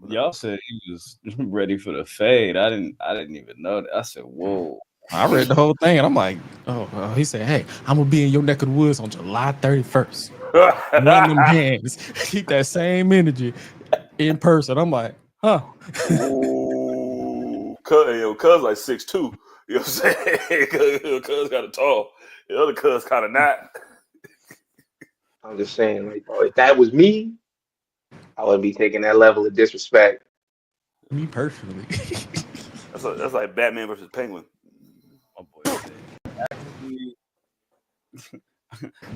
Y'all said he was ready for the fade. I didn't even know that. I said, whoa. I read the whole thing and I'm like, he said, hey, I'm gonna be in your neck of the woods on July 31st. Run them hands. Keep that same energy in person. I'm like, huh. Ooh, cuz like 6'2". You know what I'm saying? Cuz got a tall. The other cuz kind of not. I'm just saying, like, bro, if that was me, I would be taking that level of disrespect. Me personally. That's like Batman versus Penguin. My boy said, actually,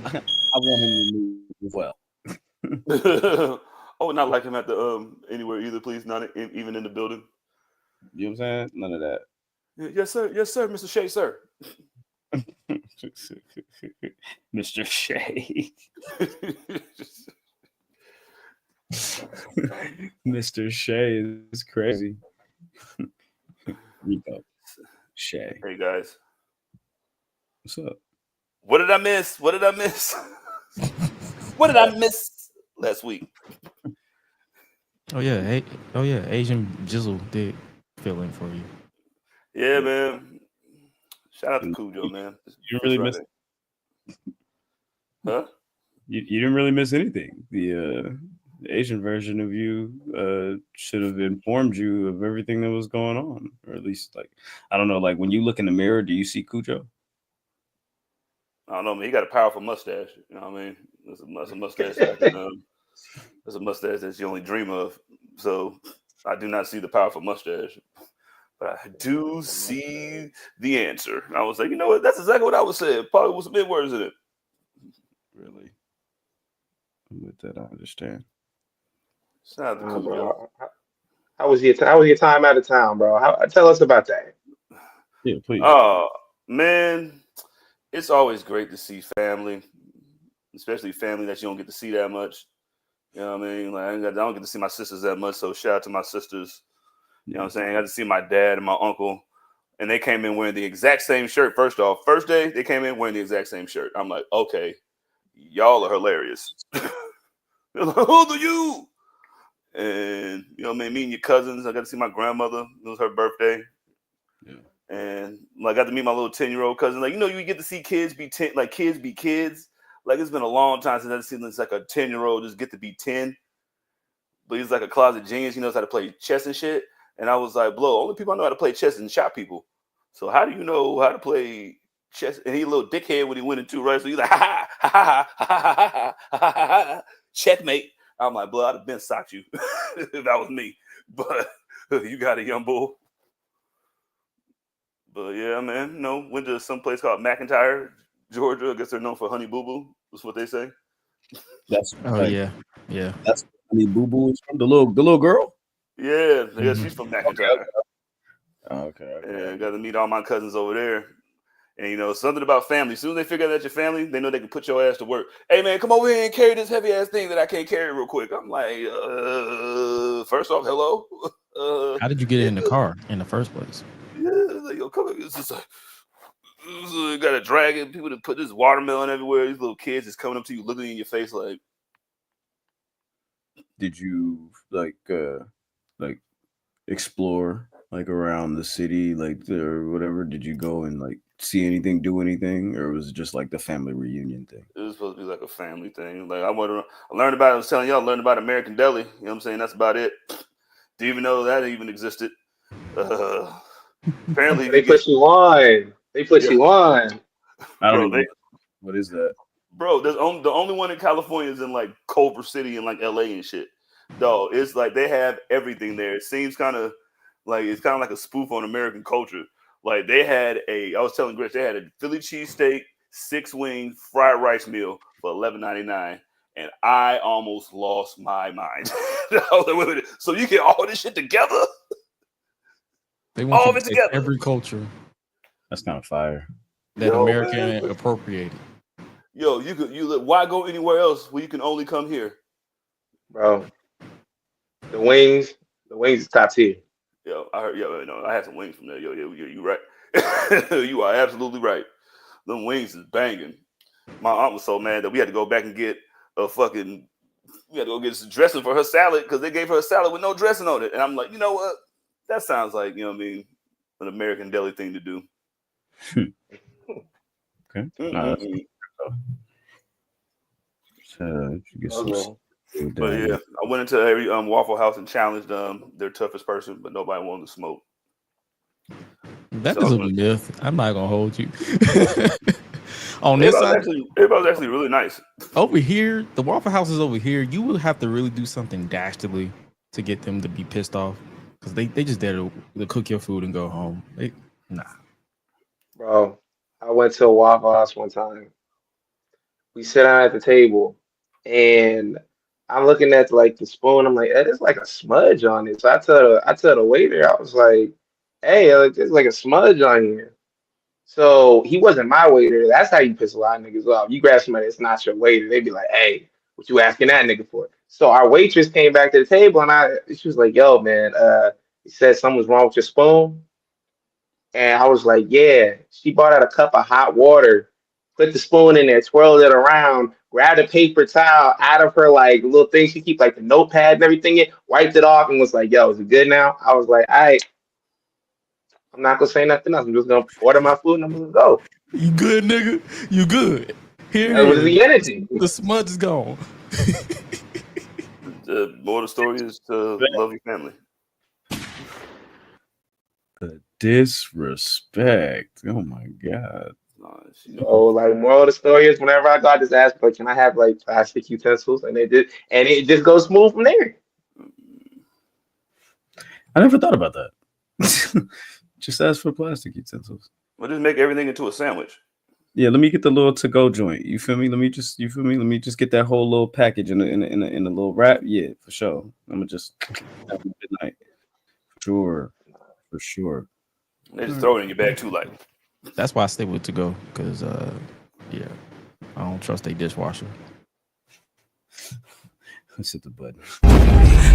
I want him to move as well. Oh, not like him at the anywhere either, please. Not even in the building. You know what I'm saying? None of that. Yes, sir, Mr. Shea, sir. Mr. Shea. Mr. Shea is crazy. Rico. Shea. Hey guys. What's up? What did I miss? What did I miss? What did I miss last week? Oh yeah, Asian Jizzle did fill in for you. Yeah, man. Shout out to Cujo, man. You really missed it. Huh? You didn't really miss anything. The Asian version of you should have informed you of everything that was going on, or at least, like, I don't know, like when you look in the mirror, do you see Cujo? I don't know, man. He got a powerful mustache. You know what I mean? That's a mustache that's a mustache that you only dream of. So I do not see the powerful mustache, but I do see the answer. I was like, you know what? That's exactly what I was saying. Probably with some big words in it. Really? With that, I understand. Shout out to Cujo. How was your time out of town, bro? Tell us about that. Yeah, please. Oh man, it's always great to see family, especially family that you don't get to see that much. You know what I mean? Like I don't get to see my sisters that much, so shout out to my sisters. You know what I'm saying? I got to see my dad and my uncle, and they came in wearing the exact same shirt. First off, first day they came in wearing the exact same shirt. I'm like, okay, y'all are hilarious. They're like, who are you? And you know what I mean? Me and your cousins. I got to see my grandmother. It was her birthday. Yeah. And like, I got to meet my little 10-year-old cousin. Like, you know, you get to see kids be 10, like kids be kids. Like, it's been a long time since I've seen this, like a 10-year-old just get to be 10. But he's like a closet genius. He knows how to play chess and shit. And I was like, blow, only people I know how to play chess and shot people. So how do you know how to play chess? And he a little dickhead when he went into, right? So he's like, ha ha ha ha ha ha ha ha ha, checkmate. I'm like, blow, I'd have been socked you if that was me. But you got it, young bull. But yeah, man, went to some place called McIntyre, Georgia. I guess they're known for Honey Boo Boo. That's what they say. That's yeah. That's Honey Boo Boo is from the little girl. Yeah, she's from McIntyre. Okay. Yeah, got to meet all my cousins over there. And something about family. As soon as they figure out that you're family, they know they can put your ass to work. Hey man, come over here and carry this heavy ass thing that I can't carry real quick. I'm like, first off, hello. How did you get in the car in the first place? Yeah, like, yo, come on. It's just like, you got to drag it. People that put this watermelon everywhere. These little kids just coming up to you, looking in your face like. Did you like explore like around the city, like or whatever? Did you go and like see anything, do anything, or was it just like the family reunion thing? It was supposed to be like a family thing. Like I learned about. I was telling y'all, I learned about American Deli. You know what I'm saying? That's about it. Didn't even know that even existed. Apparently, they put you on. They put you on. I don't know. What is that? Bro, the only one in California is in like Culver City and like LA and shit. Though it's like they have everything there. It seems kind of like it's kind of like a spoof on American culture. Like they had I was telling Gretch, they had a Philly cheesesteak, 6-wing fried rice meal for $11.99, and I almost lost my mind. I was like, wait a minute, so you get all this shit together? They want all of it together. Every culture. That's kind of fire. That American appropriated. Yo, why go anywhere else where you can only come here? Bro, the wings is top tier. Yo, I heard. I had some wings from there. Yo, you right. You are absolutely right. Them wings is banging. My aunt was so mad that we had to go back and get a fucking we got to go get some dressing for her salad because they gave her a salad with no dressing on it. And I'm like, you know what? That sounds like, you know what I mean, an American deli thing to do. Okay. But yeah, I went into every Waffle House and challenged their toughest person, but nobody wanted to smoke. That is a myth. I'm not gonna hold you. On Everybody this side, everybody was actually really nice. over here, the Waffle House is over here. You would have to really do something dastardly to get them to be pissed off because they just there to cook your food and go home. Nah. Bro, I went to a Waffle House one time. We sit down at the table, and I'm looking at like the spoon. I'm like, hey, there's like a smudge on it. So I tell the waiter, I was like, hey, like, there's like a smudge on here. So he wasn't my waiter. That's how you piss a lot of niggas off. You grab somebody that's not your waiter, they be like, hey, what you asking that nigga for? So our waitress came back to the table, and she was like, yo, man, he said something was wrong with your spoon. And I was like, yeah. She brought out a cup of hot water, put the spoon in there, twirled it around, grabbed a paper towel out of her like little thing she keep like the notepad and everything in, wiped it off, and was like, yo, is it good now? I was like, all right. I'm not gonna say nothing else. I'm just gonna order my food and I'm gonna go. You good, nigga? You good? Here That was the energy. The smudge is gone. The more the story is to love your family. The disrespect. Oh my god. So like moral of the story is whenever I got this ask, like, can I have like plastic utensils? And it just goes smooth from there. I never thought about that. Just ask for plastic utensils. Well, just make everything into a sandwich. Yeah, let me get the little to-go joint. You feel me? Let me just get that whole little package in a little wrap. Yeah, for sure. I'm gonna just have a good night. For sure. They just throw it in your bag too light. That's why I stay with to-go because yeah, I don't trust a dishwasher. Let's hit the button.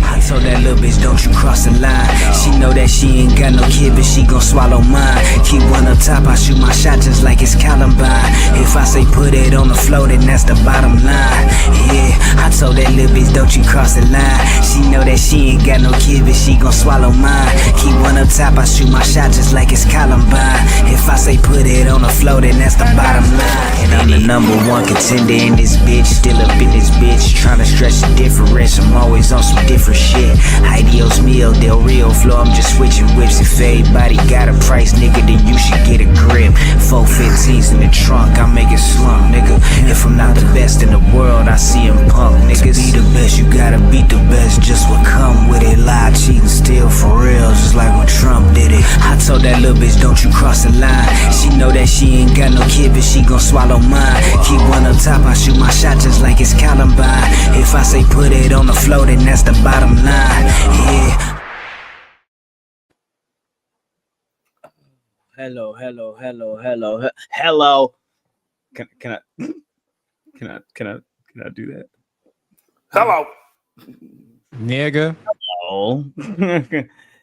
I told that little bitch, don't you cross the line. She know that she ain't got no kid, but she gon' swallow mine. Keep one up top, I shoot my shot just like it's Columbine. If I say put it on the floor, then that's the bottom line. Yeah, I told that little bitch, don't you cross the line. She know that she ain't got no kid, but she gon' swallow mine. Keep one up top, I shoot my shot just like it's Columbine. If I say put it on the floor, then that's the bottom line. And I'm the #1 contender in this bitch, still up in this bitch, trying to stretch the difference. I'm always on some different shit. Ideos meal, Del Rio flow, I'm just switching whips. If everybody got a price, nigga, then you should get a grip. 415s in the trunk, I make it slump, nigga. If I'm not the best in the world, I see him punk, niggas. To be the best, you gotta beat the best, just what come with it. Lie, cheat, and steal for real, just like when Trump did it. I told that little bitch, don't you cross the line. She know that she ain't got no kid, but she gon' swallow mine. Keep one up top, I shoot my shot just like it's Columbine. If I say put it on the floor, then that's the bottom line. Yeah. Hello. Can I do that? Hello. Nigga.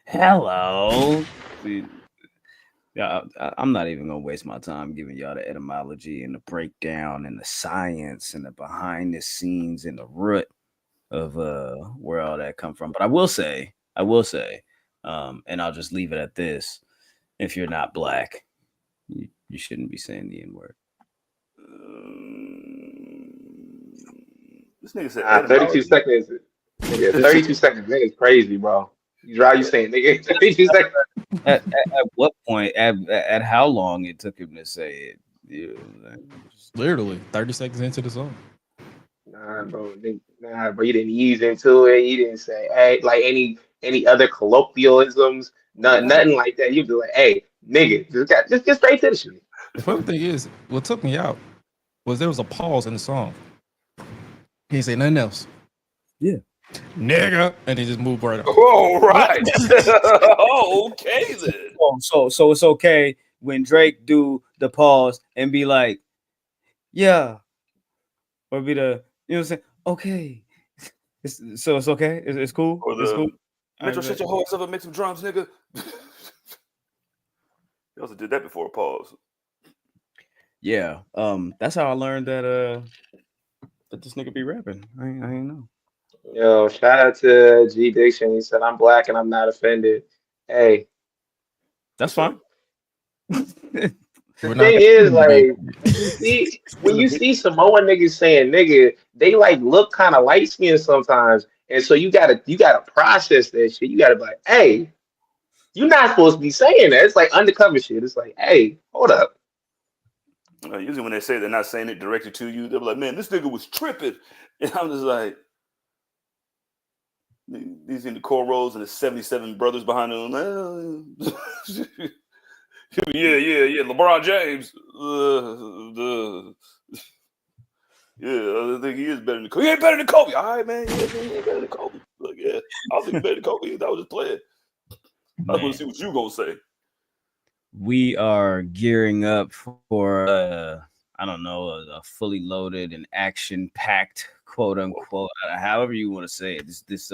Hello. Yeah, I'm not even gonna waste my time giving y'all the etymology and the breakdown and the science and the behind the scenes and the root of where all that come from. But I will say, and I'll just leave it at this: if you're not black, you shouldn't be saying the N-word. This nigga said 32 seconds. Nigga, 32 seconds. Nigga's crazy, bro. You saying, nigga, 32 seconds. At what point? At how long it took him to say it? Literally 30 seconds into the song. Nah, bro. You didn't ease into it. You didn't say, hey, like any other colloquialisms. Nothing like that. You'd be like, hey, nigga, just get straight to the shit. The funny thing is, what took me out was there was a pause in the song. He didn't say nothing else. Yeah. Nigga. And he just moved right up. Oh, right. Oh, okay then. So it's okay when Drake do the pause and be like, yeah. Or be the, you know what I'm saying? Okay. It's okay? It's cool? Or It's cool? Metro, shut your horse up and make some drums, nigga. He also did that before a pause. Yeah. That's how I learned that this nigga be rapping. I ain't know. Yo, shout out to G Diction. He said, "I'm black and I'm not offended." Hey, That's fine. the thing is, like, when you see Samoan niggas saying nigga, they like look kind of light skinned sometimes, and so you gotta process that shit. You gotta be like, hey, you're not supposed to be saying that. It's like undercover shit. It's like, hey, hold up. Usually when they say they're not saying it directly to you, they're like, man, this nigga was tripping. And I'm just like, these in the cornrows and the 77 brothers behind them. Yeah. LeBron James. I think he is better than Kobe. He ain't better than Kobe. All right, man. Yeah, he ain't better than Kobe. Like, yeah, I don't think he's better than Kobe. That was just playing. I want to see what you gonna say. We are gearing up for I don't know, a fully loaded and action-packed, quote unquote, however you want to say it. This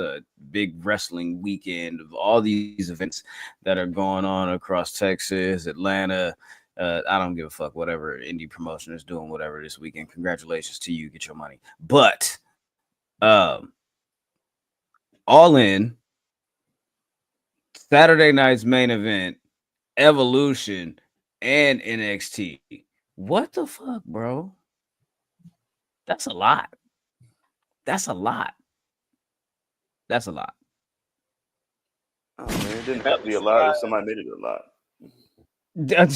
big wrestling weekend of all these events that are going on across Texas, Atlanta. I don't give a fuck, whatever indie promotion is doing, whatever this weekend. Congratulations to you, get your money. But All In, Saturday night's main event, Evolution, and NXT. What the fuck, bro? That's a lot. That's a lot. Oh man, it didn't have to be a lot if somebody made it a lot.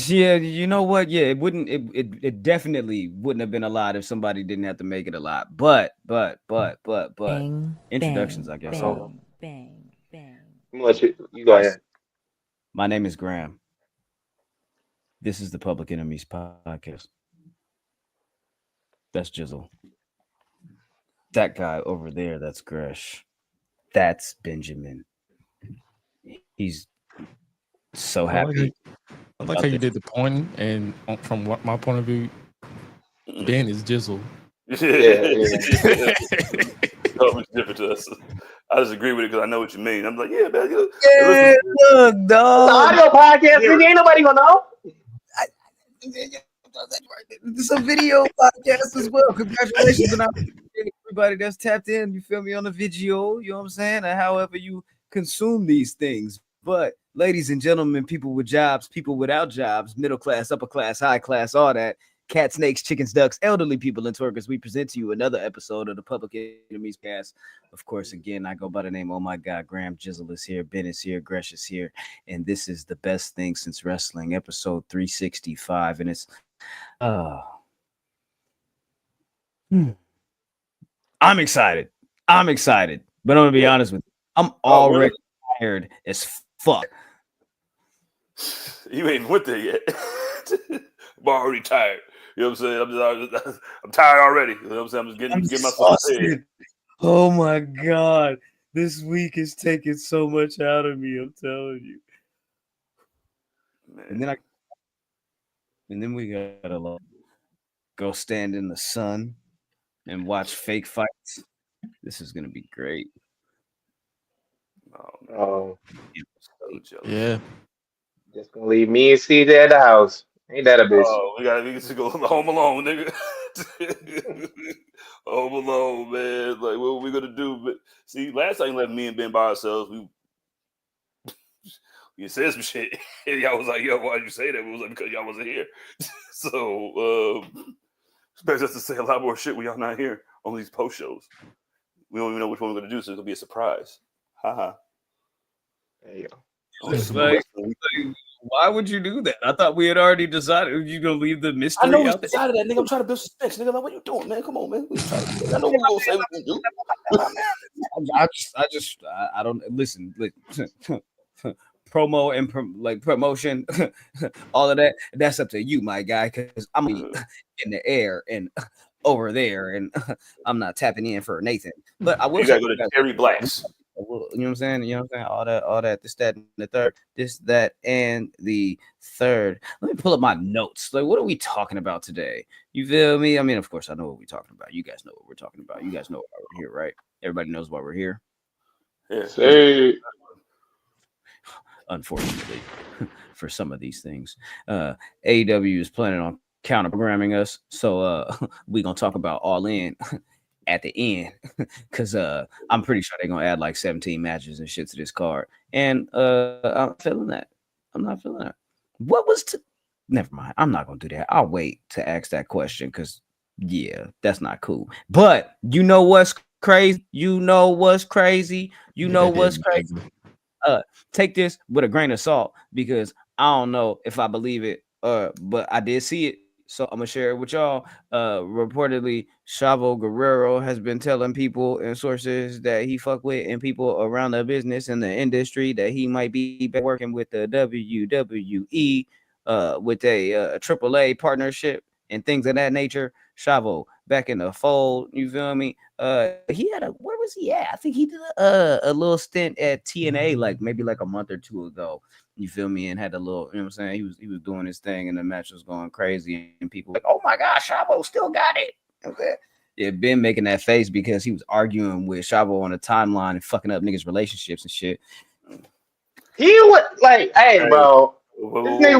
Yeah, you know what? Yeah, it wouldn't. It definitely wouldn't have been a lot if somebody didn't have to make it a lot. But Bang, introductions, bang, I guess. bang, bang. I'm gonna let you go ahead. My name is Graham. This is the Public Enemies Podcast. That's Jizzle. That guy over there, that's Gresh. That's Benjamin. He's so happy. I like how you did the pointing, and from what my point of view, Ben is Jizzle. Yeah. Totally different to us. I just agree with it because I know what you mean. I'm like, yeah, man. Yeah, look, dog. The audio podcast, nigga, ain't nobody gonna know. It's a video podcast as well. Congratulations on everybody that's tapped in. You feel me on the video? You know what I'm saying? And however you consume these things. But ladies and gentlemen, people with jobs, people without jobs, middle class, upper class, high class, all that. Cats, snakes, chickens, ducks, elderly people, and twerkers. We present to you another episode of the Public Enemies Cast. Of course, again, I go by the name, oh my God, Graham Jizzle is here, Ben is here, Gresh is here, and this is the best thing since wrestling, episode 365, and it's I'm excited, but I'm gonna be honest with you, I'm already tired as fuck. You ain't went there yet. I'm already tired. You know what I'm saying? I'm tired already. You know what I'm saying? I'm just getting myself prepared. Oh my God. This week is taking so much out of me, I'm telling you. Man. And then we gotta go stand in the sun and watch fake fights. This is gonna be great. Oh, So Yeah. just gonna leave me and CJ at the house. Ain't that a bitch? Oh, we gotta go home alone, nigga. Home alone, man. Like, what are we gonna do? But see, last time you left me and Ben by ourselves, we said some shit. And y'all was like, yo, why'd you say that? We was like, because y'all wasn't here. So expect us to say a lot more shit when y'all not here on these post shows. We don't even know which one we're gonna do, so it's gonna be a surprise. Haha. There you go. Why would you do that? I thought we had already decided you're gonna leave the mystery. I know we out decided that, nigga. I'm trying to build suspense, nigga. Like, what you doing, man? Come on, man. I know we're gonna say what we do. I don't listen. Promo and promotion, all of that. That's up to you, my guy. Because I'm in the air and over there, and I'm not tapping in for Nathan. But I will. You gotta go to Terry Blacks. You know what I'm saying? All that, this, that, and the third, this, that, and the third. Let me pull up my notes. Like, what are we talking about today? You feel me? I mean, of course, I know what we're talking about. You guys know what we're talking about. You guys know why we're here, right? Everybody knows why we're here. Yeah. Hey. Unfortunately, for some of these things, AEW is planning on counter programming us. So we're gonna talk about All In at the end, because I'm pretty sure they're gonna add like 17 matches and shit to this card, and I'm feeling that. I'm not feeling that. What was to? Never mind. I'm not gonna do that. I'll wait to ask that question because yeah, that's not cool. But you know what's crazy? You know what's crazy? You know what's crazy? Take this with a grain of salt because I don't know if I believe it, but I did see it. So I'm gonna share it with y'all. Reportedly, Chavo Guerrero has been telling people and sources that he fuck with and people around the business and the industry that he might be working with the WWE, with a AAA partnership and things of that nature. Chavo back in the fold, you feel me? He had where was he at? I think he did a little stint at TNA like maybe like a month or two ago. You feel me? And had a little, you know what I'm saying? He was doing his thing and the match was going crazy and people like, oh my gosh, Chavo still got it. Okay. Yeah, been making that face because he was arguing with Chavo on the timeline and fucking up niggas' relationships and shit. He was like, hey, bro, this nigga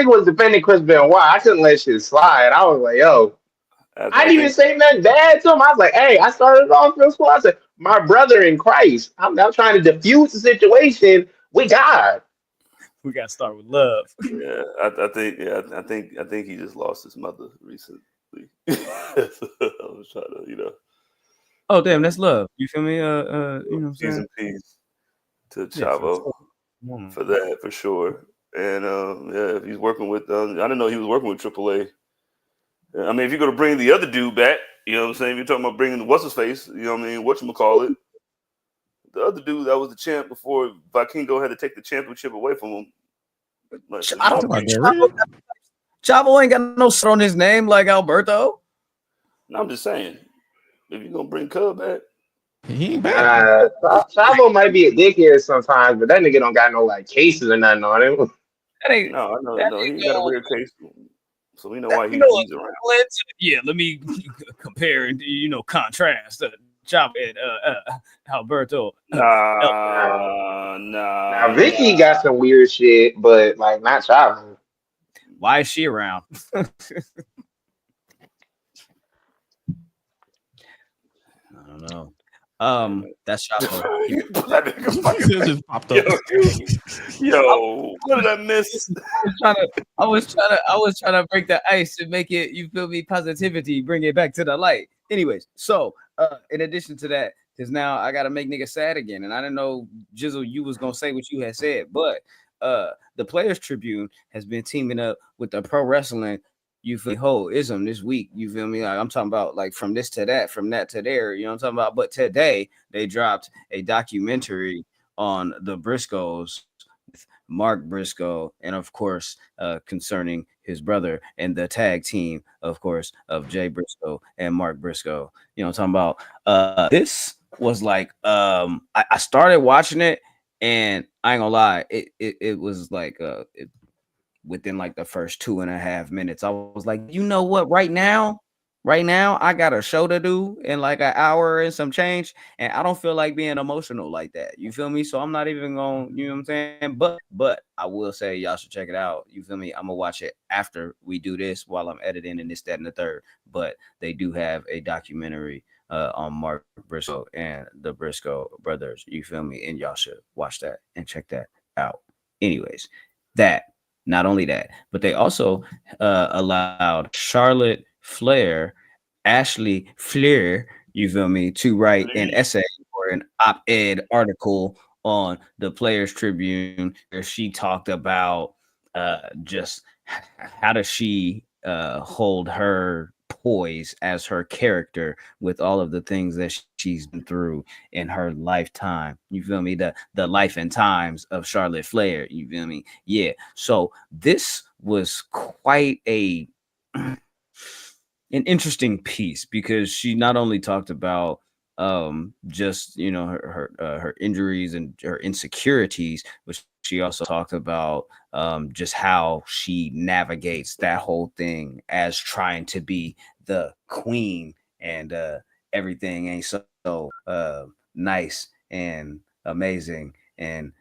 was defending Chris Benoit. I couldn't let shit slide. I was like, yo. I didn't even say nothing bad to him. I was like, hey, I started off real school. I said, my brother in Christ. I'm trying to diffuse the situation with God. We gotta start with love. Yeah, I think he just lost his mother recently. I was trying to, you know. Oh damn, that's love. You feel me? You know what I'm peace saying? and peace to Chavo for that for sure. And yeah, if he's working with, I didn't know he was working with AAA. I mean, if you're gonna bring the other dude back, you know what I'm saying? If you're talking about bringing what's his face, you know what I mean? Whatchamacallit. The other dude that was the champ before Vikingo had to take the championship away from him. Like, I don't think Chavo ain't got no shit on his name like Alberto. No, I'm just saying, if you're gonna bring Cub back, he ain't bad. Chavo might be a dickhead sometimes, but that nigga don't got no like cases or nothing on him. No, he ain't got a weird case. So we know why he's around. Yeah, let me compare and contrast Chavo and Alberto. Now Vicky got some weird shit, but like not Chavo. Why is she around? I don't know. That's Chavo. Just popped up. Yo, what did I miss? I was trying to break the ice and make it, you feel me, positivity, bring it back to the light. Anyways, so in addition to that, because now I gotta make niggas sad again, and I didn't know Jizzle you was gonna say what you had said, but the Players Tribune has been teaming up with the Pro Wrestling you feel whole ism this week. You feel me? Like I'm talking about like from this to that, from that to there. You know what I'm talking about? But today they dropped a documentary on the Briscoes with Mark Briscoe, and of course, concerning his brother and the tag team, of course, of Jay Briscoe and Mark Briscoe. You know what I'm talking about? This was like I started watching it, and I ain't gonna lie, it was like within like the first 2.5 minutes, I was like, you know what? Right now, I got a show to do in like an hour and some change, and I don't feel like being emotional like that. You feel me? So I'm not even gonna, you know what I'm saying? But I will say y'all should check it out. You feel me? I'm gonna watch it after we do this while I'm editing and this, that, and the third. But they do have a documentary on Mark Briscoe and the Briscoe brothers. You feel me? And y'all should watch that and check that out. Anyways, not only that, but they also allowed Charlotte Flair, Ashley Flair, you feel me, to write an essay or an op-ed article on the Players Tribune where she talked about just how does she hold her poise as her character with all of the things that she's been through in her lifetime. You feel me? The life and times of Charlotte Flair. You feel me? Yeah. So this was quite an interesting piece because she not only talked about just her injuries and her insecurities, but she also talked about just how she navigates that whole thing as trying to be the queen and everything ain't so nice and amazing and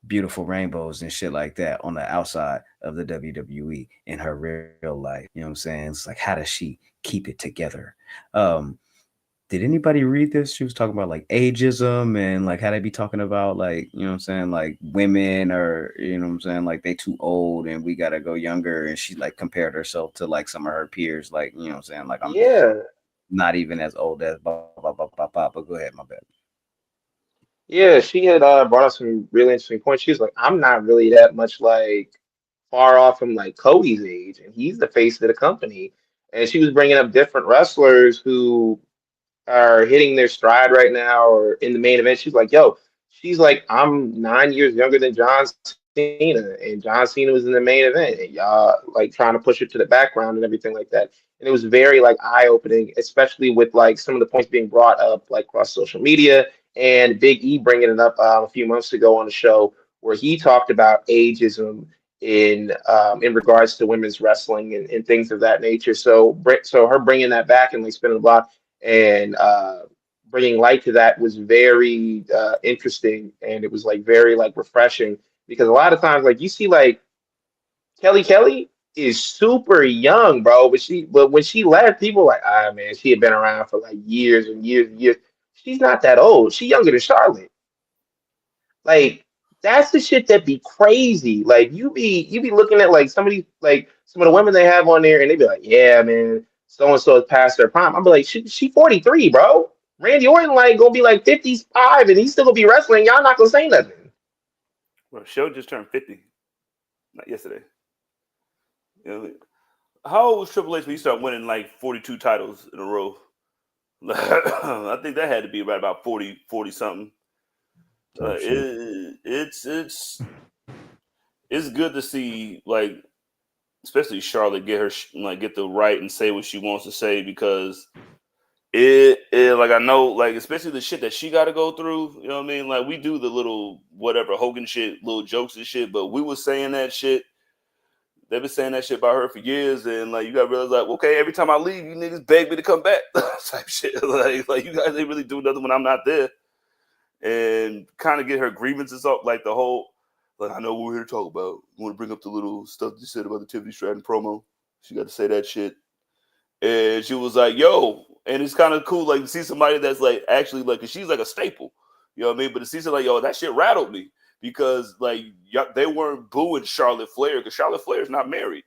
beautiful rainbows and shit like that on the outside of the WWE in her real life. You know what I'm saying? It's like, how does she keep it together? Did anybody read this? She was talking about like ageism and like how they be talking about like, you know what I'm saying, like women or, you know what I'm saying, like they too old and we gotta go younger. And she like compared herself to like some of her peers, like, you know what I'm saying, like I'm Yeah. not even as old as blah, blah, blah, blah, blah. But go ahead, my bad. Yeah, she had brought up some really interesting points. She was like, I'm not really that much like far off from like Cody's age, and he's the face of the company. And she was bringing up different wrestlers who are hitting their stride right now or in the main event. She's like, yo, she's like, I'm 9 years younger than John Cena, and John Cena was in the main event, and y'all like trying to push her to the background and everything like that. And it was very like eye-opening, especially with like some of the points being brought up like across social media and Big E bringing it up a few months ago on the show where he talked about ageism in regards to women's wrestling and things of that nature. So her bringing that back and like spinning the block and bringing light to that was very interesting, and it was like very like refreshing because a lot of times like you see like Kelly is super young, bro, but when she left, people were like, ah man, she had been around for like years and years and years. She's not that old. She's younger than Charlotte. Like that's the shit that be crazy. Like you be looking at like somebody like some of the women they have on there, and they be like, yeah, man, so and so is past their prime. I'm like, she 43, bro. Randy Orton like gonna be like 55, and he's still gonna be wrestling. Y'all not gonna say nothing. Well, Show just turned 50, not yesterday. You know, how old was Triple H when he started winning like 42 titles in a row? I think that had to be right about 40 something. It's good to see, like, especially Charlotte get the right and say what she wants to say, because it like I know, like, especially the shit that she got to go through. You know what I mean? Like, we do the little whatever Hogan shit, little jokes and shit, but we was saying that shit. They've been saying that shit about her for years, and like you gotta realize, like, okay, every time I leave, you niggas beg me to come back, type shit. Like you guys ain't really do nothing when I'm not there, and kind of get her grievances up, like the whole, like, I know what we're here to talk about. You want to bring up the little stuff you said about the Tiffany Stratton promo? She got to say that shit, and she was like, "Yo," and it's kind of cool, like, to see somebody that's like actually like, 'cause she's like a staple, you know what I mean? But to see somebody like, yo, that shit rattled me. Because like they weren't booing Charlotte Flair because Charlotte Flair is not married.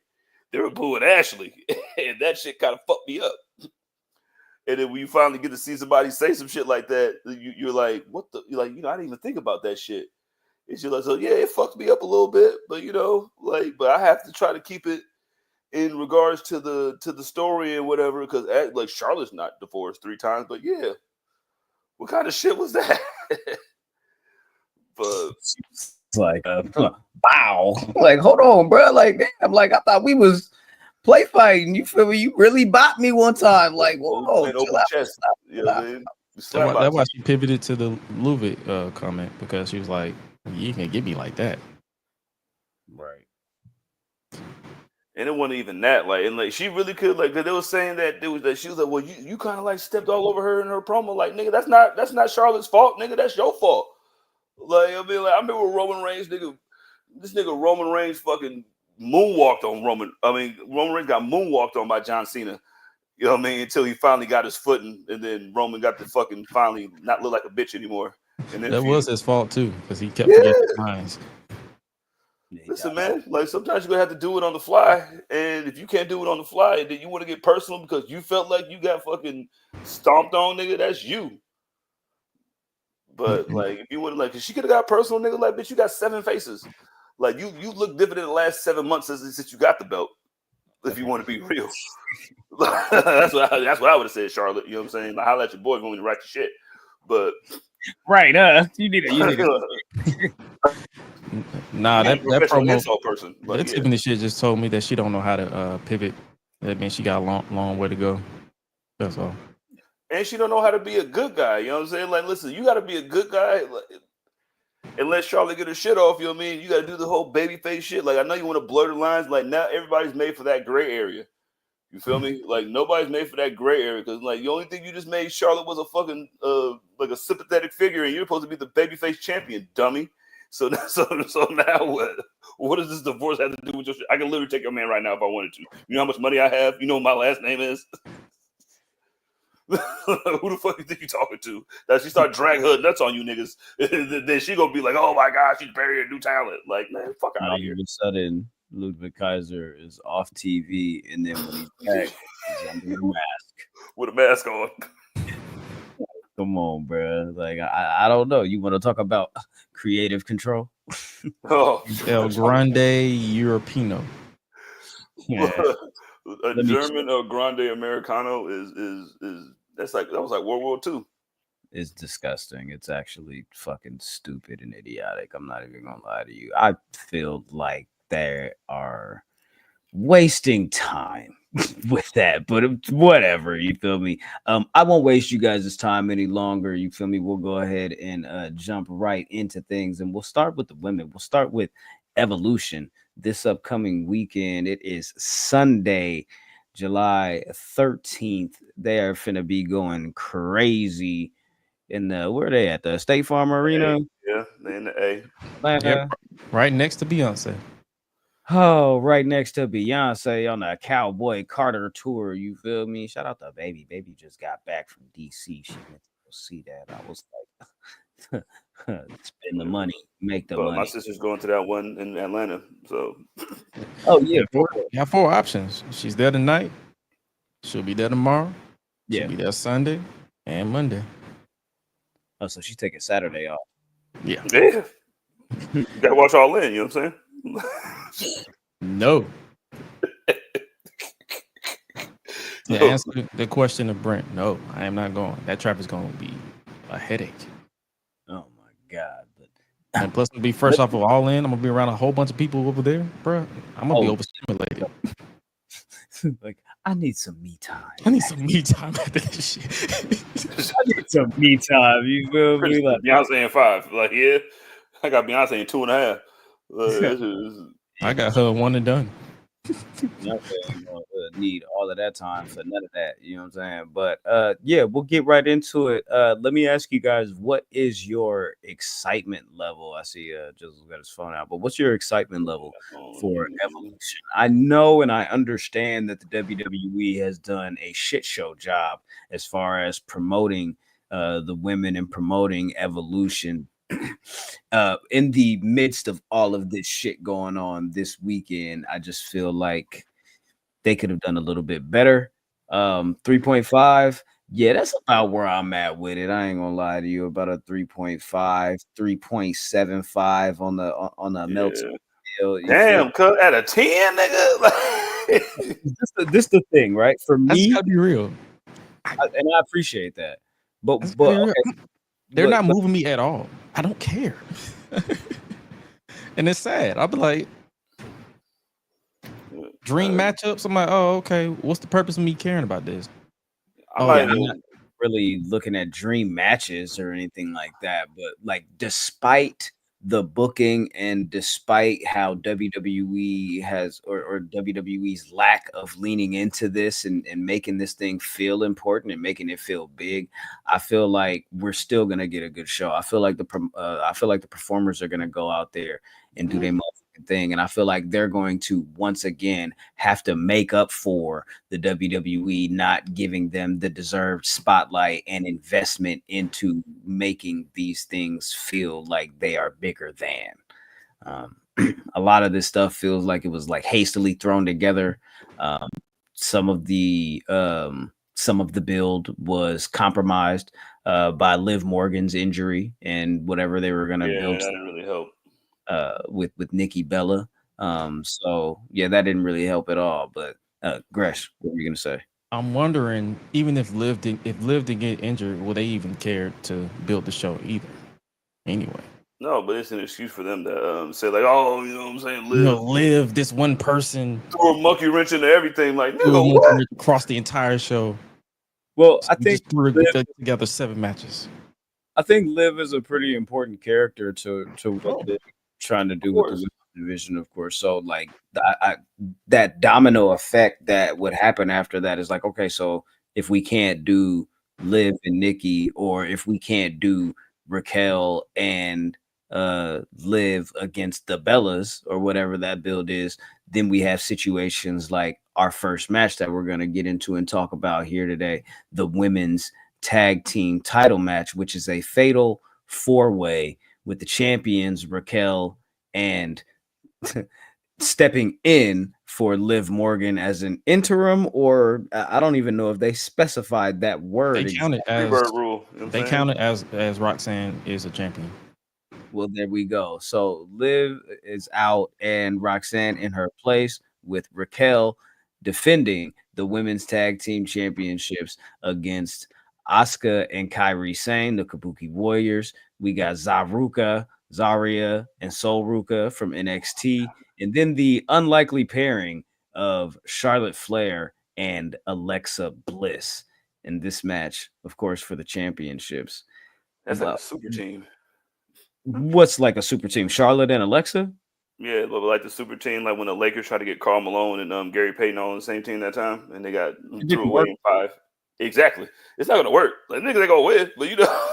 They were booing Ashley, and that shit kind of fucked me up. And then when you finally get to see somebody say some shit like that, you're like, what the? You're like, I didn't even think about that shit. It's just like, so yeah, it fucked me up a little bit, but but I have to try to keep it in regards to the story and whatever, because like Charlotte's not divorced 3 times, but yeah, what kind of shit was that? But it's like, wow, like, hold on, bro. Like, damn, like, I thought we was play fighting. You feel me? You really bought me one time. Like, whoa, open chest. You know what I mean? That's why she pivoted to the Luvic comment, because she was like, you can't get me like that. Right. And it wasn't even that. Like, and like she really could, like, they were saying that she was like, well, you kind of like stepped all over her in her promo. Like, nigga, that's not Charlotte's fault, nigga. That's your fault. Like, I mean, like, I remember Roman Reigns, this nigga Roman Reigns fucking moonwalked on Roman. I mean, Roman Reigns got moonwalked on by John Cena. You know what I mean? Until he finally got his footing, and then Roman got to fucking finally not look like a bitch anymore. And then that was his fault too, because he kept forgetting his lines. Listen, man, like, sometimes you're gonna have to do it on the fly, and if you can't do it on the fly, then you want to get personal because you felt like you got fucking stomped on, nigga. That's you. But like, if you would have, like, 'cause she could have got personal, nigga. Like, bitch, you got 7 faces. Like, you look different in the last 7 months since you got the belt. If you want to be real, that's what I would have said, Charlotte. You know what I'm saying? Like, holla at your boy if you want me to write your shit. But right, you need it. Nah, that promo person. That Tiffany shit just told me that she don't know how to pivot. That means she got a long way to go. That's all. And she don't know how to be a good guy. You know what I'm saying? Like, listen, you got to be a good guy. Like, unless Charlotte get her shit off, you know what I mean? You got to do the whole babyface shit. Like, I know you want to blur the lines. Like, now everybody's made for that gray area. You feel me? Like, nobody's made for that gray area, because, like, the only thing you just made Charlotte was a fucking like a sympathetic figure, and you're supposed to be the babyface champion, dummy. So now what? What does this divorce have to do with your shit? I can literally take your man right now if I wanted to. You know how much money I have? You know what my last name is? Who the fuck you think you talking to? That she start dragging her nuts on you niggas, then she gonna be like, oh my god, she's burying new talent. Like, man, fuck out All of here. of a sudden, Ludwig Kaiser is off TV, and then when he's back, he's under the mask. With a mask on. Come on, bro. Like, I don't know. You want to talk about creative control? Oh, El Grande Europino. Yeah. A German or Grande Americano is that was like World War II. It's disgusting. It's actually fucking stupid and idiotic. I'm not even gonna lie to you. I feel like they are wasting time with that, but whatever, you feel me? I won't waste you guys' time any longer. You feel me? We'll go ahead and jump right into things, and we'll start with the women. We'll start with Evolution this upcoming weekend. It is Sunday, July 13th. They are finna be going crazy in the, where are they at? The State Farm Arena? Yeah, they in the A. Atlanta. Yep. Right next to Beyonce. Oh, right next to Beyonce on the Cowboy Carter tour. You feel me? Shout out to Baby. Baby just got back from DC. She went to go see that. I was like, spend the money, make the money. My sister's going to that one in Atlanta. So, oh yeah, You have 4 options. She's there tonight. She'll be there tomorrow. yeah. She'll be there Sunday and Monday. Oh, so she's taking Saturday off. Yeah. yeah. You gotta watch All In, you know what I'm saying? No. To answer the question of Brent, no, I am not going. That traffic's going to be a headache. Oh my god! But And plus, to be fresh off of All In, I'm gonna be around a whole bunch of people over there, bro. I'm gonna be overstimulated. like, I need some me time. I need some me time after this shit. I need some me time. You feel me? Like, Beyonce in 5. Like, yeah, I got Beyonce in 2.5. I got her one and done. Beyonce ain't gonna need all of that time for none of that. You know what I'm saying? But yeah, we'll get right into it. Let me ask you guys, what is your excitement level? I see Jizzle's got his phone out, but what's your excitement level for Evolution? I know and I understand that the WWE has done a shit show job as far as promoting the women and promoting Evolution. In the midst of all of this shit going on this weekend, I just feel like they could have done a little bit better. 3.5, yeah, that's about where I'm at with it. I ain't gonna lie to you, about a 3.5, 3.75 on the melting scale. Damn, cut at a 10, nigga. this the thing, right? For That's me, gotta be real. and I appreciate that, but Okay, they're look, not moving me at all. I don't care. And it's sad. I'll be like, dream matchups. I'm like, oh, okay. What's the purpose of me caring about this? I'm not really looking at dream matches or anything like that, but like, despite the booking and despite how WWE has or WWE's lack of leaning into this and making this thing feel important and making it feel big, I feel like we're still gonna get a good show. I feel like the performers are gonna go out there and do their motherfucking thing, and I feel like they're going to once again have to make up for the WWE not giving them the deserved spotlight and investment into making these things feel like they are bigger than. A lot of this stuff feels like it was like hastily thrown together. Some of the build was compromised by Liv Morgan's injury and whatever they were going to build. That didn't really help. With Nikki Bella. So yeah, that didn't really help at all. But Gresh, what were you gonna say? I'm wondering, even if Liv didn't get injured, will they even care to build the show either? Anyway. No, but it's an excuse for them to say like, oh, you know what I'm saying? Liv, this one person threw a monkey wrench into everything. Like, nigga, what? Across the entire show. Well, so I think threw together 7 matches. I think Liv is a pretty important character to what they're trying to do with the division, of course. So like that domino effect that would happen after that is like, okay, so if we can't do Liv and Nikki, or if we can't do Raquel and Liv against the Bellas or whatever that build is, then we have situations like our first match that we're going to get into and talk about here today, the women's tag team title match, which is a fatal 4-way with the champions Raquel and stepping in for Liv Morgan as an interim, or I don't even know if they specified that word. They count it as Freebird rule. You know what I'm they saying? count it as Roxanne is a champion. Well, there we go. So Liv is out and Roxanne in her place with Raquel defending the women's tag team championships against Asuka and Kairi Sane, the Kabuki Warriors. We got Zaria, and Sol Ruka from NXT. And then the unlikely pairing of Charlotte Flair and Alexa Bliss in this match, of course, for the championships. That's like a super team. What's like a super team? Charlotte and Alexa? Yeah, but like the super team, like when the Lakers tried to get Karl Malone and Gary Payton all on the same team that time, and they got threw away in 5. Exactly. It's not gonna work. Like niggas they gonna win, but you know,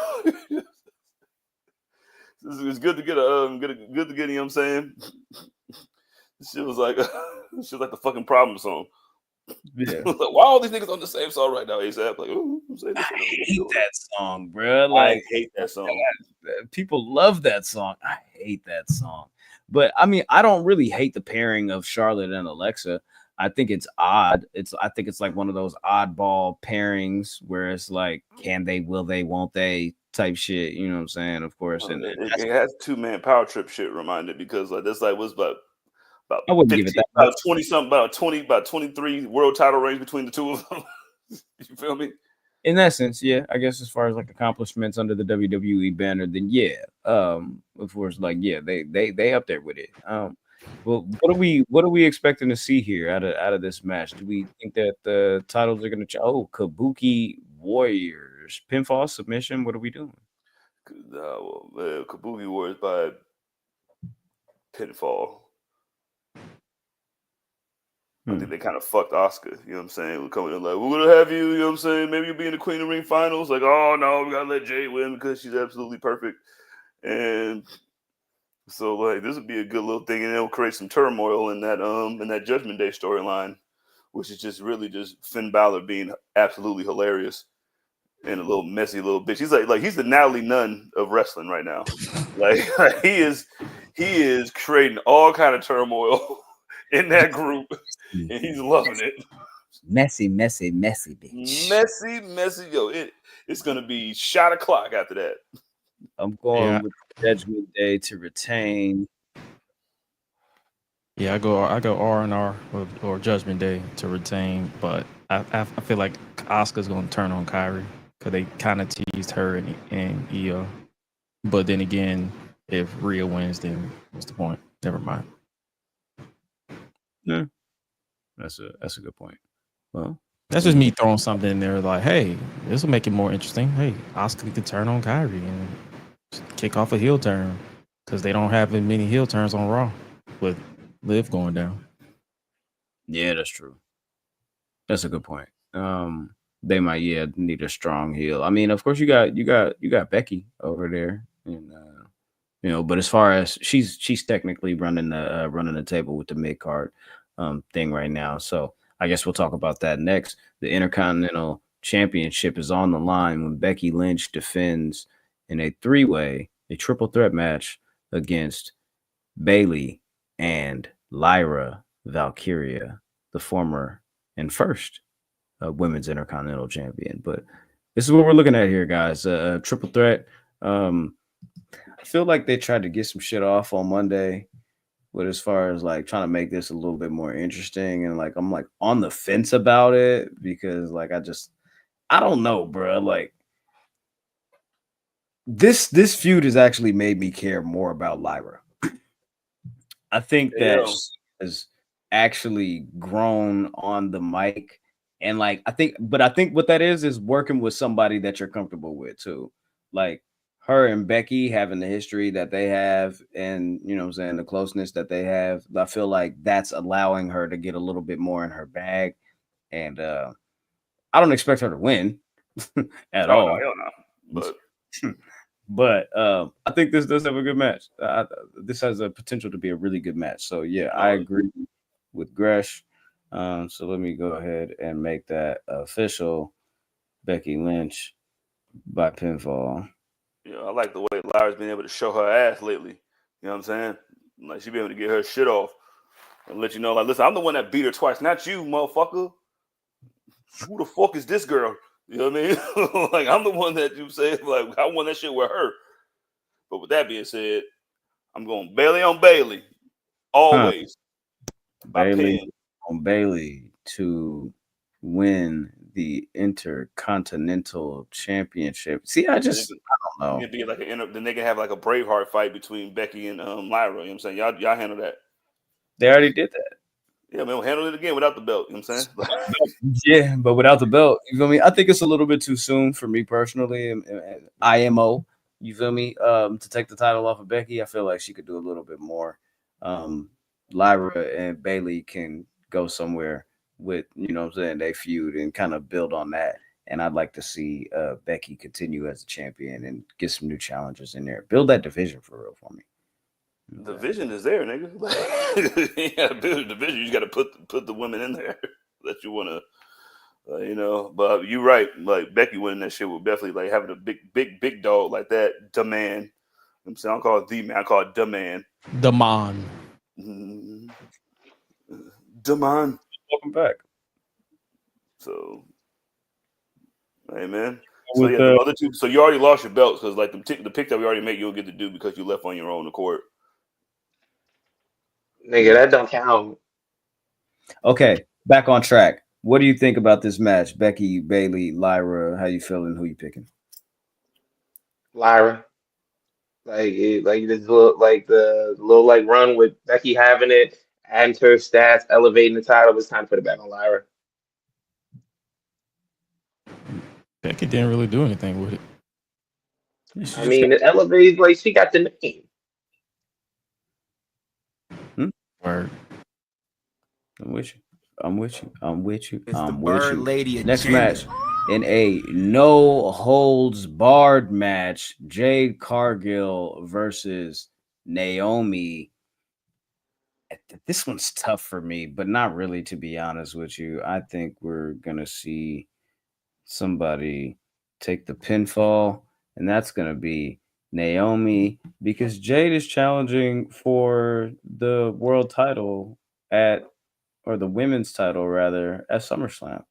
it's good to get good to get. You know what I'm saying? Shit was like the fucking problem song. Yeah. Like, why all these niggas on the same song right now? ASAP, like, ooh, I hate that song, bro. Like, I hate that song. People love that song. I hate that song. But I mean, I don't really hate the pairing of Charlotte and Alexa. I think it's odd. I think it's like one of those oddball pairings where it's like, can they, will they, won't they type shit. You know what I'm saying? Of course. And it has 2-man power trip shit reminded because like that's like what's about I wouldn't 15, give it that about 20 something, about 23 world title reigns between the two of them. You feel me? In that sense, yeah. I guess as far as like accomplishments under the WWE banner, then yeah. Of course, like yeah, they up there with it. Well, what are we expecting to see here out of this match? Do we think that the titles are going to Kabuki Warriors pinfall submission? What are we doing? Kabuki Warriors by pinfall. I think they kind of fucked Asuka, you know what I'm saying? We're coming in like, we're going to have you, you know what I'm saying? Maybe you'll be in the Queen of the Ring finals. Like, oh, no, we got to let Jade win because she's absolutely perfect. And so, like, this would be a good little thing. And it'll create some turmoil in that Judgment Day storyline, which is just really just Finn Balor being absolutely hilarious and a little messy little bitch. He's like he's the Natalie Nunn of wrestling right now. Like he is creating all kind of turmoil in that group, and he's loving it. Messy, bitch. Messy. Yo, it's gonna be shot o'clock after that. I'm going with Judgment Day to retain. Yeah, I go R&R or Judgment Day to retain, but I feel like Asuka's gonna turn on Kairi because they kind of teased her and Iyo. But then again, if Rhea wins, then what's the point? Never mind. Yeah, that's a good point. Well, that's just me throwing something in there like, hey, this will make it more interesting. Hey, Asuka could turn on Kairi and kick off a heel turn because they don't have as many heel turns on Raw with Liv going down. Yeah, that's true. That's a good point. They might need a strong heel. I mean, of course you got Becky over there, and but as far as she's technically running the table with the mid card thing right now. So I guess we'll talk about that next. The Intercontinental Championship is on the line when Becky Lynch defends in a triple threat match against Bayley and Lyra Valkyria, the former and first women's Intercontinental Champion. But this is what we're looking at here, guys. Triple threat. I feel like they tried to get some shit off on Monday, but as far as like trying to make this a little bit more interesting, and like I'm like on the fence about it because like I don't know, bro. Like this feud has actually made me care more about Lyra. I think that she has actually grown on the mic, and like I think what that is working with somebody that you're comfortable with too, like her and Becky having the history that they have, and you know what I'm saying, the closeness that they have. I feel like that's allowing her to get a little bit more in her bag, and I don't expect her to win at all. No, but But I think this does have a good match. This has a potential to be a really good match. So yeah, I agree with Gresh. So let me go ahead and make that official. Becky Lynch by pinfall. Yeah, I like the way Lyra's been able to show her ass lately. You know what I'm saying? Like she been able to get her shit off and let you know, like, listen, I'm the one that beat her twice, not you, motherfucker. Who the fuck is this girl? You know what I mean? Like I'm the one that you said, like I won that shit with her. But with that being said, I'm going Bailey on Bailey. Always. Bailey on Bailey to win the Intercontinental Championship. See, I don't know. It'd be like then they can have like a Braveheart fight between Becky and Lyra. You know what I'm saying? Y'all handle that. They already did that. Yeah, man, we'll handle it again without the belt. You know what I'm saying? Yeah, but without the belt, you feel me? I think it's a little bit too soon for me personally. IMO, you feel me? To take the title off of Becky, I feel like she could do a little bit more. Lyra and Bailey can go somewhere with, you know what I'm saying, they feud and kind of build on that. And I'd like to see Becky continue as a champion and get some new challengers in there. Build that division for real for me. The vision is there, nigga. You gotta build a division. You just gotta put the women in there that you want to, you know. But you're right. Like Becky winning that shit will definitely like having a big dog like that. The man. I'm saying I don't call it the man. I call it the man. The man. The man. Welcome back. So, hey man. So yeah, the other two. So you already lost your belts because like the pick that we already made, you'll get to do because you left on your own accord. Nigga, that don't count. Okay, back on track. What do you think about this match? Becky, Bailey, Lyra, how you feeling? Who you picking? Lyra. Like this little like the little like run with Becky having it, adding to her stats, elevating the title. It's time to put it back on Lyra. Becky didn't really do anything with it. I mean, it elevates like she got the name. Word. I'm with you. I'm with you. I'm with you. It's the I'm with bird you. lady Next agenda. match in a no holds barred match, Jade Cargill versus Naomi. This one's tough for me, but not really, to be honest with you. I think we're gonna see somebody take the pinfall, and that's gonna be Naomi, because Jade is challenging for the world title or the women's title rather, at SummerSlam.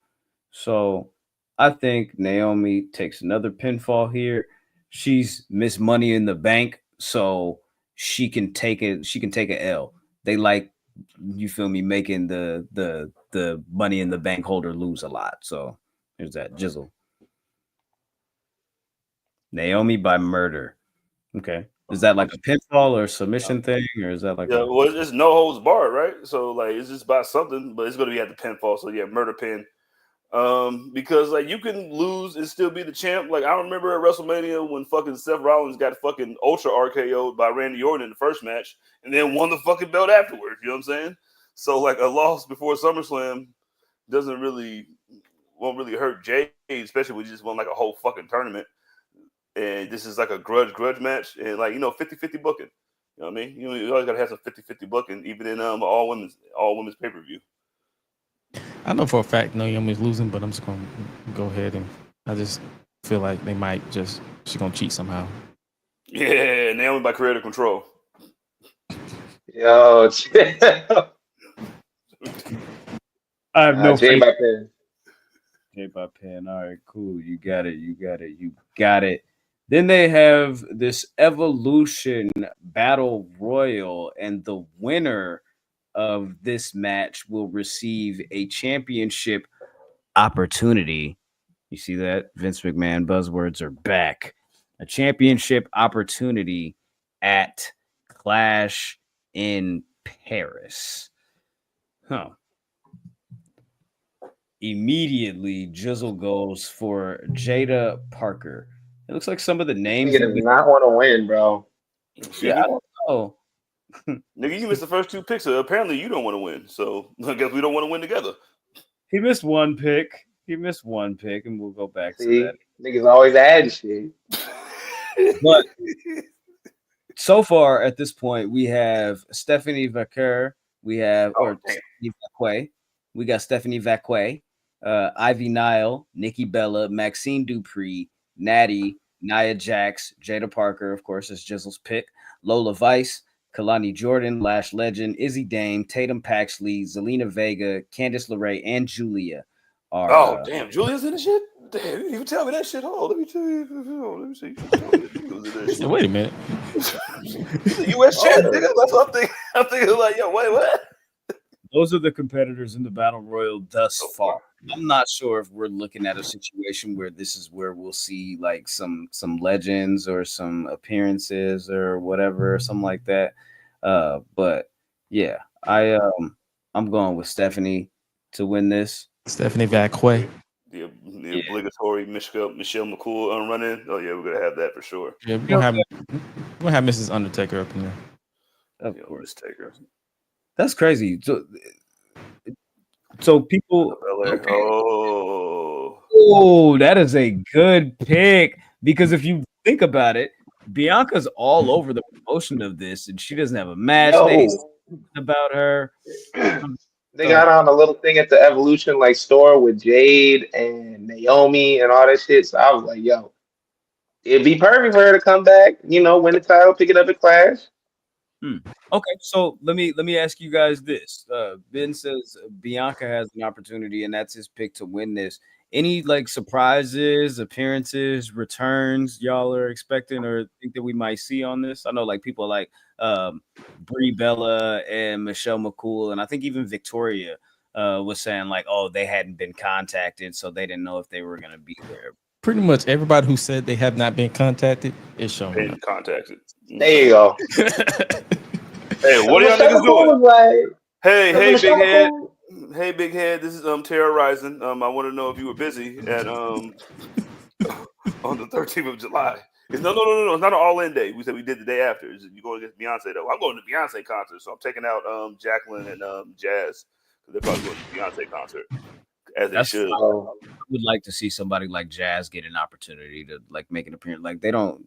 So I think Naomi takes another pinfall here. She's Miss Money in the Bank, so she can take it. She can take an L. They like, you feel me, making the Money in the Bank holder lose a lot. So there's that jizzle. Naomi by murder. Okay. Is that like a pinfall or a submission thing, or is that like well, it's no holds barred, right? So like it's just about something, but it's gonna be at the pinfall. So yeah, murder pin. Because like you can lose and still be the champ. Like I remember at WrestleMania when fucking Seth Rollins got fucking ultra RKO'd by Randy Orton in the first match and then won the fucking belt afterwards. You know what I'm saying? So like a loss before SummerSlam won't really hurt Jade, especially when you just won like a whole fucking tournament. And this is like a grudge match, and like 50-50 booking. You know what I mean? You always gotta have some 50-50 booking, even in all women's pay-per-view. I know for a fact Naomi's losing, but I'm just gonna go ahead and I just feel like she's gonna cheat somehow. Yeah, Naomi by creative control. Yo, I have no Jade by pin. Jade by pin. All right, cool. You got it. Then they have this Evolution Battle Royal, and the winner of this match will receive a championship opportunity. You see that? Vince McMahon buzzwords are back. A championship opportunity at Clash in Paris. Huh. Immediately, Jizzle goes for Jada Parker. It looks like some of the names. Nigga does not want to win, bro. Yeah, I don't know. Nigga, you missed the first two picks. So apparently, you don't want to win. So I guess we don't want to win together. He missed one pick, and we'll go back to that. Niggas always adding shit. But so far at this point, we have Stephanie Vaquer, we have Stephanie Vaquer, we got Stephanie Vaquer, Ivy Nile, Nikki Bella, Maxine Dupree, Natty, Nia Jax, Jada Parker, of course, is Jizzle's pick, Lola Vice, Kalani Jordan, Lash Legend, Izzy Dame, Tatum Paxley, Zelina Vega, Candice LeRae, and Julia are. Damn, Julia's in the shit. Damn, you didn't even tell me that shit. Hold, let me tell you. Let me see. Wait a minute. The U.S. champ, nigga. That's what I'm thinking. I'm thinking like, yo, wait, what? Those are the competitors in the Battle Royal thus far. I'm not sure if we're looking at a situation where this is where we'll see like some legends or some appearances or whatever, something like that. But yeah, I'm going with Stephanie to win this. Stephanie Vaquer. The obligatory Michelle McCool run-in. Oh yeah, we're gonna have that for sure. Yeah, we're gonna have Mrs. Undertaker up in there. Of course, Taker. That's crazy. So people. Okay. Oh, that is a good pick because if you think about it, Bianca's all over the promotion of this, and she doesn't have a match. They about her. They got on a little thing at the Evolution like store with Jade and Naomi and all that shit. So I was like, yo, it'd be perfect for her to come back, win the title, pick it up at Clash. Okay, so let me ask you guys this. Ben says Bianca has an opportunity, and that's his pick to win this. Any like surprises, appearances, returns y'all are expecting or think that we might see on this? I know like people like Brie Bella and Michelle McCool, and I think even Victoria was saying like, oh, they hadn't been contacted, so they didn't know if they were gonna be there. Pretty much everybody who said they have not been contacted is showing up. Contacted. There you go. Hey, what are y'all niggas doing? Hey, big head. Hey, big head. This is Terra Rising. I want to know if you were busy at on the 13th of July. No. It's not an all-in day. We said we did the day after. You going against Beyonce though? I'm going to Beyonce concert, so I'm taking out Jacqueline and Jazz because they're probably going to the Beyonce concert as they should. I would like to see somebody like Jazz get an opportunity to like make an appearance. Like they don't,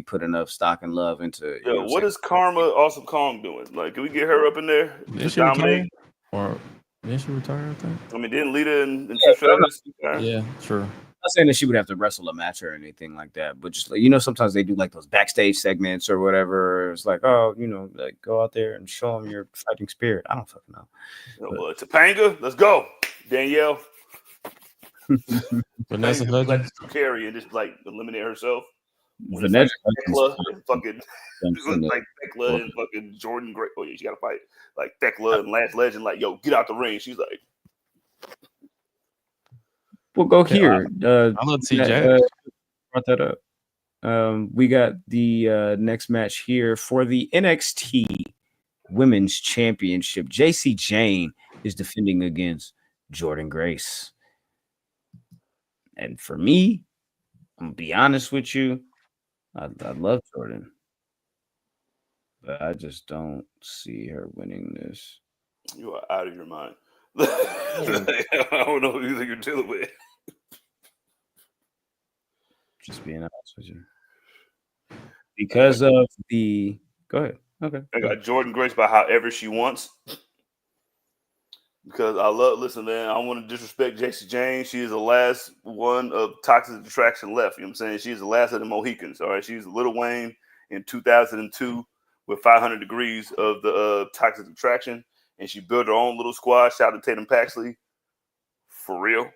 put enough stock and love into. Yo, what is Karma Awesome Kong doing? Like, can we get her up in there to dominate? Or didn't she retire? I think. I mean, didn't Lita and Trish Stratus? Yeah, true. I'm not saying that she would have to wrestle a match or anything like that, but just like sometimes they do like those backstage segments or whatever. It's like, oh, like go out there and show them your fighting spirit. I don't fucking know. But Topanga, let's go, Danielle. Vanessa Hudgens carry and just like eliminate herself. Vanessa Thekla and fucking like Thekla and fucking Jordan Gray. Oh yeah, she got to fight like Thekla and Last Legend. Like, yo, get out the ring. She's like, we'll go here. I love to see Jack. Brought that up. We got the next match here for the NXT Women's Championship. JC Jane is defending against Jordan Grace. And for me, I'm gonna be honest with you, I love Jordan, but I just don't see her winning this. You are out of your mind. I don't know who you think you're dealing with. Just being honest with you, because of the. Go ahead. Okay. I got Jordan Grace by however she wants. Because listen, man, I don't want to disrespect JC Jane. She is the last one of Toxic Attraction left. You know what I'm saying? She's the last of the Mohicans. All right. She's Lil Wayne in 2002 with 500 degrees of the Toxic Attraction. And she built her own little squad. Shout out to Tatum Paxley. For real.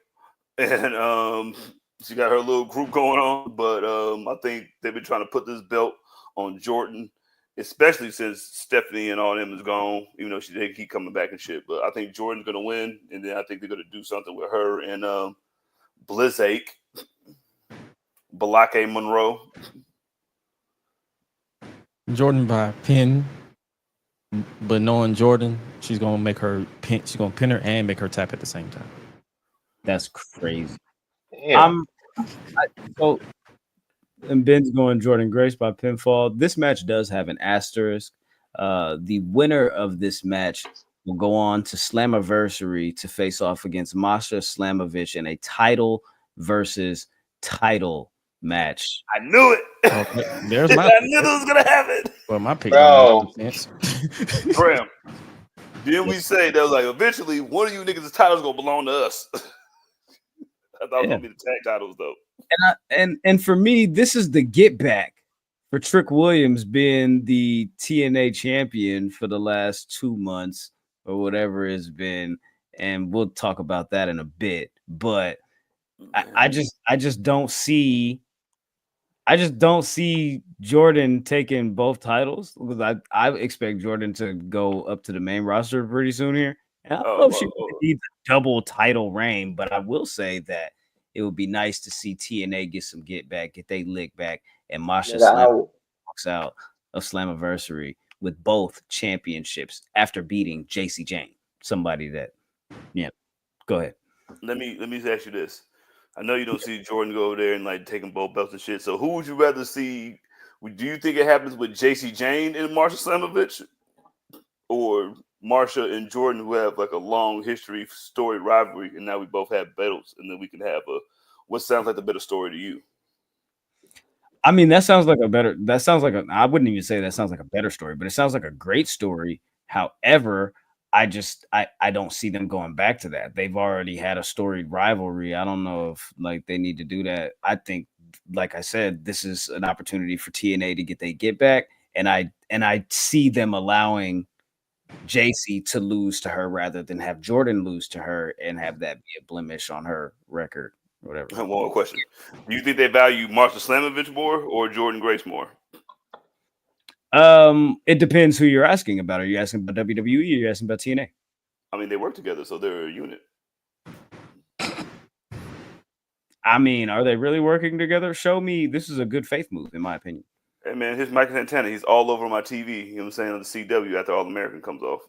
And she got her little group going on. But I think they've been trying to put this belt on Jordan, especially since Stephanie and all them is gone, even though they keep coming back and shit. But I think Jordan's going to win, and then I think they're going to do something with her and Blizzake, Balake Monroe. Jordan by pin, but knowing Jordan, she's going to make her pin. She's going to pin her and make her tap at the same time. That's crazy. Damn. And Ben's going Jordan Grace by pinfall. This match does have an asterisk. The winner of this match will go on to Slammiversary to face off against Masha Slamovich in a title versus title match. I knew it. Well, there's my I knew this was gonna happen. well, my pick Bro. don't make sense. Graham, didn't we say that was like eventually one of you niggas' titles gonna belong to us? I thought it was gonna be the tag titles though. And for me, this is the get back for Trick Williams being the TNA champion for the last 2 months or whatever it's been, and we'll talk about that in a bit. But I just don't see Jordan taking both titles, because I expect Jordan to go up to the main roster pretty soon here. And I don't know if she needs a double title reign, but I will say that it would be nice to see TNA get some get they lick back, and Masha Slam walks out of Slammiversary with both championships after beating JC Jane. Somebody that, yeah, go ahead. Let me ask you this. I know you don't see Jordan go over there and like taking both belts and shit. So who would you rather see? Do you think it happens with JC Jane and Marsha Slamovich, or Marsha and Jordan, who have like a long history, story rivalry, and now we both have belts, and then we can have what sounds like the better story to you? I mean, I wouldn't even say that sounds like a better story, but it sounds like a great story. However, I don't see them going back to that. They've already had a storied rivalry. I don't know if like they need to do that. I think, like I said, this is an opportunity for TNA to get their get back, and I see them allowing JC to lose to her rather than have Jordan lose to her and have that be a blemish on her record, or whatever. One more question: do you think they value Marsha Slamovich more or Jordan Grace more? It depends who you're asking about. Are you asking about WWE or you're asking about TNA? I mean, they work together, so they're a unit. I mean, are they really working together? Show me. This is a good faith move, in my opinion. Hey man, here's Mike Santana. He's all over my TV. You know what I'm saying, on the CW after All American comes off.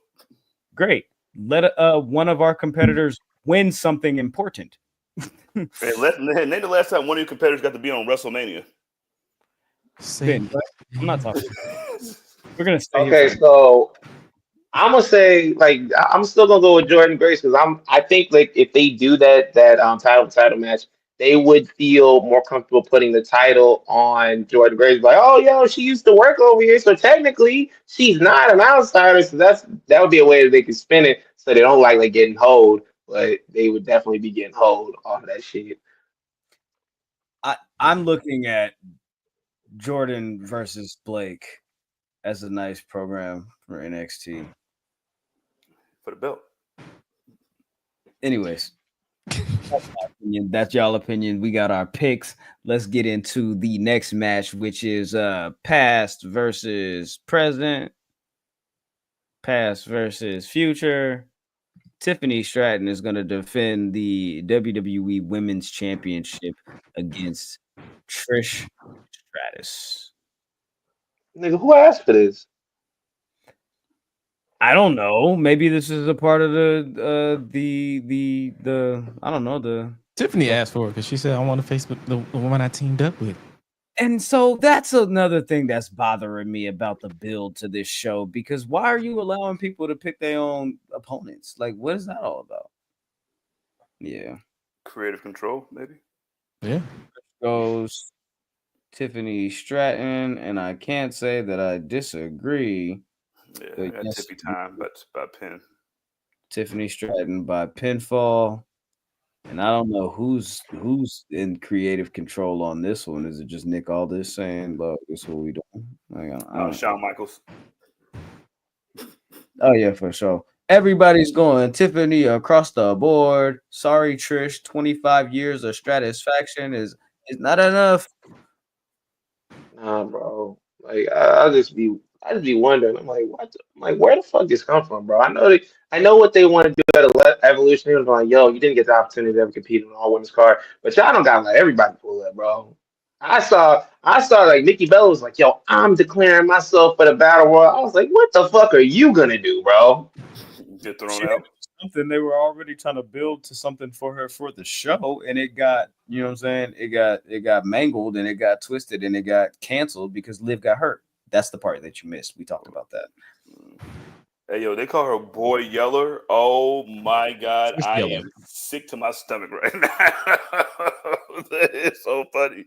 Great. Let one of our competitors win something important. Name the last time one of your competitors got to be on WrestleMania. Ben, I'm not talking. We're gonna stay okay. So I'm gonna say, like, I'm still gonna go with Jordan Grace, because I think like if they do that title match, they would feel more comfortable putting the title on Jordan Grace. Like, oh, yo, she used to work over here, so technically she's not an outsider. So that would be a way that they could spin it, so they don't like getting hold, but they would definitely be getting hold off of that shit. I'm looking at Jordan versus Blake as a nice program for NXT for the belt. Anyways, that's my opinion. That's y'all opinion. We got our picks. Let's get into the next match, which is past versus present, past versus future. Tiffany Stratton is going to defend the WWE Women's Championship against Trish Stratus. Nigga, who asked for this? I don't know. Maybe this is a part of the I don't know, the Tiffany asked for it because she said, I want to face the woman I teamed up with. And so that's another thing that's bothering me about the build to this show, because why are you allowing people to pick their own opponents? Like, what is that all about? Yeah. Creative control, maybe. Yeah. Goes Tiffany Stratton, and I can't say that I disagree. Yeah, I got Tiffy time, but by pin. Tiffany Stratton by pinfall. And I don't know who's in creative control on this one. Is it just Nick Aldis saying, look, this is what we doing? Shawn Michaels. Oh, yeah, for sure. Everybody's going Tiffany across the board. Sorry, Trish. 25 years of satisfaction is not enough. Nah, bro. Like, I just be wondering. I'm like, what? Where the fuck this come from, bro? I know what they want to do at Evolution. They're like, yo, you didn't get the opportunity to ever compete in an all women's card, but y'all don't gotta let everybody pull up, bro. I saw like Nikki Bella was like, yo, I'm declaring myself for the battle royal. I was like, what the fuck are you gonna do, bro? Get thrown out. Something they were already trying to build to something for her for the show, and it got, you know what I'm saying? It got mangled and it got twisted and it got canceled because Liv got hurt. That's the part that you missed. We talked about that. Hey, yo, they call her Boy Yeller. Oh, my God. I am sick to my stomach right now. That is so funny.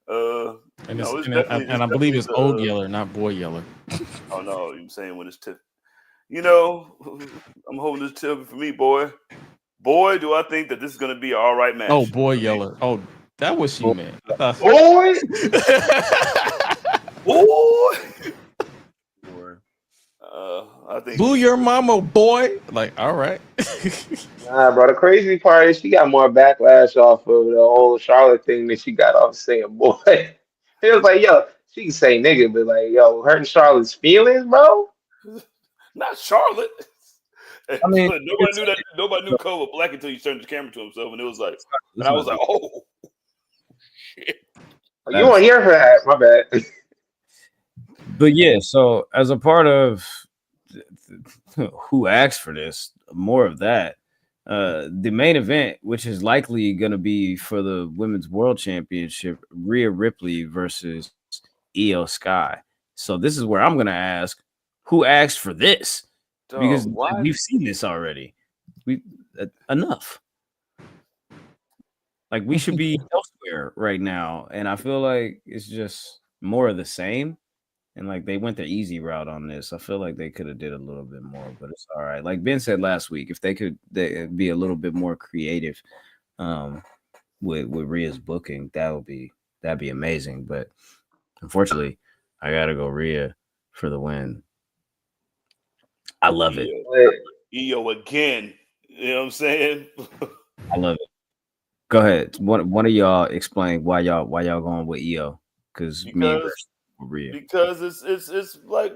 And, no, it's, it's and, it- definitely, and I believe it's old the, Yeller, not boy Yeller. oh no, I'm saying when it's you know, I'm holding this tip for me, boy. Boy, do I think that this is going to be an all right match. Oh, boy Yeller. Oh, that was she, man. I thought- Boy, Boy. I think Boo your mama, boy. Like, all right. nah, bro. The crazy part is she got more backlash off of the whole Charlotte thing than she got off saying boy. It was like, yo, she can say nigga, but like, yo, hurting Charlotte's feelings, bro. not Charlotte. I mean, nobody knew that. Nobody knew Cole was black until he turned the camera to himself, and it was like, and I was like, oh, shit. You weren't here for that. My bad. But yeah, so as a part of who asked for this, more of that. The main event, which is likely going to be for the Women's World Championship, Rhea Ripley versus Iyo Sky. So this is where I'm going to ask, who asked for this? Because we've seen this already. We enough. Like we should be elsewhere right now, and I feel like it's just more of the same. And like they went the easy route on this. I feel like they could have did a little bit more, but it's all right. Like Ben said last week, if they could be a little bit more creative with Rhea's booking, that'd be amazing. But unfortunately, I gotta go Rhea for the win. I love it. Iyo again. You know what I'm saying? I love it. Go ahead. One of y'all explain why y'all going with Iyo. Because Rhea. Because it's like,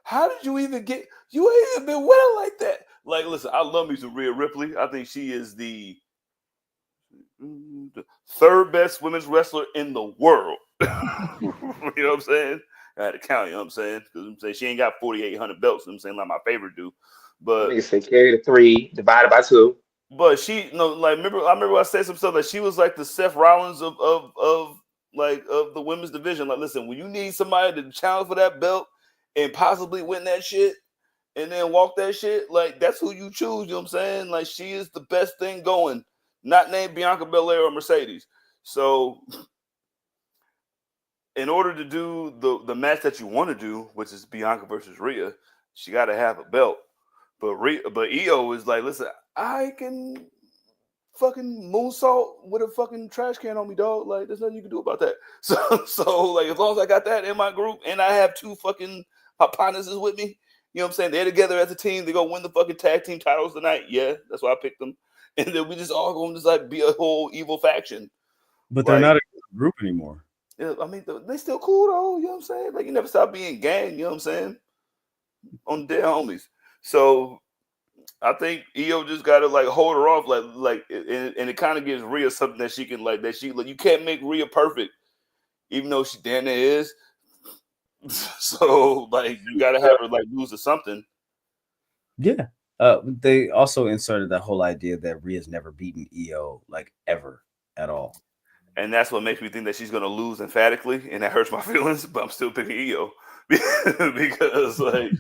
how did you even get? You ain't even been winning like that. Like, listen, I love me some Rhea Ripley. I think she is the third best women's wrestler in the world. You know what I'm saying? I had to count. You know what I'm saying? Because I'm saying she ain't got 4,800 belts. You know what I'm saying, like my favorite do. But niggas say carry the 3 divided by 2. But she, like, I remember I said some stuff that she was like the Seth Rollins of the women's division. Like, listen, when you need somebody to challenge for that belt and possibly win that shit and then walk that shit, like, that's who you choose. You know what I'm saying? Like, she is the best thing going, not named Bianca Belair or Mercedes. So, in order to do the match that you want to do, which is Bianca versus Rhea, she got to have a belt. But Iyo is like, listen, I can fucking moonsault with a fucking trash can on me, dog. Like, there's nothing you can do about that. So like, as long as I got that in my group and I have 2 fucking partners with me, you know what I'm saying? They're together as a team. They're going to win the fucking tag team titles tonight. Yeah, that's why I picked them. And then we just all going to just like be a whole evil faction. But they're not a group anymore. Yeah, I mean, they still cool though. You know what I'm saying? Like, you never stop being gang. You know what I'm saying? On dead homies. So I think Iyo just gotta like hold her off, and it kind of gives Rhea something that she can you can't make Rhea perfect, even though she damn near is. So like you gotta have her like lose to something. Yeah. They also inserted that whole idea that Rhea's never beaten Iyo like ever at all. And that's what makes me think that she's gonna lose emphatically, and that hurts my feelings, but I'm still picking Iyo. Because like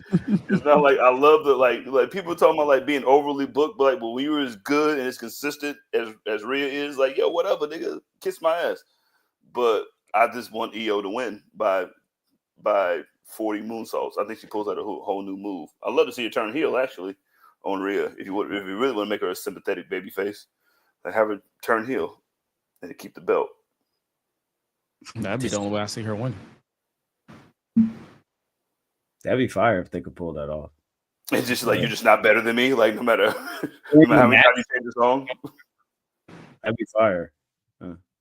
it's not like I love the like people talking about like being overly booked, but like when you're as good and as consistent as Rhea is, like, yo, whatever, nigga, kiss my ass. But I just want Iyo to win by 40 moonsaults. I think she pulls out a whole new move. I'd love to see her turn heel actually on Rhea if you really want to make her a sympathetic baby face, like have her turn heel and to keep the belt. That'd be the only way I see her win. That'd be fire if they could pull that off. It's just like, you're just not better than me. Like, no matter how many times you say the song. That'd be fire.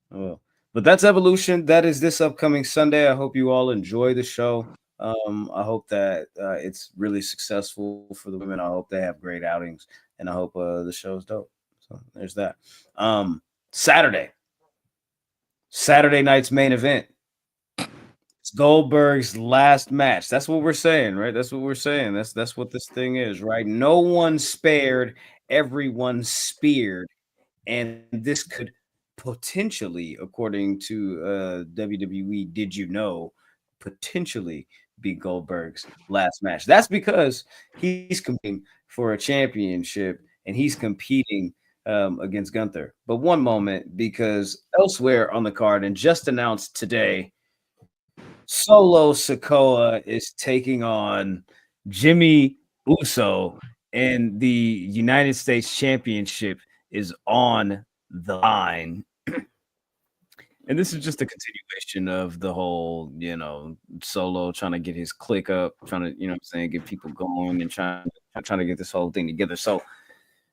Well, but that's Evolution. That is this upcoming Sunday. I hope you all enjoy the show. I hope that it's really successful for the women. I hope they have great outings, and I hope the show is dope. So there's that. Saturday night's main event. It's Goldberg's last match. That's what we're saying, right? That's what we're saying. That's what this thing is, right? No one spared, everyone speared, and this could potentially, according to WWE, did you know, potentially be Goldberg's last match. That's because he's competing for a championship and he's competing against Gunther. But one moment, because elsewhere on the card and just announced today, Solo Sikoa is taking on Jimmy Uso, and the United States Championship is on the line. And this is just a continuation of the whole, Solo trying to get his click up, trying to, get people going and trying to get this whole thing together. So,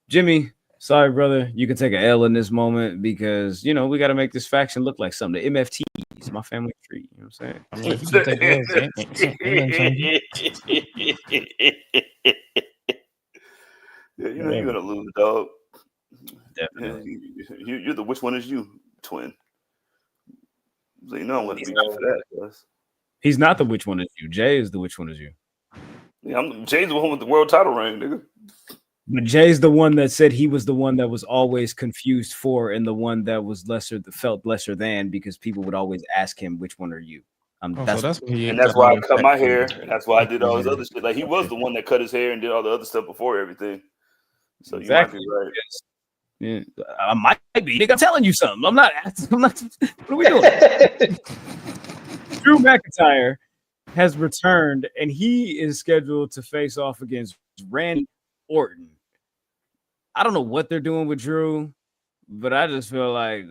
Jimmy, sorry, brother, you can take an L in this moment because, we got to make this faction look like something. The MFT is my family tree. You know what I'm saying? I mean, he can take L's. Yeah, you're gonna lose, dog. Definitely. You're the which one is you, twin? So I'm gonna be for that. Cause. He's not the which one is you. Jay is the which one is you. Yeah, Jay's the one with the world title reign, nigga. But Jay's the one that said he was the one that was always confused for, and the one that was felt lesser than, because people would always ask him, "Which one are you?" That's why I cut my hair. And that's why I did all his other shit. Like he was the one that cut his hair and did all the other stuff before everything. So exactly. You might be right. Yeah, I might be. Nigga, I'm telling you something. I'm not. What are we doing? Drew McIntyre has returned, and he is scheduled to face off against Randy Orton. I don't know what they're doing with Drew, but I just feel like,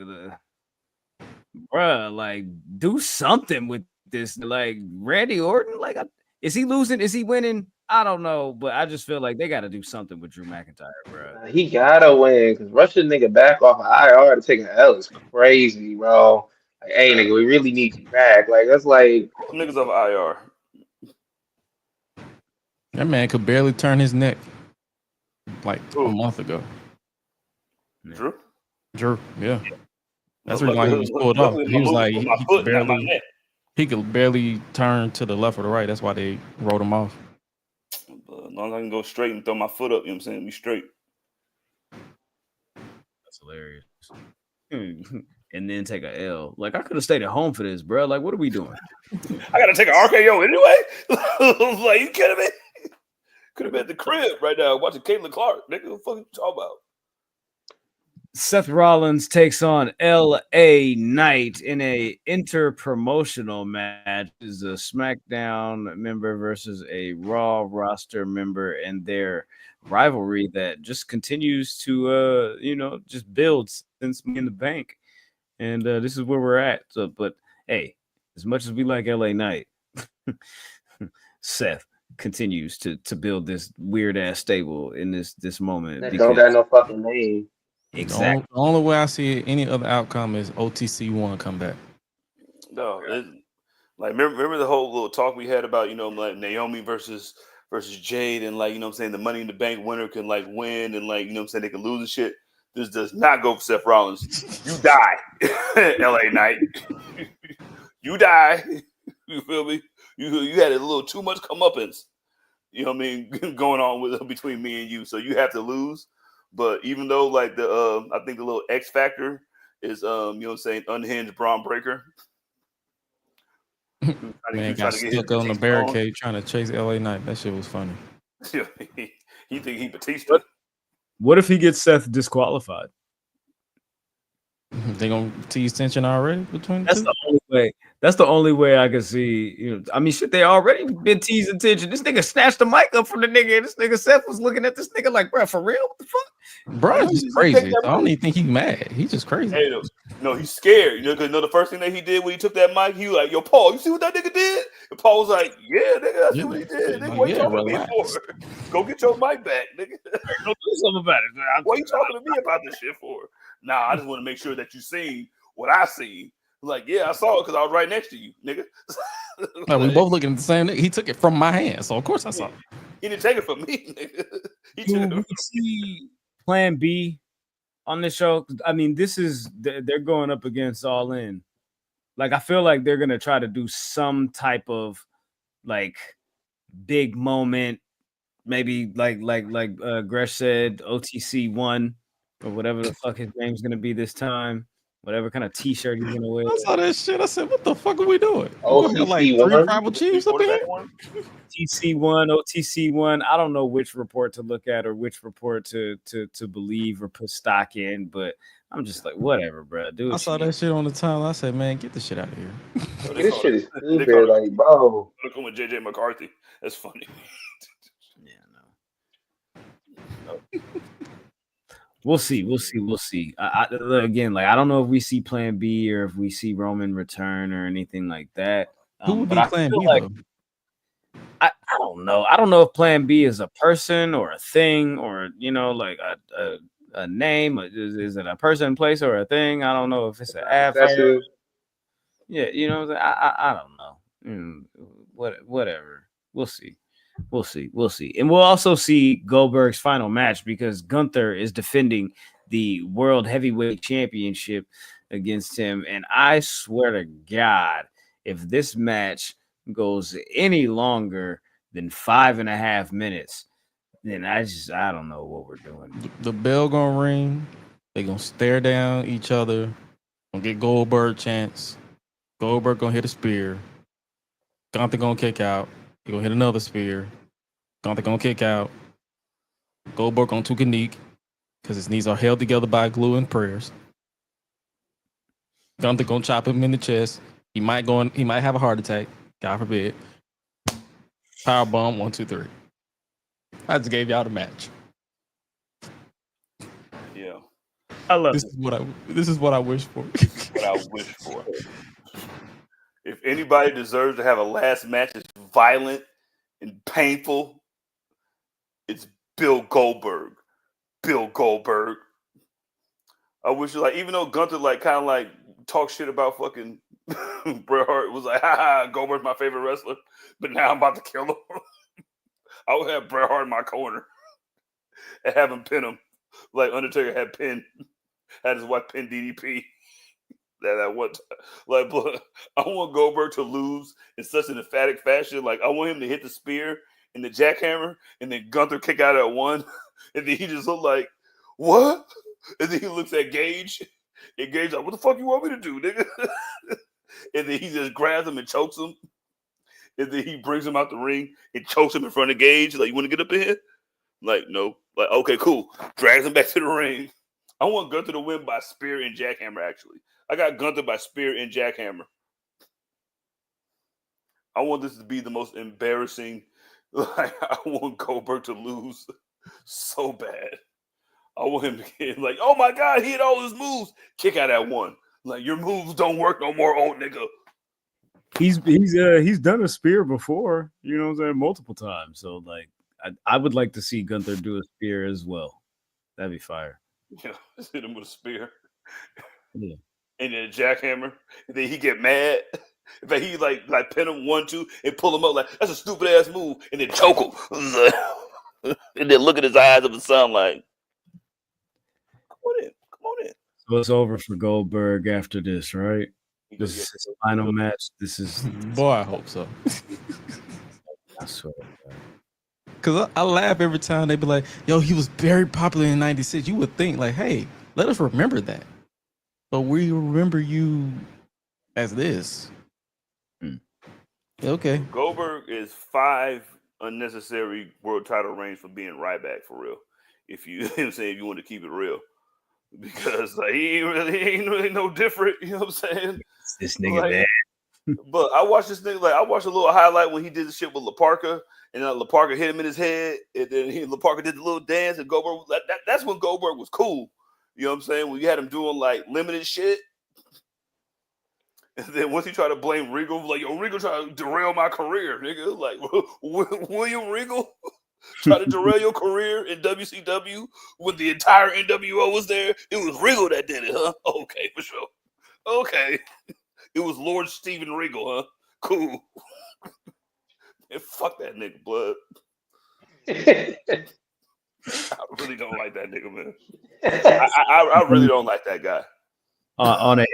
bruh, like, do something with this. Like, Randy Orton, like, is he losing? Is he winning? I don't know, but I just feel like they got to do something with Drew McIntyre, bro. He gotta win because rushing nigga back off of IR to take an L is crazy, bro. Like, hey, nigga, we really need you back. Like, that's like niggas off IR. That man could barely turn his neck like a month ago. Drew, yeah. That's the reason why he was pulled off. He was like he could barely turn to the left or the right. That's why they wrote him off. As long as I can go straight and throw my foot up, you know what I'm saying? We straight. That's hilarious. And then take a L. Like, I could have stayed at home for this, bro. Like, what are we doing? I gotta take an RKO anyway. Like, you kidding me? Could have been at the crib right now watching Caitlin Clark. Nigga, what the fuck you talking about? Seth Rollins takes on LA Knight in a interpromotional match. This is a SmackDown member versus a Raw roster member, and their rivalry that just continues to just builds since Money in the Bank. And this is where we're at. So, but hey, as much as we like LA Knight, Seth continues to build this weird ass stable in this moment. That don't got no fucking name. Exactly. The only way I see any other outcome is OTC one come back. No, like remember the whole little talk we had about like Naomi versus Jade, and like the Money in the Bank winner can like win, and like they can lose and shit. This does not go for Seth Rollins. You die, LA Knight. You die. You feel me? You had a little too much comeuppance. You know what I mean? Going on between me and you, so you have to lose. But even though like I think the little X factor is unhinged Braun Breaker. Man got stuck on the barricade trying to chase LA Knight. That shit was funny. He think he Batista. What if he gets Seth disqualified? They gonna tease tension already between the two? The only way. That's the only way I can see. I mean, shit, they already been teasing tension. This nigga snatched the mic up from the nigga, and this nigga Seth was looking at this nigga like, bro, for real? What the fuck? Bro, he's crazy. I don't even think he's mad. He's just crazy. Hey, no, he's scared. Because the first thing that he did when he took that mic, he was like, "Yo, Paul, you see what that nigga did?" And Paul was like, "Yeah, nigga, I see what he did. Nigga, what you talking to me for? Go get your mic back, nigga. Go do something about it. What are you talking to me about this shit for?" Nah, I just want to make sure that you seen what I seen. Like, yeah, I saw it because I was right next to you, nigga. No, we both looking at the same nigga. He took it from my hand, so of course I saw it. He didn't take it from me, nigga. We see Plan B on this show. I mean, they're going up against All In. Like, I feel like they're gonna try to do some type of like big moment, maybe like Gresh said, OTC 1 or whatever the fuck his name's gonna be this time. whatever kind of T-shirt he's gonna wear. I saw that shit. I said, "What the fuck are we doing? Oh, We got like OTC 3 one. tribal chiefs up here." TC1, OTC1. I don't know which report to look at or which report to believe or put stock in, but I'm just like, whatever, bro. Do I saw that shit on the timeline. I said, "Man, get this shit out of here." This shit is stupid. Like, bro. Come with JJ McCarthy. That's funny. No. We'll see. Again, like I don't know if we see Plan B or if we see Roman return or anything like that. Who would be Plan B like, though? I don't know. I don't know if Plan B is a person or a thing or like a name. Is it a person, place, or a thing? I don't know if it's an affair. Yeah, I don't know. Whatever. We'll see. And we'll also see Goldberg's final match because Gunther is defending the World Heavyweight Championship against him. And I swear to God, if this match goes any longer than 5.5 minutes, then I don't know what we're doing. The bell gonna ring. They gonna stare down each other. Gonna get Goldberg chance. Goldberg gonna hit a spear. Gunther gonna kick out. He gonna hit another spear. Gunther gonna kick out. Goldberg gonna took a knee because his knees are held together by glue and prayers. Gunther gonna chop him in the chest. He might have a heart attack. God forbid. Powerbomb 1, 2, 3. I just gave y'all the match. Yeah, I love this. This is what I wish for. What I wish for. If anybody deserves to have a last match that's violent and painful, it's Bill Goldberg. I wish, even though Gunther kind of talk shit about fucking Bret Hart, was like, Goldberg's my favorite wrestler, but now I'm about to kill him. I would have Bret Hart in my corner and have him pin him like Undertaker had his wife pin DDP. That one time. I want Goldberg to lose in such an emphatic fashion. I want him to hit the spear and the jackhammer, and then Gunther kick out at 1, and then he just look like, what? And then he looks at Gage, and Gage like, what the fuck you want me to do, nigga? And then he just grabs him and chokes him, and then he brings him out the ring and chokes him in front of Gage. Like, you want to get up in here? No. Okay, cool. Drags him back to the ring. I want Gunther to win by spear and jackhammer, actually. I got Gunther by spear and jackhammer. I want this to be the most embarrassing. I want Goldberg to lose so bad. I want him to get oh my God, he hit all his moves. Kick out at 1. Your moves don't work no more, old nigga. He's done a spear before, you know what I'm saying, multiple times. So I would like to see Gunther do a spear as well. That'd be fire. Yeah, hit him with a spear. Yeah. And then a jackhammer. And then he get mad. But he pin him 1, 2 and pull him up that's a stupid ass move. And then choke him. And then look at his eyes of the sun come on in. So it's over for Goldberg after this, right? This is his final match. This is Boy, I hope so. I swear. Because I laugh every time they be like, yo, he was very popular in 96. You would think hey, let us remember that. But we remember you as this. Okay. Goldberg is 5 unnecessary world title reigns for being right back for real. If you if you want to keep it real. Because he ain't really no different, you know what I'm saying? This nigga bad. But I watched this thing, I watched a little highlight when he did the shit with La Parka, and La Parka hit him in his head, and then La Parka did the little dance, and Goldberg, that's when Goldberg was cool. You know what I'm saying? When you had him doing limited shit. And then once he tried to blame Regal, yo, Regal tried to derail my career, nigga. William Regal tried to derail your career in WCW when the entire NWO was there. It was Regal that did it, huh? Okay, for sure. Okay. It was Lord Steven Regal, huh? Cool. And fuck that nigga, blood. I really don't like that nigga, man. I really don't like that guy. On a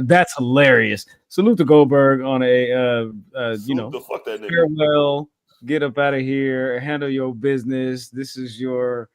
that's hilarious. Salute to Goldberg on a fuck that nigga. Farewell. Get up out of here. Handle your business. This is your,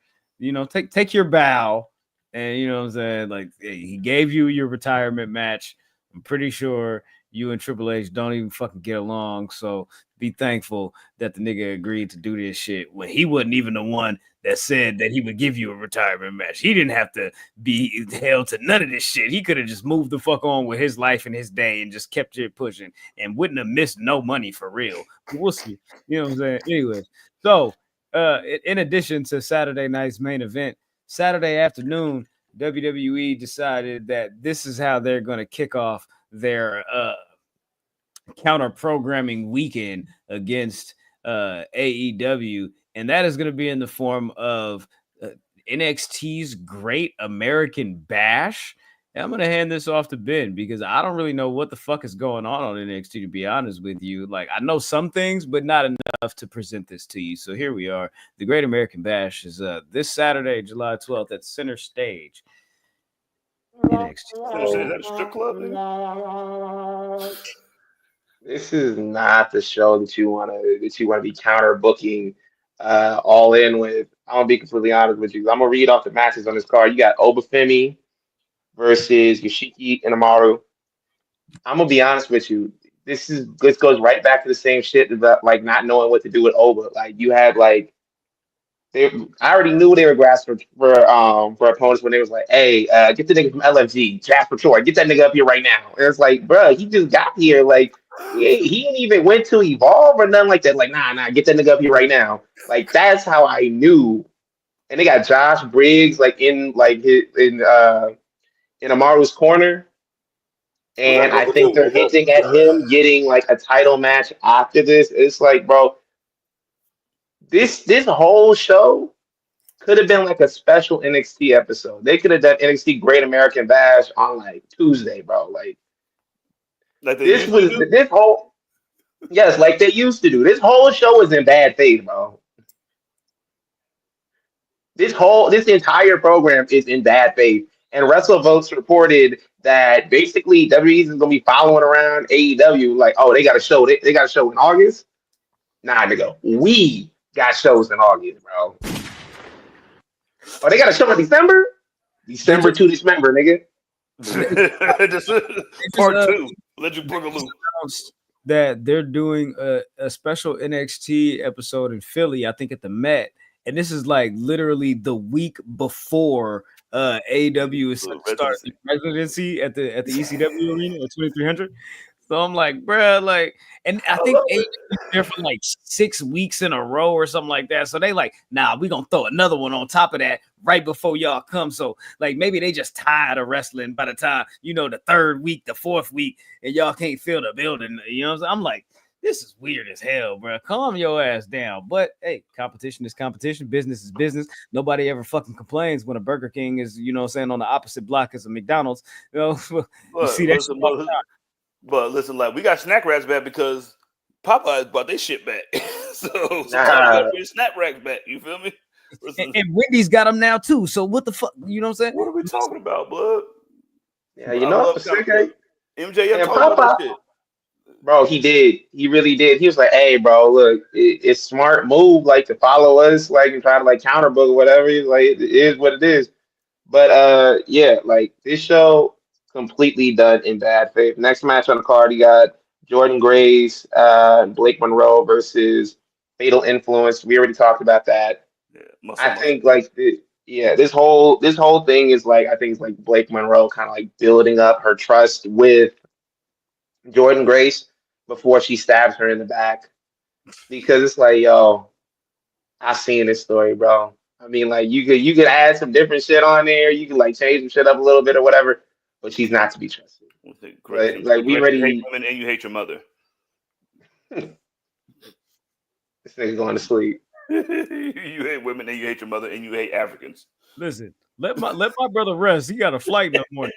take your bow. And you know what I'm saying? Like, he gave you your retirement match. I'm pretty sure you and Triple H don't even fucking get along. So be thankful that the nigga agreed to do this shit when he wasn't even the one that said that he would give you a retirement match. He didn't have to be held to none of this shit. He could have just moved the fuck on with his life and his day and just kept it pushing and wouldn't have missed no money for real. But we'll see. You know what I'm saying? Anyway, so in addition to Saturday night's main event, Saturday afternoon, WWE decided that this is how they're going to kick off their counter programming weekend against AEW, and that is going to be in the form of NXT's Great American Bash. And I'm going to hand this off to Ben because I don't really know what the fuck is going on NXT, to be honest with you. Like, I know some things, but not enough to present this to you. So here we are. The Great American Bash is this Saturday, July 12th at Center Stage. NXT. Is that a strip club, nigga? This is not the show that you want to be counter booking all in with. I'm gonna be completely honest with you. I'm gonna read off the matches on this card. You got Obafemi versus Yoshiki Inamaru. I'm gonna be honest with you. This goes right back to the same shit about like not knowing what to do with Oba. Like you had like I already knew they were grasping for opponents when they was like, hey, get the nigga from LFG, Jasper Troy, get that nigga up here right now. And it's like, bro, he just got here. Like he didn't even went to Evolve or nothing like that. Like, nah, get that nigga up here right now. Like that's how I knew. And they got Josh Briggs like in Amaru's corner. And I think they're hinting at him getting like a title match after this. It's like, bro, this whole show could have been like a special NXT episode. They could have done NXT Great American Bash on like Tuesday, bro. Like this whole yes, like they used to do. This whole show is in bad faith, bro. This entire program is in bad faith. And WrestleVotes reported that basically WWE is gonna be following around AEW, like, oh, they got a show. They got a show in August. Nah, nigga, we got shows in August, bro. Oh, they got a show in December. December to December, nigga. Part 2. Let you book a loop. That they're doing a special NXT episode in Philly, I think at the Met, and this is like literally the week before AEW is starting residency at the ECW arena at 2300. So I'm like, bruh, like, and I think AEW is there for like 6 weeks in a row or something like that. So they like, nah, we gonna throw another one on top of that right before y'all come. So like maybe they just tired of wrestling by the time, you know, the 3rd week, the 4th week, and y'all can't fill the building. You know what I'm saying? I'm like, this is weird as hell, bro. Calm your ass down. But hey, competition is competition. Business is business. Nobody ever fucking complains when a Burger King is, you know what I'm saying, on the opposite block as a McDonald's. You know, you see that. But listen, like we got snack racks back because Popeyes bought their shit back. So sometimes we got to snack racks back. You feel me? And Wendy's got them now too. So what the fuck? You know what I'm saying? What are we talking about, blood? Yeah, you know what? MJF talking about that shit. Bro, he did. He really did. He was like, hey, bro, look, it's smart move, like, to follow us, like, and try to, like, counterbook or whatever. He's like, it is what it is. But, yeah, like, this show completely done in bad faith. Next match on the card, you got Jordan Grace, Blake Monroe versus Fatal Influence. We already talked about that. Yeah, I think, like, this whole thing is, like, I think it's, like, Blake Monroe kind of, like, building up her trust with Jordan Grace before she stabs her in the back, because it's like, yo, I've seen this story, bro. I mean, like you could add some different shit on there. You can like change some shit up a little bit or whatever, but she's not to be trusted. Like we already hate women and you hate your mother. This nigga going to sleep. You hate women and you hate your mother and you hate Africans. Listen, let my brother rest. He got a flight in the morning.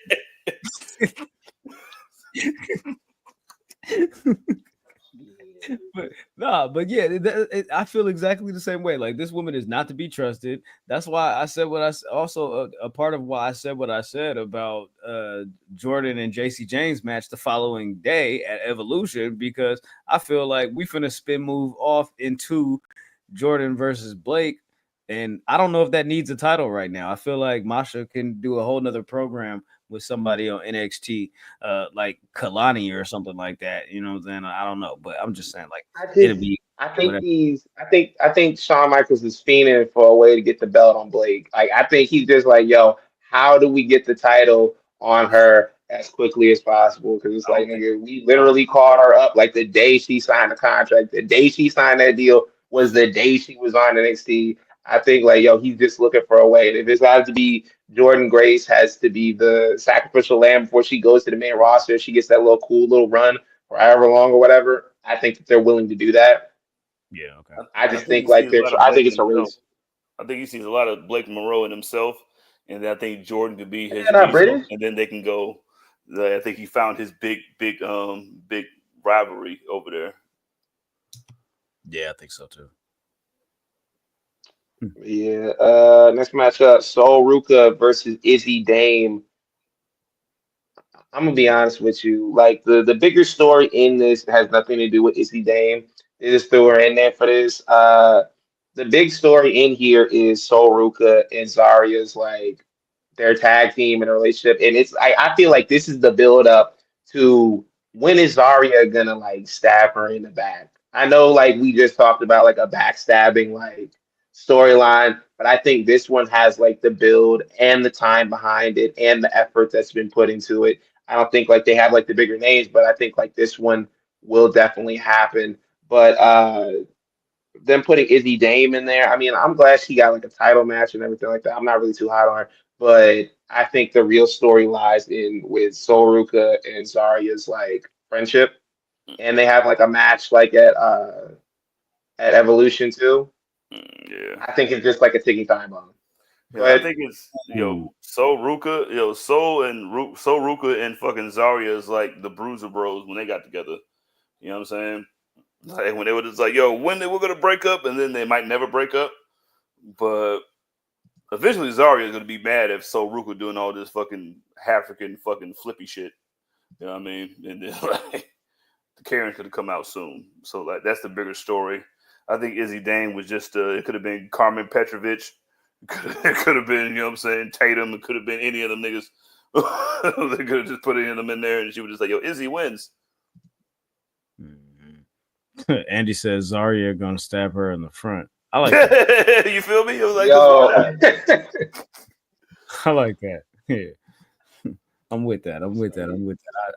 But yeah, I feel exactly the same way. Like this woman is not to be trusted. That's why I said what I also a part of why I said what I said about Jordan and JC James match the following day at Evolution, because I feel like we finna spin move off into Jordan versus Blake, And I don't know if that needs a title right now. I feel like Masha can do a whole nother program with somebody on NXT, like Kalani or something like that. You know what I'm saying? I don't know, but I'm just saying, like, it'll be whatever. I think Shawn Michaels is fiending for a way to get the belt on Blake. Like, I think he's just like, yo, how do we get the title on her as quickly as possible? Because it's like, nigga, we literally called her up like the day she signed the contract. The day she signed that deal was the day she was on NXT. I think, like, yo, he's just looking for a way. And if it has to be Jordan Grace has to be the sacrificial lamb before she goes to the main roster, she gets that little cool little run for however long or whatever. I think that they're willing to do that. Yeah, okay. I just think like I think it's a race. I think he sees a lot of Blake Monroe in himself, and I think Jordan could be his not British? and then they can go. I think he found his big rivalry over there. Yeah, I think so too. Yeah. Next matchup: Sol Ruka versus Izzy Dame. I'm gonna be honest with you. Like the bigger story in this has nothing to do with Izzy Dame. They just threw her in there for this. The big story in here is Sol Ruka and Zarya's like their tag team and a relationship, and I feel like this is the build up to when is Zarya gonna like stab her in the back. I know like we just talked about like a backstabbing like storyline, but I think this one has like the build and the time behind it and the effort that's been put into it. I don't think like they have like the bigger names, but I think like this one will definitely happen. But them putting Izzy Dame in there, I mean, I'm glad she got like a title match and everything like that. I'm not really too hot on her, but I think the real story lies in with Sol Ruka and Zarya's like friendship, and they have like a match like at Evolution too. Yeah, I think it's just like a ticking time bomb. yeah, I think it's Sol Ruka, Sol Ruka and fucking Zarya is like the Bruiser Bros when they got together. You know what I'm saying? Like when they were just like, yo, when they were gonna break up, and then they might never break up. But eventually Zarya is gonna be mad if Sol Ruka doing all this fucking African fucking flippy shit. You know what I mean? And then like the Karen could have come out soon. So like that's the bigger story. I think Izzy Dane was just it could have been Carmen Petrovic. It could have been, you know what I'm saying, Tatum. It could have been any of them niggas. They could have just put any of them in there and she was just like, yo, Izzy wins. Andy says Zarya gonna stab her in the front. I like that. You feel me? It was like, I like that. Yeah. I'm with that.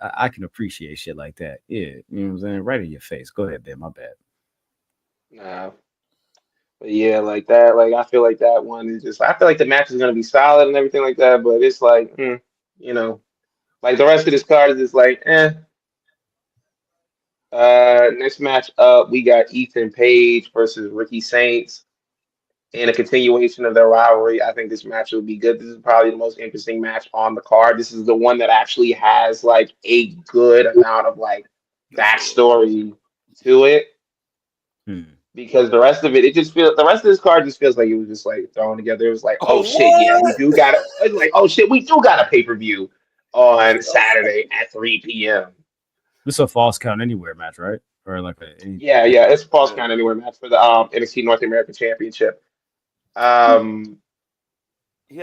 I can appreciate shit like that. Yeah. You know what I'm saying? Right in your face. Go ahead, Ben. My bad. Nah. But yeah, like that, like I feel like that one is just I feel like the match is gonna be solid and everything like that, but it's like, you know, like the rest of this card is just like, Next match up, we got Ethan Page versus Ricky Saints in a continuation of their rivalry. I think this match will be good. This is probably the most interesting match on the card. This is the one that actually has like a good amount of like backstory to it. Because the rest of it, the rest of this card just feels like it was just like thrown together. It was like, oh shit, yeah, we do got it. It's like, oh shit, we do got a pay-per-view on Saturday at 3 p.m. This is a false count anywhere match, right? Or like yeah, it's a false count anywhere match for the NXT North American Championship. He had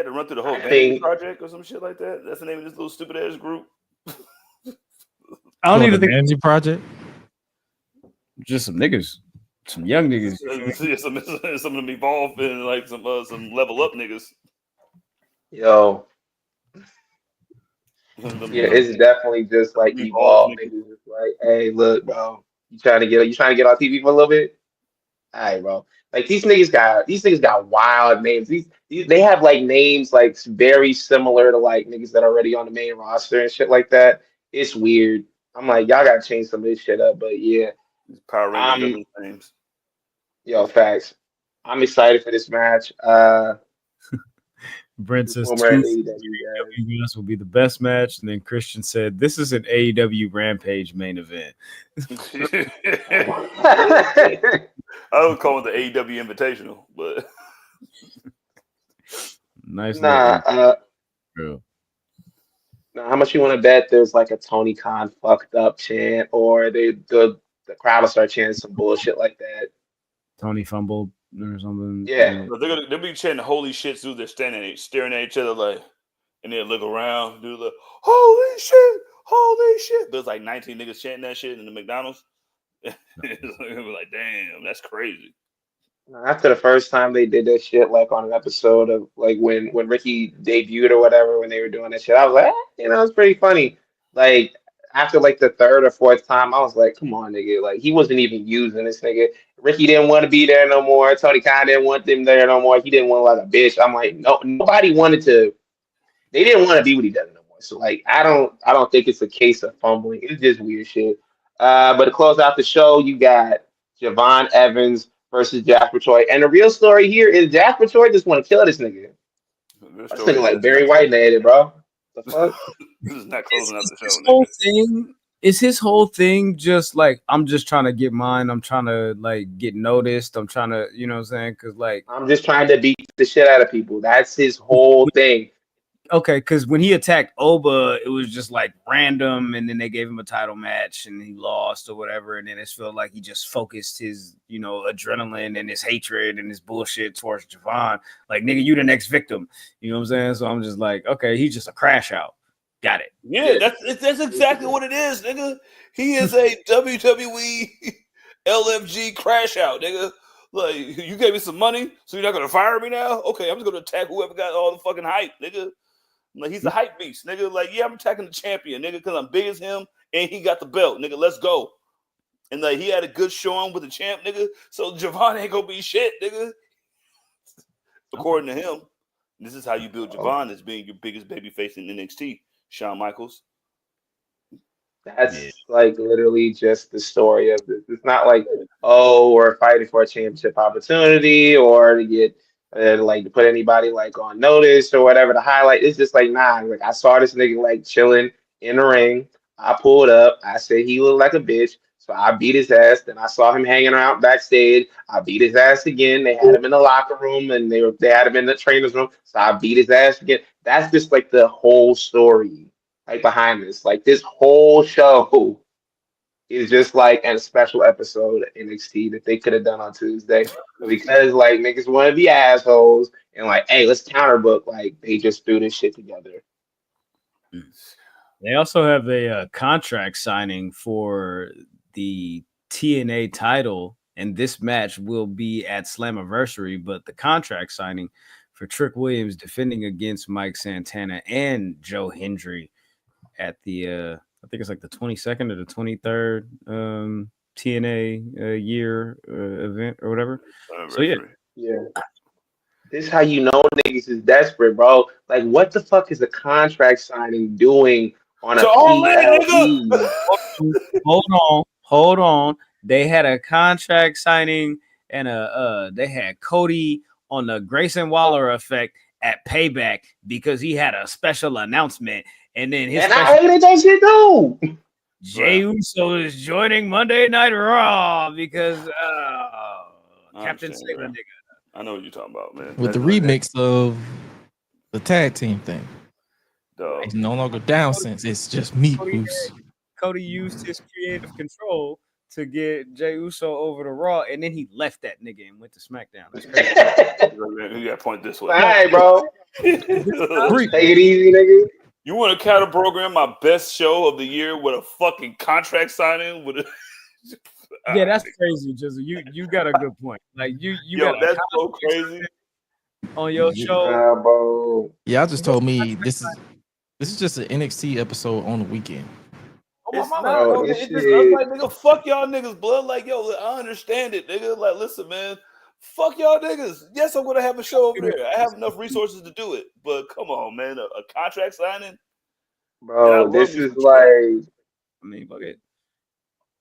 to run through the whole Vanity Project or some shit like that. That's the name of this little stupid ass group. I don't even think Vanity Project. Just some niggas, some young niggas. Some of them evolved and like some level up niggas. Yo. Yeah, it's definitely just like evolved. Niggas just like, hey, look, bro, you trying to get on TV for a little bit? All right, bro. Like these niggas got wild names. They have like names like very similar to like niggas that are already on the main roster and shit like that. It's weird. I'm like, y'all gotta change some of this shit up, but yeah. Power Rangers names. Yo, facts. I'm excited for this match. Brent says AEW will be the best match, and then Christian said this is an AEW Rampage main event. I would call it the AEW Invitational, but nice. How much you want to bet there's like a Tony Khan fucked up chant, or the crowd will start chanting some bullshit like that? Tony fumbled or something. Yeah. But they'll be chanting holy shit through they're staring at each other like, and they'll look around, do the holy shit. There's like 19 niggas chanting that shit in the McDonald's. Like, damn, that's crazy. After the first time they did that shit, like on an episode of like when Ricky debuted or whatever, when they were doing that shit, I was like, it's pretty funny. Like after like the third or fourth time, I was like, come on, nigga. Like he wasn't even using this nigga. Ricky didn't want to be there no more. Tony Khan didn't want them there no more. He didn't want to like a bitch. I'm like, no, nobody wanted to. They didn't want to be what he does no more. So like, I don't think it's a case of fumbling. It's just weird shit. But to close out the show, you got Javon Evans versus Jasper Troy. And the real story here is Jasper Troy just want to kill this nigga. This nigga like Barry White made it, bro. The fuck? This is not closing out the show. His whole thing is his whole thing just like, I'm just trying to get mine. I'm trying to like get noticed. I'm trying to, you know what I'm saying? Because like, I'm just trying to beat the shit out of people. That's his whole thing. Okay, because when he attacked Oba, it was just like random, and then they gave him a title match, and he lost or whatever, and then it felt like he just focused his, adrenaline and his hatred and his bullshit towards Javon. Like, nigga, you the next victim. You know what I'm saying? So I'm just like, okay, he's just a crash out. Got it. Yeah, that's exactly what it is, nigga. He is a WWE LFG crash out, nigga. Like, you gave me some money, so you're not gonna fire me now? Okay, I'm just gonna attack whoever got all the fucking hype, nigga. Like, he's a hype beast, nigga. Like, yeah, I'm attacking the champion, nigga, because I'm big as him and he got the belt, nigga. Let's go. And like, he had a good showing with the champ, nigga. So Javon ain't gonna be shit, nigga. According to him, this is how you build Javon as being your biggest baby face in NXT, Shawn Michaels. That's like literally just the story of this. It's not like, we're fighting for a championship opportunity or to get like to put anybody like on notice or whatever to highlight. It's just like, nah, like I saw this nigga like chilling in the ring. I pulled up. I said he looked like a bitch. So I beat his ass. Then I saw him hanging around backstage. I beat his ass again. They had him in the locker room and they had him in the trainer's room. So I beat his ass again. That's just like the whole story like behind this. Like this whole show is just like a special episode of NXT that they could have done on Tuesday. But because like niggas want to be assholes and like, hey, let's counterbook, like they just threw this shit together. They also have a contract signing for the TNA title, and this match will be at Slammiversary, but the contract signing for Trick Williams defending against Mike Santana and Joe Hendry at the I think it's like the 22nd or the 23rd TNA year event or whatever. So yeah. This is how you know niggas is desperate, bro. Like, what the fuck is a contract signing doing on a PLE? Hold on. They had a contract signing and they had Cody on the Grayson Waller effect at Payback because he had a special announcement. And then I hated that shit too. Jey Uso is joining Monday Night Raw because Captain Saber nigga. I know what you're talking about, man. With the remix of the tag team thing. It's no longer down since it's just me. Cody used his creative control to get Jey Uso over to Raw, and then he left that nigga and went to SmackDown. That's crazy. You got to point this way. All right, bro. Take it easy, nigga. You want to counter program my best show of the year with a fucking contract signing? Yeah, that's crazy, Jizzle. You got a good point. Like you got that's so crazy on your show. Bro. Y'all just told me this is just an NXT episode on the weekend. It's not, bro, it's just, I'm like, nigga, fuck y'all niggas, blood. Like, yo, I understand it, nigga. Like, listen, man, fuck y'all niggas. Yes, I'm gonna have a show over there. I have enough resources to do it, but come on, man, a contract signing, bro. This is like, I mean, fuck it,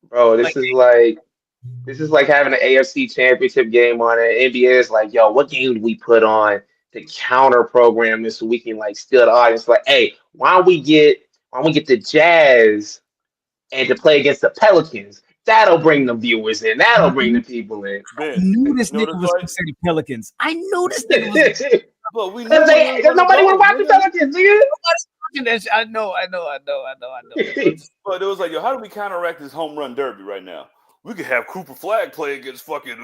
bro. This is like having an AFC Championship game on it. NBA is like, yo, what game do we put on to counter program this weekend? Like, steal the audience. Like, hey, why don't we get the Jazz and to play against the Pelicans? That'll bring the viewers in. That'll bring the people in. I knew this nigga was going to say the Pelicans. I knew this nigga was. But we nobody would watch the Pelicans, nigga. I know. But it was like, yo, how do we counteract this home run derby right now? we could have Cooper Flag play against fucking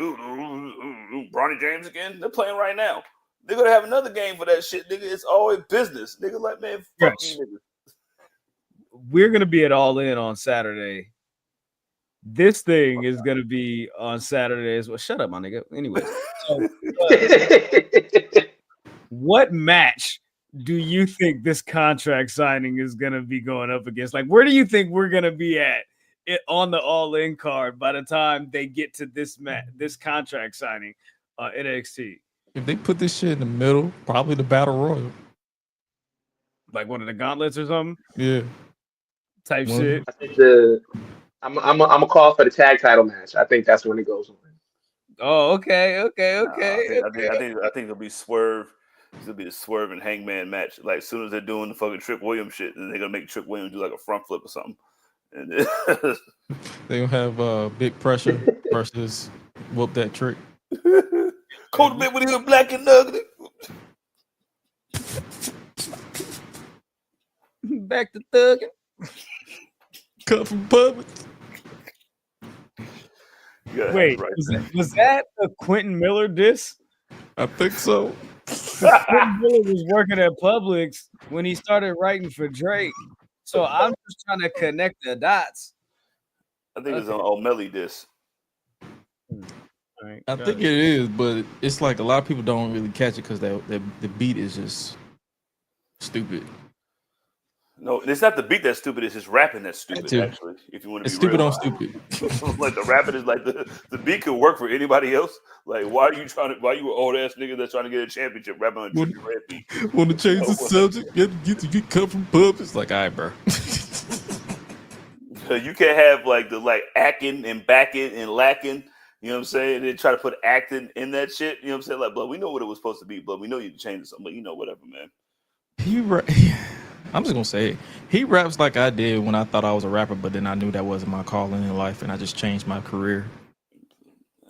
Bronny James again. They're playing right now. They're gonna have another game for that shit, nigga. It's always business, nigga. Like, man, fuck you, nigga. We're gonna be at All In on Saturday. This thing is gonna be on Saturday as well. Shut up, my nigga. Anyway, so, what match do you think this contract signing is gonna be going up against? Like, where do you think we're gonna be at on the All In card by the time they get to this contract signing NXT? If they put this shit in the middle, probably the Battle Royal. Like one of the gauntlets or something? Yeah. Type shit. I think I'm a call for the tag title match. I think that's when it goes on. Oh, okay. I think it'll be Swerve. It'll be the Swerve and Hangman match. Like, as soon as they're doing the fucking Trick Williams shit, then they're gonna make Trick Williams do like a front flip or something. And they gonna have Big Pressure versus Whoop That Trick. Cold bit with him black and ugly. Back to thugging. Cut from public. Yeah, wait, right. was that a Quentin Miller diss? I think so. Quentin Miller was working at Publix when he started writing for Drake. So I'm just trying to connect the dots. I think it's on O'Malley diss. Right, I think it is, but it's like a lot of people don't really catch it because the beat is just stupid. No, it's not the beat that's stupid. It's his rapping that's stupid. Actually, if you want to be stupid real. on stupid. Like the rapping is like the beat could work for anybody else. Like, why are you an old ass nigga that's trying to get a championship rapping on a trippy red beat? Want to change the subject? Get cut from pub. It's like, all right, bro. You can't have like the acting and backing and lacking. You know what I'm saying? They try to put acting in that shit. You know what I'm saying? Like, but we know what it was supposed to be. But we know you can change something. But you know, whatever, man. I'm just gonna say it. He raps like I did when I thought I was a rapper, but then I knew that wasn't my calling in life, and I just changed my career.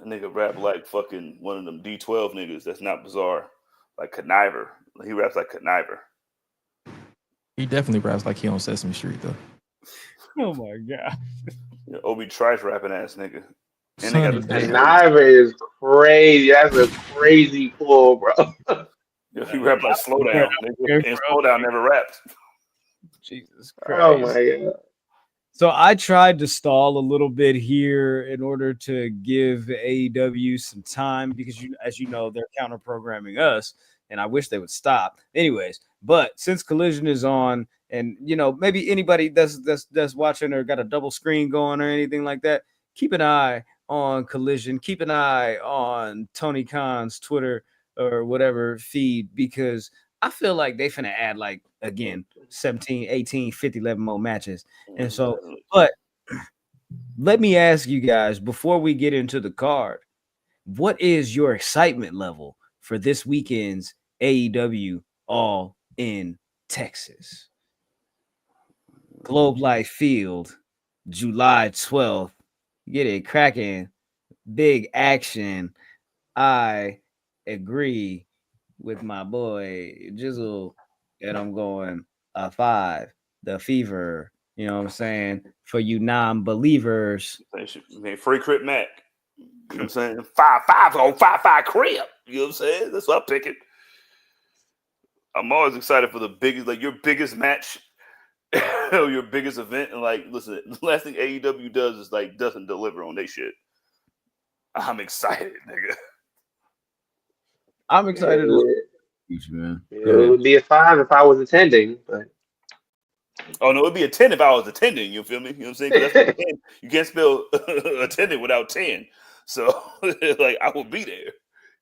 A nigga rap like fucking one of them D12 niggas. That's not bizarre. Like Conniver. He raps like Conniver. He definitely raps like he on Sesame Street though. Oh my god. Yeah, Obi Trice rapping ass nigga. And Conniver is crazy. That's a crazy pull, bro. He rap like Slow Down. And Slow Down never raps. Jesus Christ. Oh my god. So I tried to stall a little bit here in order to give AEW some time because as you know, they're counter programming us, and I wish they would stop. Anyways, but since Collision is on, and maybe anybody that's watching or got a double screen going or anything like that, keep an eye on Collision. Keep an eye on Tony Khan's Twitter or whatever feed, because I feel like they finna add like again 17, 18, 50, 11 more matches. And so, but let me ask you guys before we get into the card, what is your excitement level for this weekend's AEW All in Texas? Globe Life Field, July 12th. Get it cracking. Big action. I agree with my boy Jizzle that I'm going a 5. The Fever. You know what I'm saying? For you non-believers. Free Crip Mac. You know what I'm saying? 5-5 on 5-5 Crip. You know what I'm saying? That's what I'm picking. I'm always excited for the biggest, like your biggest match or your biggest event. And like, listen, the last thing AEW does is like doesn't deliver on their shit. I'm excited, nigga. I'm excited. Man. It would be a 5 if I was attending, but oh no, it'd be a 10 if I was attending. You feel me? You know what I'm saying? 'Cause that's you can't spell attending without 10. So like I would be there.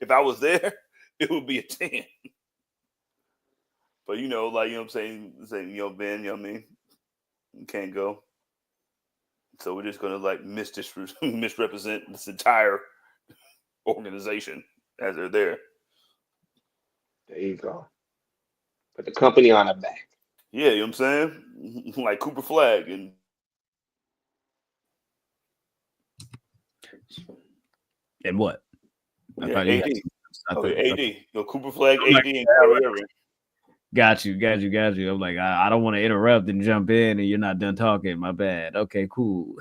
If I was there, it would be a 10. But like, you know what I'm saying, Ben, you know what I mean? You can't go. So we're just gonna like misrepresent this entire organization as they're there. There you go. Put the company on the back. Yeah, you know what I'm saying? Like Cooper Flag and what? Yeah, AD. AD. Cooper Flag, AD, and Kyrie Irving. Got you. I'm like, I don't want to interrupt and jump in, and you're not done talking. My bad. Okay, cool.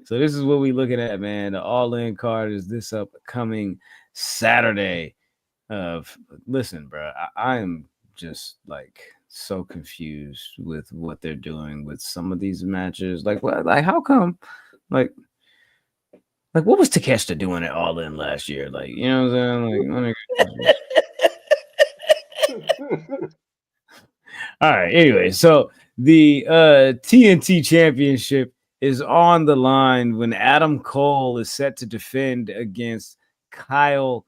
So this is what we looking at, man. The All In card is this upcoming Saturday. Listen, bro, I am just like so confused with what they're doing with some of these matches. Like, what? Like, how come? Like, what was Takeshita doing at All In last year? Like, you know what I'm saying? Like, all right. Anyway, so the TNT Championship is on the line when Adam Cole is set to defend against Kyle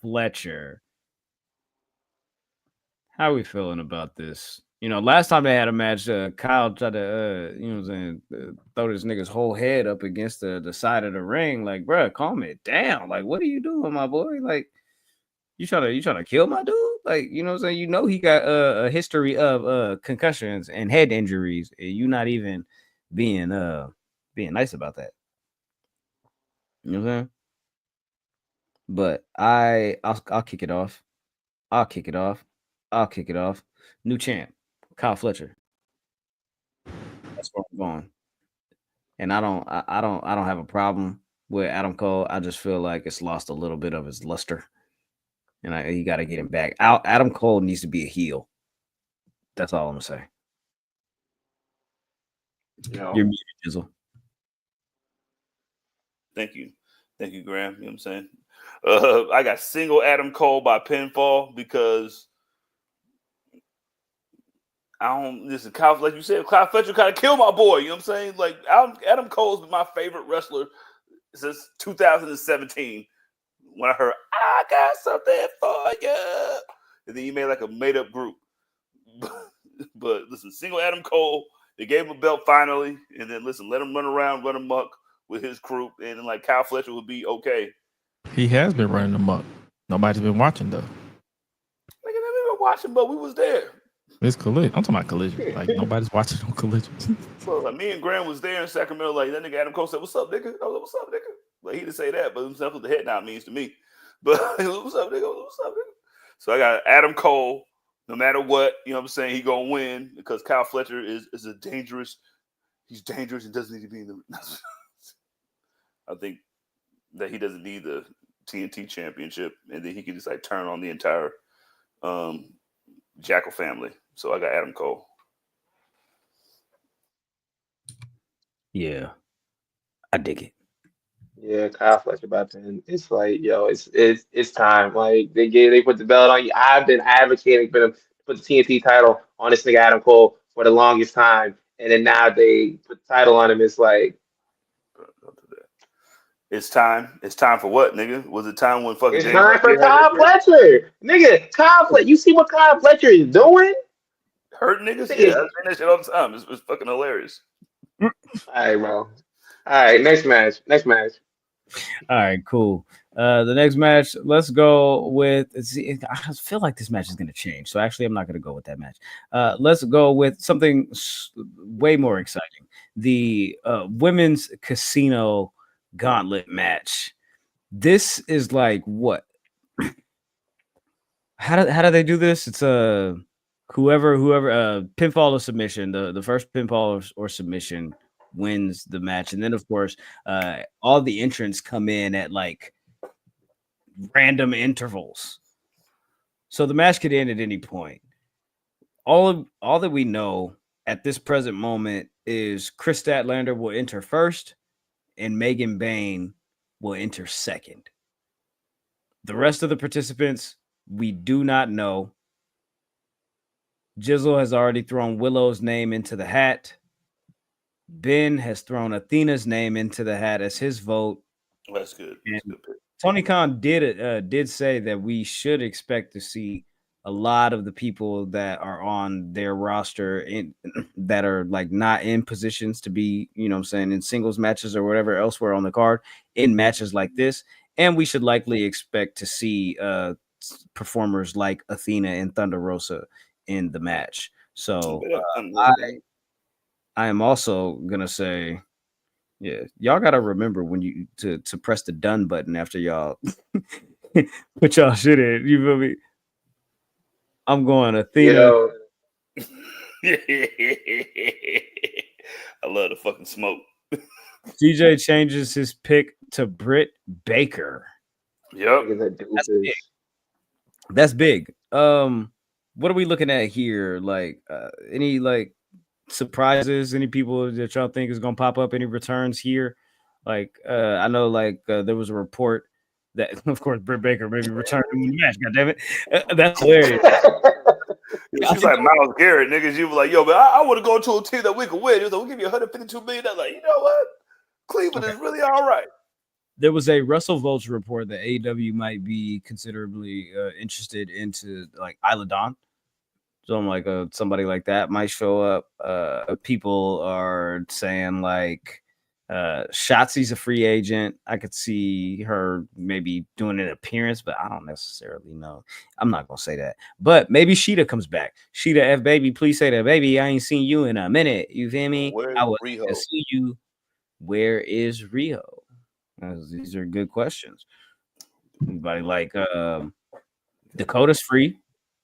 Fletcher. How are we feeling about this? You know, last time they had a match, Kyle tried to, you know what I'm saying, throw this nigga's whole head up against the side of the ring. Like, bro, calm it down. Like, what are you doing, my boy? Like, you trying to kill my dude? Like, you know what I'm saying? You know he got a history of concussions and head injuries, and you not even being nice about that. You know what I'm saying? But I'll kick it off. I'll kick it off. New champ, Kyle Fletcher. That's where I'm going. And I don't have a problem with Adam Cole. I just feel like it's lost a little bit of its luster. And you got to get him back. Adam Cole needs to be a heel. That's all I'm gonna say. No. You're muted, Jizzle. Thank you, Graham. You know what I'm saying? I got single Adam Cole by pinfall because I don't listen. Kyle, like you said, Kyle Fletcher kind of killed my boy. You know what I'm saying? Like Adam Cole's been my favorite wrestler since 2017. When I heard I got something for you, and then he made like a made up group. But listen, single Adam Cole, they gave him a belt finally, and then listen, let him run around, run amok with his group, and then like Kyle Fletcher would be okay. He has been running amok. Nobody's been watching though. Like I never been watching, but we was there. It's Collision. I'm talking about Collision. Like nobody's watching on Collision. So like me and Graham was there in Sacramento. Like that nigga Adam Cole said, "What's up, nigga?" I was like, "What's up, nigga?" Like he didn't say that, but himself what the head nod means to me. But what's up, nigga? What's up, nigga? So I got Adam Cole. No matter what, you know what I'm saying, he gonna win because Kyle Fletcher is a dangerous. He's dangerous and doesn't need to be in the. I think that he doesn't need the TNT championship, and then he can just like turn on the entire Jackal family. So I got Adam Cole. Yeah, I dig it. Yeah, Kyle Fletcher about 10. It's like, yo, it's time. Like they put the belt on you. I've been advocating for them to put the TNT title on this nigga Adam Cole for the longest time, and then now they put the title on him. It's like it's time. It's time for what, nigga? Was it time when fucking? It's time for Kyle Fletcher, nigga. Kyle Fletcher. You see what Kyle Fletcher is doing? Hurt niggas? Yeah, I say that shit all the time. It's fucking hilarious. All right, bro. All right, next match. All right, cool. The next match, let's go with. I feel like this match is going to change, so actually, I'm not going to go with that match. Let's go with something way more exciting: the women's casino gauntlet match. This is like what? How do they do this? It's a whoever pinfall or submission. The first pinfall or submission wins the match, and then of course all the entrants come in at like random intervals, so the match could end at any point. All that we know at this present moment is Chris Statlander will enter first and Megan Bain will enter second. The rest of the participants we do not know. Jizzle has already thrown Willow's name into the hat. Ben has thrown Athena's name into the hat as his vote. That's good. That's good pick. Tony Khan did say that we should expect to see a lot of the people that are on their roster that are like not in positions to be, you know what I'm saying, in singles matches or whatever elsewhere on the card in matches like this. And we should likely expect to see performers like Athena and Thunder Rosa in the match. So I am also gonna say, yeah, y'all gotta remember when you to press the done button after y'all put y'all shit in. You feel me? I'm going Athena. Yo. I love the fucking smoke. CJ changes his pick to Britt Baker. Yep. That's big. What are we looking at here? Like any like surprises? Any people that y'all think is gonna pop up? Any returns here? Like I know like there was a report that of course Britt Baker maybe returned in the match. God damn it, that's hilarious. She's like Myles Garrett, niggas. You were like, yo, but I want to go to a team that we can win. It was like, we'll give you $152 million. Like, you know what? Cleveland is really all right. There was a Russell Vulture report that AEW might be considerably interested into like Isla Dawn. So I'm like, somebody like that might show up. People are saying like Shotzi's a free agent. I could see her maybe doing an appearance, but I don't necessarily know. I'm not gonna say that. But maybe Sheeta comes back. Sheeta F baby, please say that, baby. I ain't seen you in a minute. You feel me? I would see you. Where is Rio? These are good questions. Anybody like Dakota's free?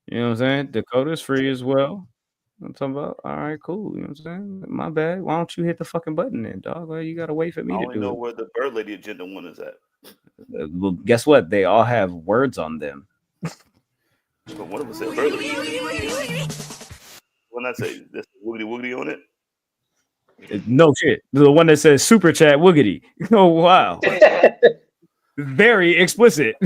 You know what I'm saying? Dakota's free as well. I'm talking about. All right, cool. You know what I'm saying? My bad. Why don't you hit the fucking button then, dog? Well, you gotta wait for me to do it. I only know where the Bird Lady Agenda one is at. Well, guess what? They all have words on them. But one of them said Bird Lady. When I say this woogity woogity on it. No shit. The one that says super chat woogity. Oh wow. Very explicit.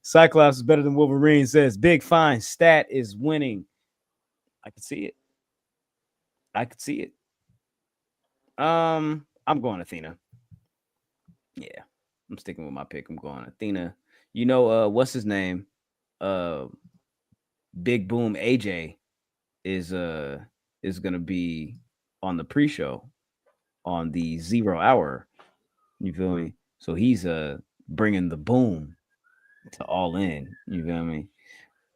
Cyclops is better than Wolverine says big fine stat is winning. I can see it. I could see it. I'm going Athena. Yeah, I'm sticking with my pick. I'm going Athena. You know, what's his name? Big Boom AJ is gonna be on the pre-show on the 0 hour. You feel me? So he's bringing the boom to All In. You feel me?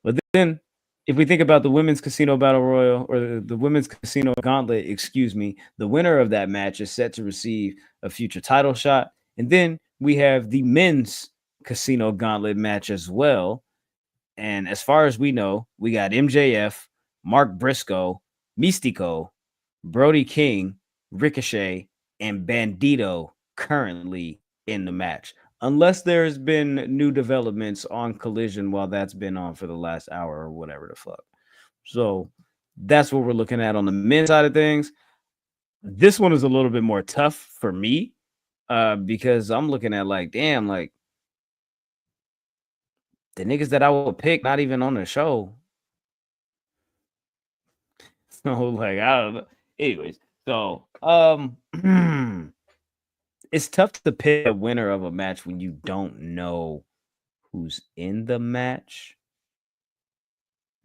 But then if we think about the women's casino battle royal or the women's casino gauntlet, excuse me, the winner of that match is set to receive a future title shot. And then we have the men's casino gauntlet match as well. And as far as we know, we got MJF, Mark Briscoe, Mystico, Brody King, Ricochet, and Bandito currently in the match. Unless there's been new developments on Collision while that's been on for the last hour or whatever the fuck. So that's what we're looking at on the men's side of things. This one is a little bit more tough for me because I'm looking at like, damn, like the niggas that I would pick not even on the show. So like, I don't know. Anyways, so it's tough to pick a winner of a match when you don't know who's in the match.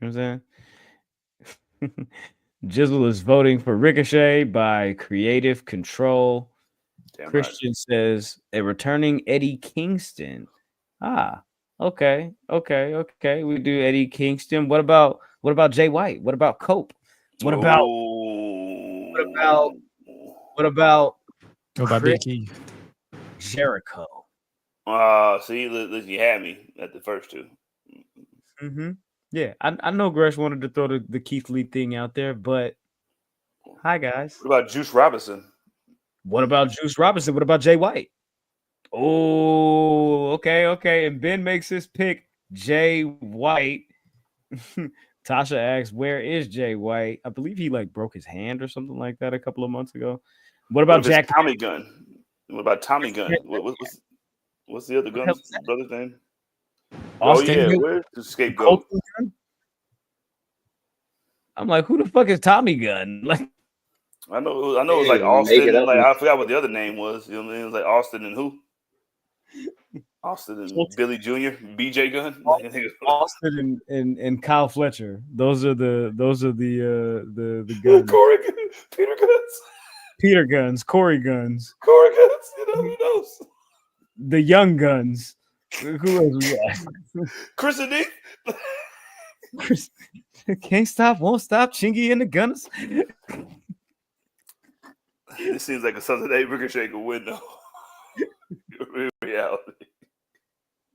You know what I'm saying? Jizzle is voting for Ricochet by Creative Control. Damn Christian right. Says a returning Eddie Kingston. Okay. We do Eddie Kingston. What about Jay White? What about Cope? What about Big Keith? Jericho? See, you had me at the first two. Mm-hmm. Yeah, I know Gresh wanted to throw the Keith Lee thing out there, but hi guys. What about Juice Robinson? What about Jay White? Oh, okay. And Ben makes his pick, Jay White. Tasha asks, where is Jay White? I believe he like broke his hand or something like that a couple of months ago. What about Jack Tommy Gunn? What about Tommy Gunn? What's the other brother's name? Austin. Oh yeah, where's the scapegoat? I'm like, who the fuck is Tommy Gunn? Like, I know it was like Austin. And like I forgot what the other name was. You know what I mean? It was like Austin and who? Austin and Billy Jr. BJ Gunn. Austin and Kyle Fletcher. Those are the guns. Peter Guns, Corey Guns. You know who knows? The Young Guns. Who else we got? Chris and Nick. Chris, can't stop, won't stop. Chingy and the Gunners. This seems like a Sunday Ricochet could win though. In reality.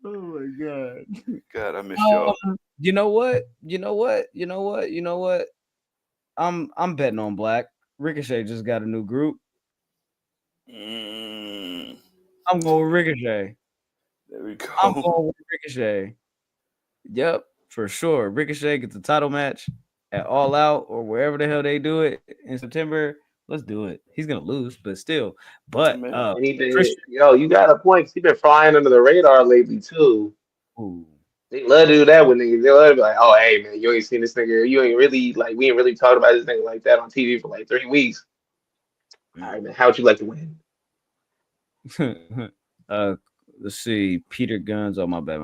Oh my god. God, I miss y'all. You know what? I'm betting on Black. Ricochet just got a new group. I'm going with Ricochet. There we go. I'm going with Ricochet. Yep, for sure. Ricochet gets the title match at All Out or wherever the hell they do it in September. Let's do it. He's gonna lose, but still. But And he been, Christian. you got a point. 'Cause he been flying under the radar lately too. Ooh. They love to do that with niggas. They love to be like, oh, hey man, you ain't seen this nigga. You ain't really like, we ain't really talked about this nigga like that on TV for like 3 weeks. All right, man, how would you like to win? Let's see. Peter Guns. Oh, my bad.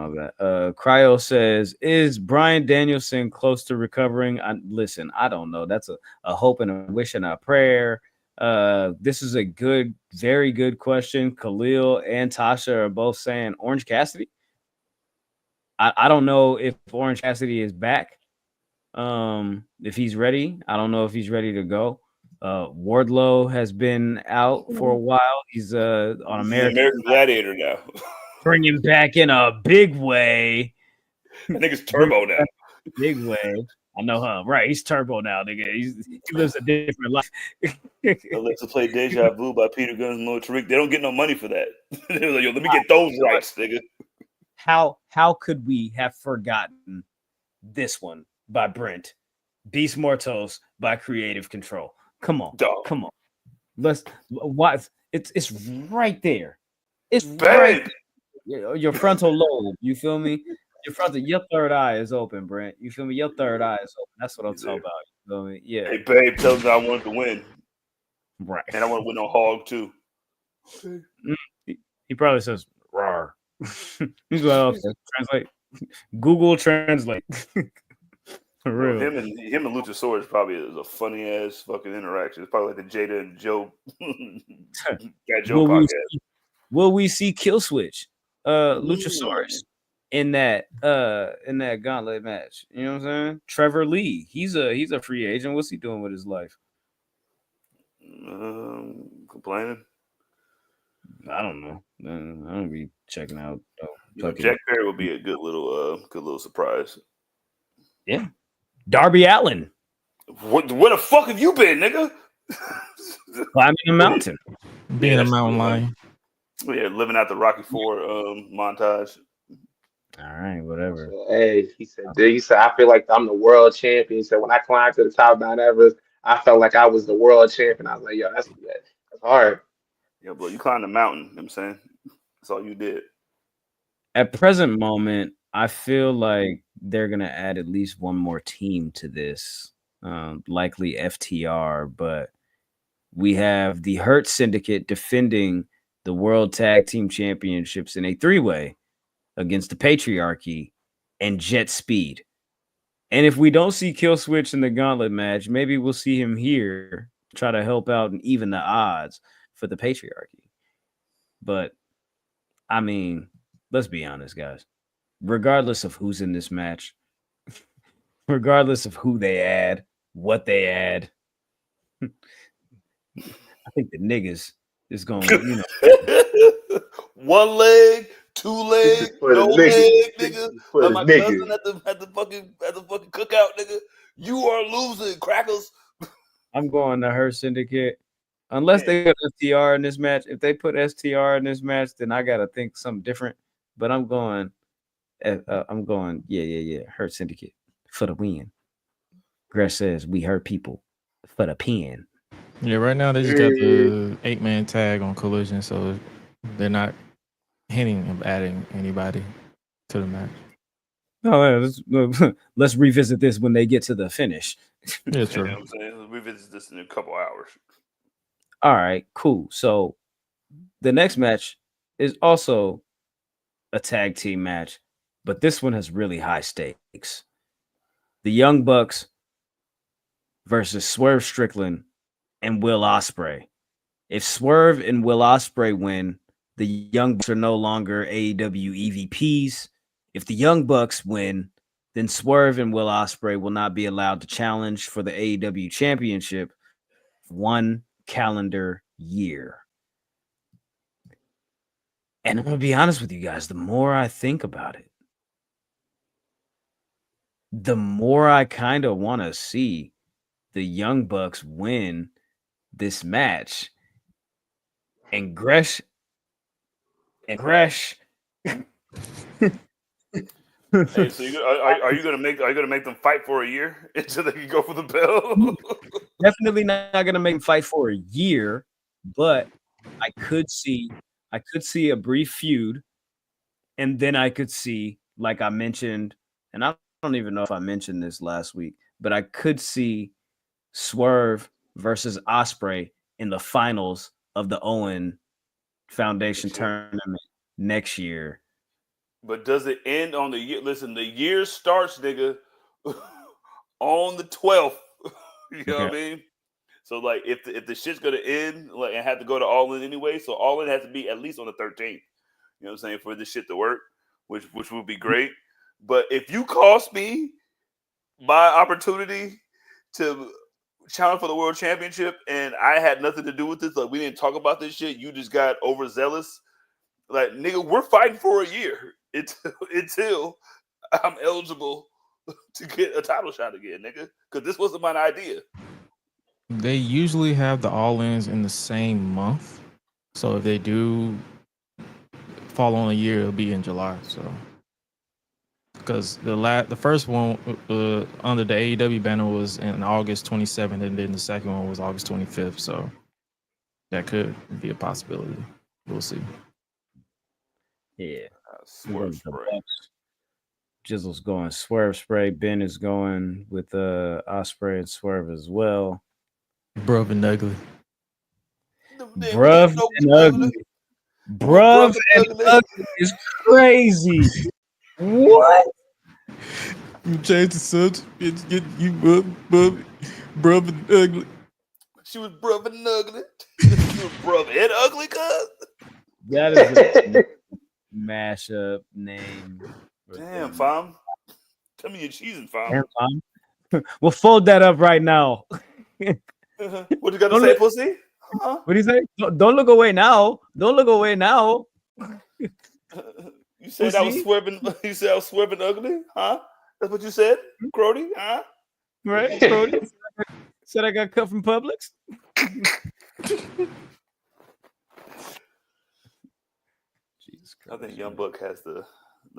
Cryo says, is Bryan Danielson close to recovering? Listen, I don't know. That's a hope and a wish and a prayer. This is a very good question. Khalil and Tasha are both saying Orange Cassidy. I don't know if Orange Cassidy is back. If he's ready, I don't know if he's ready to go. Wardlow has been out for a while. He's on American Gladiator now. Bring him back in a big way. That nigga's turbo now. Big way. I know, huh? Right. He's turbo now, nigga. He lives a different life. Alexa played Deja Vu by Peter Guns and Lil Tariq. They don't get no money for that. They were like, yo, let me get those rights, nigga. How could we have forgotten this one by Brent? Beast Mortos by Creative Control. Come on. Dog. Come on. Let's what it's right there. It's Bang. right there. Your frontal lobe, you feel me? Your third eye is open, Brent. You feel me? Your third eye is open. That's what I'm talking about. You feel me? Yeah. Hey, babe, tell me I wanted to win. Right. And I want to win on Hog, too. He probably says, rawr. He's what else? Translate. Google Translate. For real. Him and Luchasaurus probably is a funny ass fucking interaction. It's probably like the Jada and Joe that Joe podcast. Will we see Kill Switch? Luchasaurus in that gauntlet match. You know what I'm saying? Trevor Lee. He's a free agent. What's he doing with his life? Complaining. I don't know. I don't be checking out. Jack Perry would be a good little surprise. Yeah. Darby Allin. Where the fuck have you been, nigga? Climbing a mountain. Being a mountain lion. Yeah, living out the Rocky IV montage. All right, whatever. Hey, he said, I feel like I'm the world champion. He said, when I climbed to the top of Mount Everest, I felt like I was the world champion. I was like, yo, that's hard. Yeah, but you climbed the mountain, you know what I'm saying? That's all you did. At present moment, I feel like they're going to add at least one more team to this, likely FTR, but we have the Hurt Syndicate defending the World Tag Team Championships in a 3-way against the Patriarchy and Jet Speed. And if we don't see Kill Switch in the Gauntlet match, maybe we'll see him here try to help out and even the odds for the Patriarchy. But, I mean, let's be honest, guys. Regardless of who's in this match, regardless of who they add, what they add, I think the niggas is going to, one leg, two leg, no leg, nigga. Like my nigga. cousin at the fucking cookout, nigga. You are losing, crackers. I'm going to Hurt Syndicate. Unless they put STR in this match. If they put STR in this match, then I gotta think something different. But I'm going, Hurt Syndicate for the win. Gresh says we hurt people for the pin. Yeah, right now they just got the 8-man tag on Collision, so they're not hinting of adding anybody to the match. Let's revisit this when they get to the finish. Yeah, true. You know what I'm saying? Let's revisit this in a couple hours. All right, cool. So the next match is also a tag team match, but this one has really high stakes. The Young Bucks versus Swerve Strickland and Will Ospreay. If Swerve and Will Ospreay win, the Young Bucks are no longer AEW EVPs. If the Young Bucks win, then Swerve and Will Ospreay will not be allowed to challenge for the AEW Championship 1 calendar year. And I'm going to be honest with you guys, the more I think about it, the more I kind of want to see the Young Bucks win this match. and Gresh. Hey, so are you gonna make them fight for a year until they can go for the belt? Definitely not gonna make them fight for a year, but I could see a brief feud, and then I could see, like I mentioned, and I don't even know if I mentioned this last week, but I could see Swerve versus Ospreay in the finals of the Owen Foundation tournament next year. But does it end on the year? Listen, the year starts, nigga, on the 12th. You know what I mean? So like, if the shit's gonna end, like, and have to go to All In anyway, so All In has to be at least on the 13th. You know what I'm saying, for this shit to work, which would be great. But if you cost me my opportunity to challenge for the world championship and I had nothing to do with this, like we didn't talk about this shit, you just got overzealous. Like, nigga, we're fighting for a year until I'm eligible to get a title shot again, nigga. Because this wasn't my idea. They usually have the all-ins in the same month. So if they do fall on a year, it'll be in July. So because the first one under the AEW banner was in August 27th, and then the second one was August 25th. So that could be a possibility. We'll see. Yeah. Swerve spray. Jizzle's going Swerve spray. Ben is going with Ospreay and Swerve as well. Bruv and ugly. Bruv and ugly. Bruv and ugly is crazy. What? You changed the subject. It's getting you bruv and ugly. She was bruv and ugly. She was bruv and ugly, cuz. That is a mashup name. Damn, fam. Tell me you're cheesing, fam. Damn, fam. We'll fold that up right now. What you got to say, pussy? Huh? What do you say? Don't look away now. Don't look away now. You said I was swerving. You said I was swerving ugly, huh? That's what you said, Crody, huh? Right, Crody. Said I got cut from Publix. Jesus Christ. I think Young Buck has the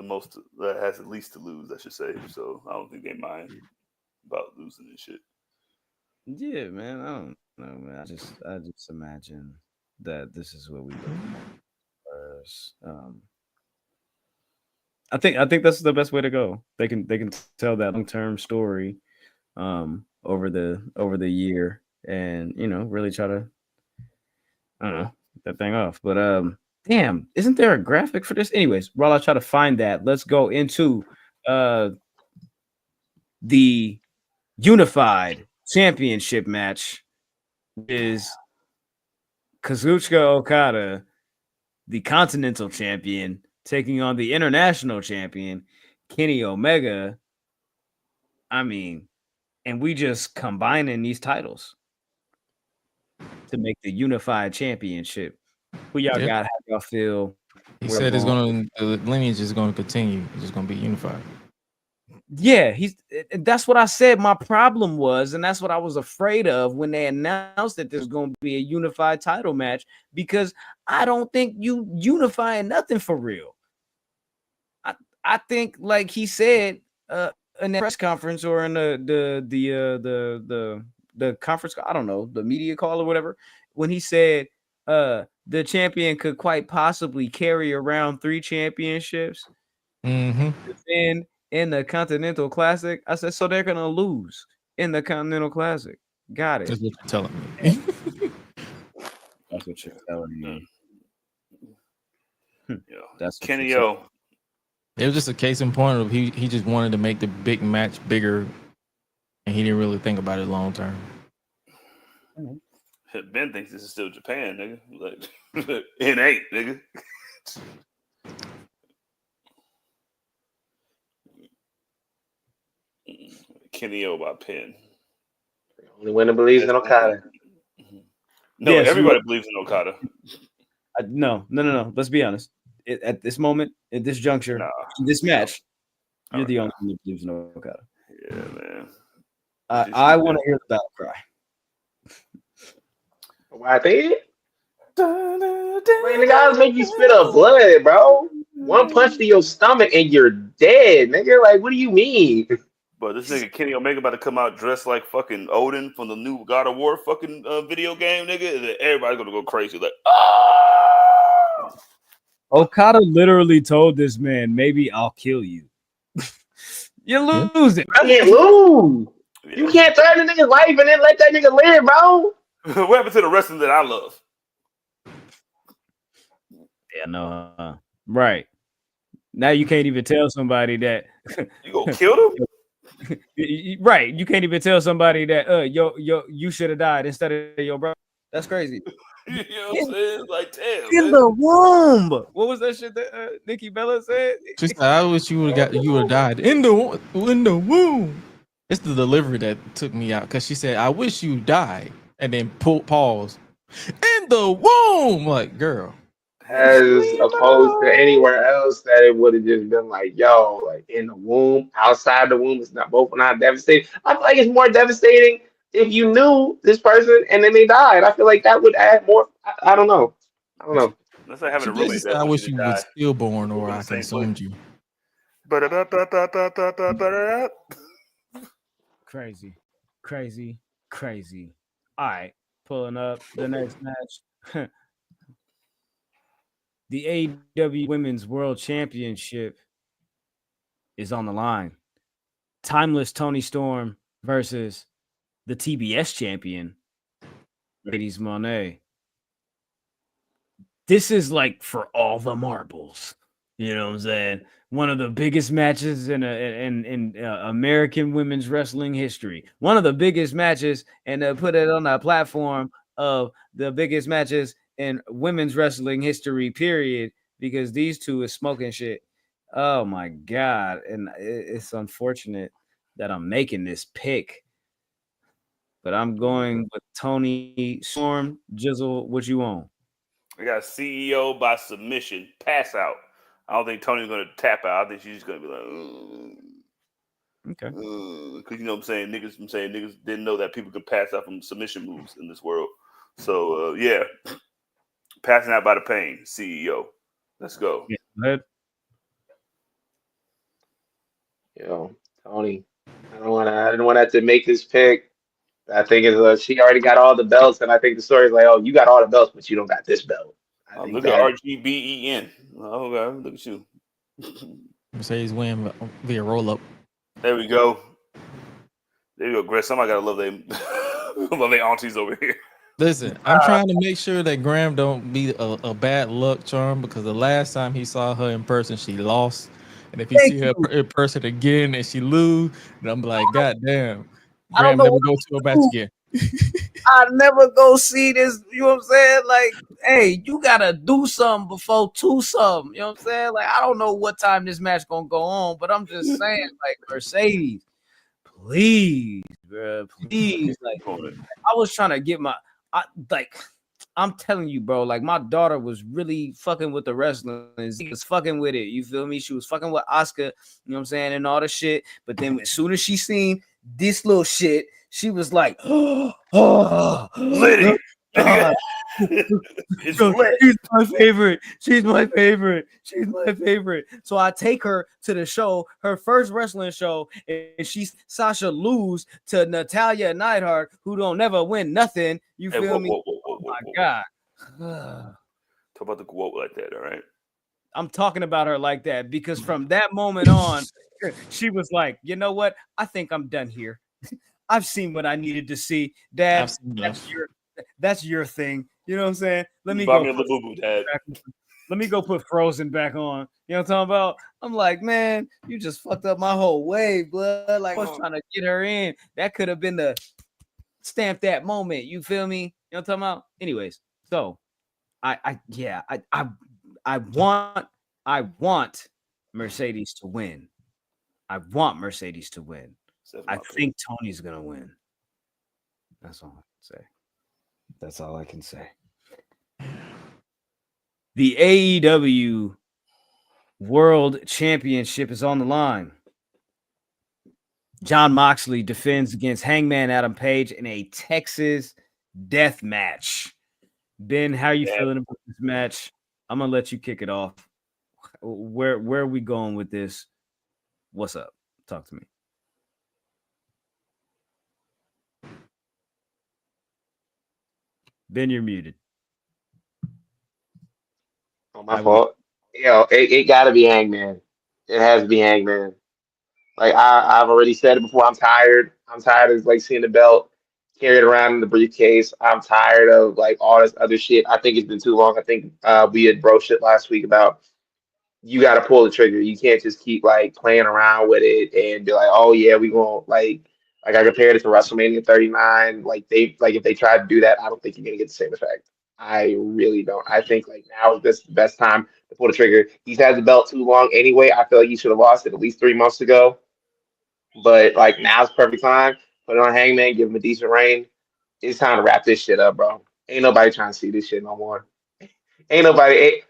most, has the least to lose, I should say. So I don't think they mind about losing and shit. Yeah, man. I don't know, man. I just imagine that this is what we do. I think that's the best way to go. They can tell that long-term story over the year, and really try to, I don't know, that thing off. But damn, isn't there a graphic for this? Anyways, while I try to find that, let's go into the Unified Championship match. Is Kazuchika Okada, the Continental Champion, taking on the International Champion, Kenny Omega. I mean, and we just combining these titles to make the Unified Championship. Who y'all got? How y'all feel? He said the lineage is going to continue. It's just going to be unified. Yeah, that's what I said my problem was, and that's what I was afraid of when they announced that there's going to be a unified title match, because I don't think you unifying nothing for real. I think, like he said in the press conference or in the conference, I don't know, the media call or whatever, when he said the champion could quite possibly carry around 3 championships. Mm-hmm. In the Continental Classic, I said, so they're gonna lose in the Continental Classic. Got it. That's what you're telling me. That's what you're telling me. Yeah, that's Kenny O. It was just a case in point of he just wanted to make the big match bigger, and he didn't really think about it long term. Ben thinks this is still Japan, nigga. Like, it ain't, nigga. Kenny O by Penn. Only winner believes in Okada. No, yes, everybody believes in Okada. No. Let's be honest. At this moment, at this juncture, in this match, you're the only one that believes in Okada. Yeah, man. I want to hear the battle cry. Why they? Man, the guys make you spit up blood, bro. One punch to your stomach and you're dead, nigga. Like, what do you mean? But this nigga Kenny Omega about to come out dressed like fucking Odin from the new God of War fucking video game, nigga. And then everybody's gonna go crazy, like, ah! Okada literally told this man, "Maybe I'll kill you." You're losing. You can't lose. Yeah. You can't threaten a nigga's life and then let that nigga live, bro. What happened to the wrestling that I love? Yeah, no, right. Now you can't even tell somebody that you gonna kill them. Right, you can't even tell somebody that you should have died instead of your brother. That's crazy. You know what I'm saying? Like, damn. In the womb. What was that shit that Nikki Bella said? She said, "I wish you would have died in the womb." It's the delivery that took me out because she said, "I wish you died," and then pause in the womb. Like, girl. As opposed to anywhere else that it would have just been like, yo, like in the womb, outside the womb, it's not both not devastating. I feel like it's more devastating if you knew this person and then they died. I feel like that would add more. I don't know. That's like having a roommate. I wish you was stillborn or I consumed you. Crazy. All right, pulling up the next match. The AEW Women's World Championship is on the line. Timeless Toni Storm versus the TBS champion, Ladies Moné. This is like for all the marbles. You know what I'm saying? One of the biggest matches in American women's wrestling history. One of the biggest matches, and put it on a platform of the biggest matches in women's wrestling history, period, because these two is smoking shit. Oh my God. And it's unfortunate that I'm making this pick, but I'm going with Toni Storm. Jizzle, what you want? I got CEO by submission, pass out. I don't think Tony's going to tap out. I think she's just going to be like, okay. Because you know what I'm saying? Niggas didn't know that people could pass out from submission moves in this world. So, yeah. Passing out by the pain, CEO. Let's go. Yeah, go ahead. Yo, Toni, I didn't want that to make this pick. I think it's she already got all the belts, and I think the story is like, oh, you got all the belts, but you don't got this belt. Look at RGBEN. Oh, okay, look at you. Mercedes win via roll up. There we go. There you go, Greg. Somebody gotta love their aunties over here. Listen, I'm trying to make sure that Graham don't be a bad luck charm because the last time he saw her in person, she lost. And if he see her in person again and she lose, then I'm like, God damn. Graham never go to a match again. I never go see this. You know what I'm saying? Like, hey, you gotta do something before two something. You know what I'm saying? Like, I don't know what time this match gonna go on, but I'm just saying, like, Mercedes, please, bro, please. Like, I was trying to get I'm telling you, bro, like my daughter was really fucking with the wrestling. She was fucking with it. You feel me? She was fucking with Oscar, you know what I'm saying, and all the shit. But then as soon as she seen this little shit, she was like, Liddy. She's my favorite. She's my favorite. So I take her to the show, her first wrestling show, and she's Sasha lose to Natalia Neidhart, who don't never win nothing. You feel me? Oh my God. Talk about the quote like that, all right? I'm talking about her like that because from that moment on, she was like, you know what? I think I'm done here. I've seen what I needed to see. Dad, that's your thing. You know what I'm saying? Let me go put Frozen back on. You know what I'm talking about? I'm like, man, you just fucked up my whole way, blood. Like I was trying to get her in. That could have been the stamp that moment. You feel me? You know what I'm talking about? Anyways, so I want Mercedes to win. I want Mercedes to win. I think Tony's gonna win. That's all I can say. That's all I can say. The AEW World Championship is on the line. Jon Moxley defends against Hangman Adam Page in a Texas death match. Ben, how you Yeah. feeling about this match? I'm gonna let you kick it off. Where are we going with this? What's up? Talk to me. Ben, you're muted. Oh, my fault. It gotta be Hangman. It has to be Hangman. Like I've already said it before. I'm tired. I'm tired of like seeing the belt carried around in the briefcase. I'm tired of like all this other shit. I think it's been too long. I think we had broached it last week about you got to pull the trigger. You can't just keep like playing around with it and be like, oh yeah, we gonna like I compared it to WrestleMania 39. Like if they tried to do that, I don't think you're gonna get the same effect. I really don't. I think like now is the best time to pull the trigger. He's had the belt too long anyway. I feel like he should have lost it at least 3 months ago. But like now's perfect time. Put it on Hangman, give him a decent reign. It's time to wrap this shit up, bro. Ain't nobody trying to see this shit no more. Ain't nobody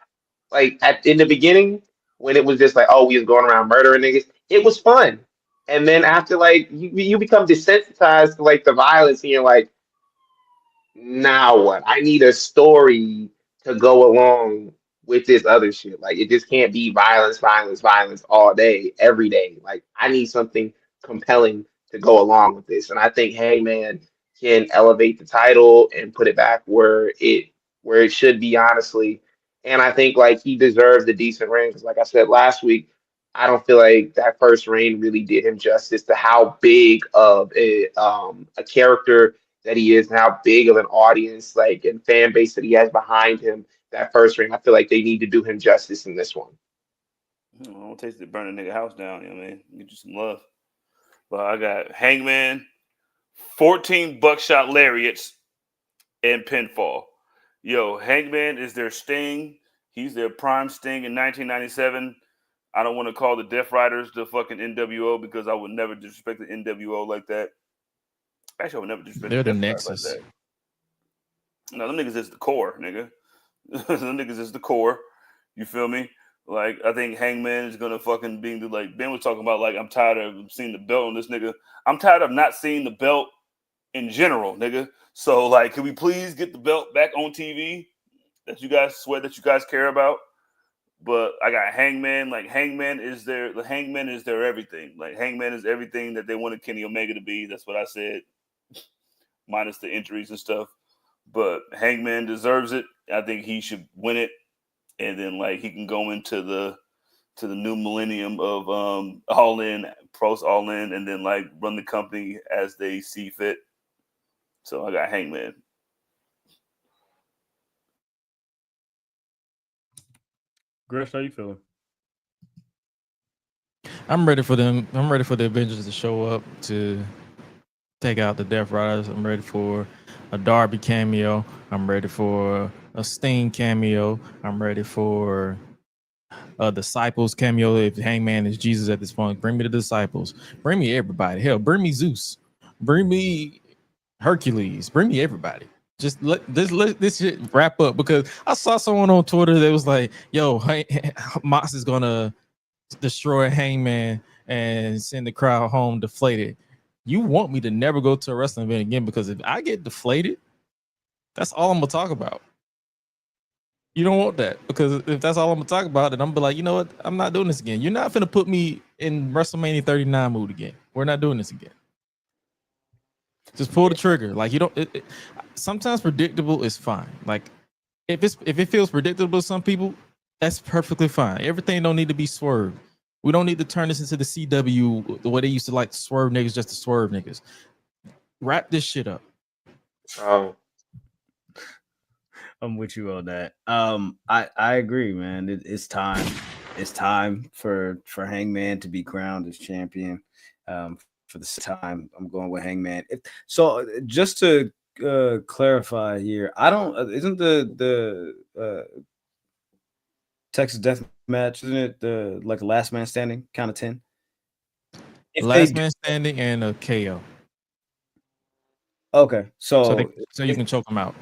in the beginning when it was just like, oh, we was going around murdering niggas. It was fun, and then after like you become desensitized to like the violence, and you're like, now what? I need a story to go along with this other shit. Like it just can't be violence, violence, violence all day, every day. Like I need something compelling to go along with this. And I think Hangman can elevate the title and put it back where it should be, honestly. And I think like he deserves a decent reign because, like I said last week, I don't feel like that first reign really did him justice to how big of a character that he is and how big of an audience like and fan base that he has behind him. That first ring, I feel like they need to do him justice in this one. I don't taste it, burn a nigga house down. You know what I mean? Get you some love. But I got Hangman, 14 buckshot lariats, and pinfall. Yo, Hangman is their Sting. He's their prime Sting in 1997. I don't want to call the Death Riders the fucking NWO because I would never disrespect the NWO like that. Actually, I would never disrespect They're the Death Nexus. Riders like that. No, them niggas is the core, nigga. Them niggas is the core. You feel me? Like, I think Hangman is gonna fucking be the like Ben was talking about. Like, I'm tired of seeing the belt on this nigga. I'm tired of not seeing the belt in general, nigga. So, like, can we please get the belt back on TV that you guys swear that you guys care about? But I got Hangman. Like, Hangman is their everything. Like, Hangman is everything that they wanted Kenny Omega to be. That's what I said, minus the injuries and stuff. But Hangman deserves it. I think he should win it, and then like he can go into the new millennium of All In, pros All In, and then like run the company as they see fit. So I got Hangman. Griff, how you feeling? I'm ready for them. I'm ready for the Avengers to show up to take out the Death Riders. I'm ready for a Darby cameo. I'm ready for a Sting cameo. I'm ready for a Disciples cameo. If Hangman is Jesus at this point, bring me the Disciples. Bring me everybody. Hell, bring me Zeus. Bring me Hercules. Bring me everybody. Just let this shit wrap up, because I saw someone on Twitter that was like, yo, Mox is gonna destroy Hangman and send the crowd home deflated. You want me to never go to a wrestling event again, because if I get deflated, that's all I'm gonna talk about. You don't want that, because if that's all I'm gonna talk about, then I'm gonna be like, you know what? I'm not doing this again. You're not gonna put me in WrestleMania 39 mood again. We're not doing this again. Just pull the trigger. Like, you don't. Sometimes predictable is fine. Like, if it feels predictable to some people, that's perfectly fine. Everything don't need to be swerved. We don't need to turn this into the CW, the way they used to like to swerve niggas just to swerve niggas. Wrap this shit up. Oh, I'm with you on that. I agree, man. It's time. It's time for Hangman to be crowned as champion. For the time, I'm going with Hangman. So just to clarify here, I don't. Isn't the Texas Death Match? Isn't it the like a last man standing count of 10? Last man standing and a KO. Okay, so you can choke them out.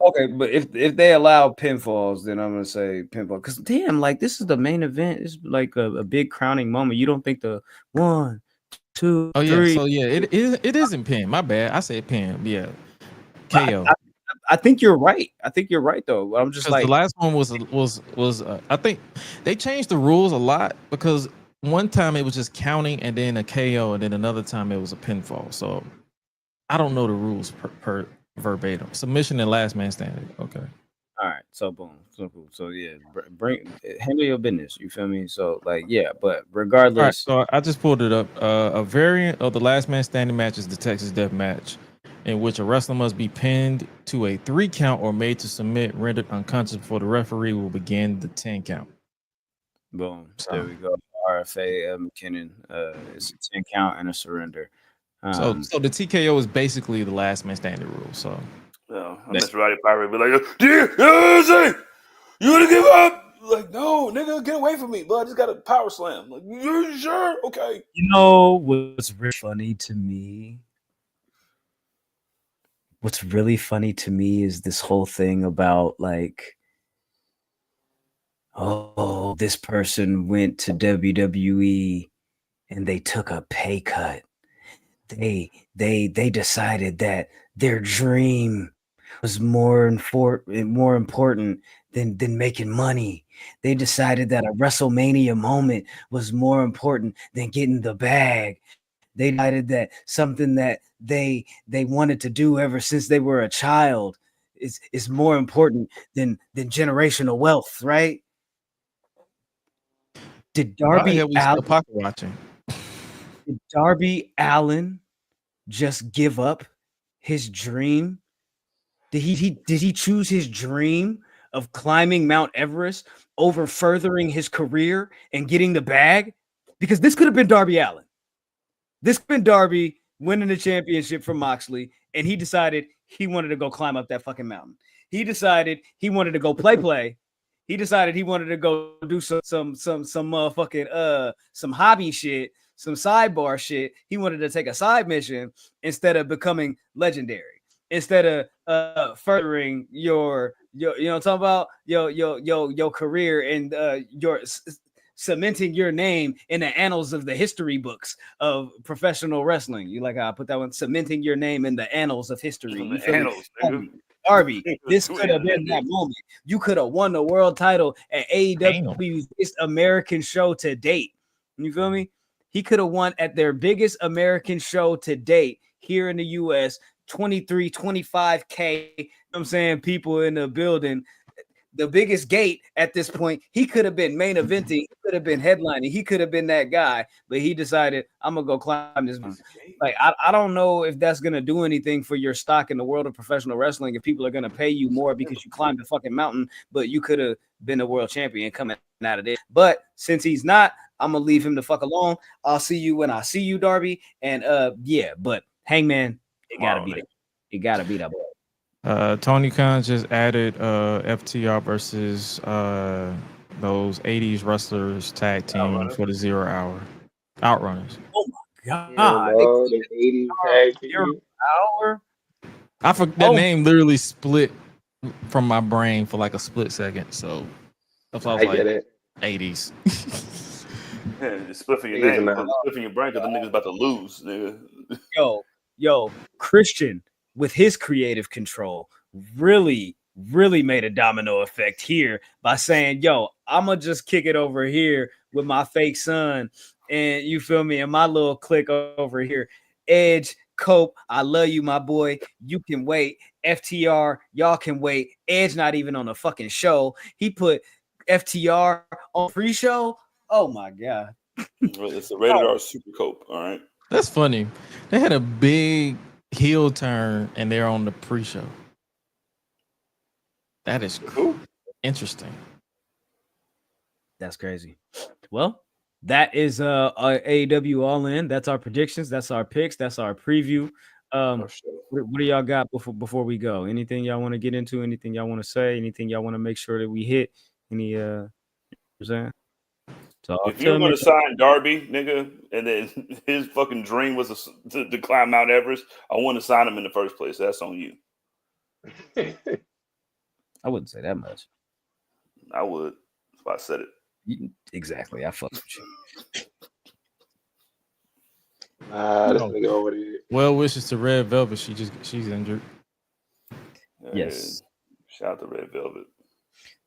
Okay, but if they allow pinfalls, then I'm gonna say pinfall. Because damn, like this is the main event. It's like a big crowning moment. You don't think the 1, 2, 3? So yeah, it isn't pin. My bad. I said pin. Yeah, KO. I I think you're right. I think you're right though. I'm just Because like the last one was I think they changed the rules a lot because one time it was just counting and then a KO and then another time it was a pinfall. So I don't know the rules per verbatim. Submission and last man standing. Okay. all right, so boom, so cool. So yeah, bring handle your business. You feel me? So like yeah, but All right. regardless, So I just pulled it up. A variant of the last man standing match is the Texas Death Match, in which a wrestler must be pinned to a 3 count or made to submit, rendered unconscious before the referee will begin the 10 count. boom, So- there we go. RFA McKinnon. It's a 10 count and a surrender. So the TKO is basically the last man standing rule. So Yeah, I miss Roddy Pirate be like, you wanna give up? Like, no, nigga, get away from me. But I just got a power slam. Like, you sure? Okay. you know what's really funny to me? What's really funny to me is this whole thing about like, oh, this person went to WWE and they took a pay cut. They decided that their dream was more important than making money. They decided that a WrestleMania moment was more important than getting the bag. They decided that something that they wanted to do ever since they were a child is more important than generational wealth, right? Did why are we still pocket watching? Did Darby Allin just give up his dream? Did he choose his dream of climbing Mount Everest over furthering his career and getting the bag? Because this could have been Darby Allin. This could have been Darby winning the championship from Moxley, and he decided he wanted to go climb up that fucking mountain. He decided he wanted to go play. He decided he wanted to go do some motherfucking some hobby shit, some sidebar shit. He wanted to take a side mission instead of becoming legendary, instead of furthering your you know what I'm talking about, your career and your cementing your name in the annals of the history books of professional wrestling. You like how I put that one? Cementing your name in the annals of history. You feel me? Darby, this could have been that moment. You could have won the world title at AEW's biggest American show to date. You feel me? He could have won at their biggest American show to date here in the US, 23, 25K. You know what I'm saying? People in the building. The biggest gate at this point. He could have been main eventing. He could have been headlining. He could have been that guy, but he decided, I'm gonna go climb this mountain. Like, I don't know if that's gonna do anything for your stock in the world of professional wrestling. If people are gonna pay you more because you climbed the fucking mountain, but you could have been a world champion coming out of this. But since he's not, I'm gonna leave him the fuck alone. I'll see you when I see you, Darby. And yeah, but Hangman, it gotta be that. It gotta be that boy. Tony Khan just added FTR versus those 80s wrestlers tag team for the 0 hour Outrunners. Oh my god! Yeah, bro, the 80s tag team. Hour. I forgot that name literally split from my brain for like a split second. So that's why I was like, get it. 80s. Yeah, just spliffing your name, spliffing your brain because the nigga's about to lose, nigga. Yo, Christian with his creative control really made a domino effect here by saying, yo, I'm gonna just kick it over here with my fake son, and you feel me, and my little clique over here. Edge, Cope, I love you, my boy. You can wait. FTR, y'all can wait. Edge not even on the fucking show. He put FTR on pre-show. Oh my god. It's a rated R Super Cope, all right. That's funny. They had a big heel turn and they're on the pre-show. That is cool. Interesting. That's crazy. Well, that is our AEW All In. That's our predictions. That's our picks. That's our preview. What do y'all got before we go? Anything y'all want to get into? Anything y'all want to say? Anything y'all want to make sure that we hit? Any saying? So if you're going to sign Darby, nigga, and then his fucking dream was to climb Mount Everest, I want to sign him in the first place. That's on you. I wouldn't say that much. I would. That's why I said it. Exactly. I fucked with you. This nigga over there. Well wishes to Red Velvet. She's injured. Yeah, Yes. Shout out to Red Velvet.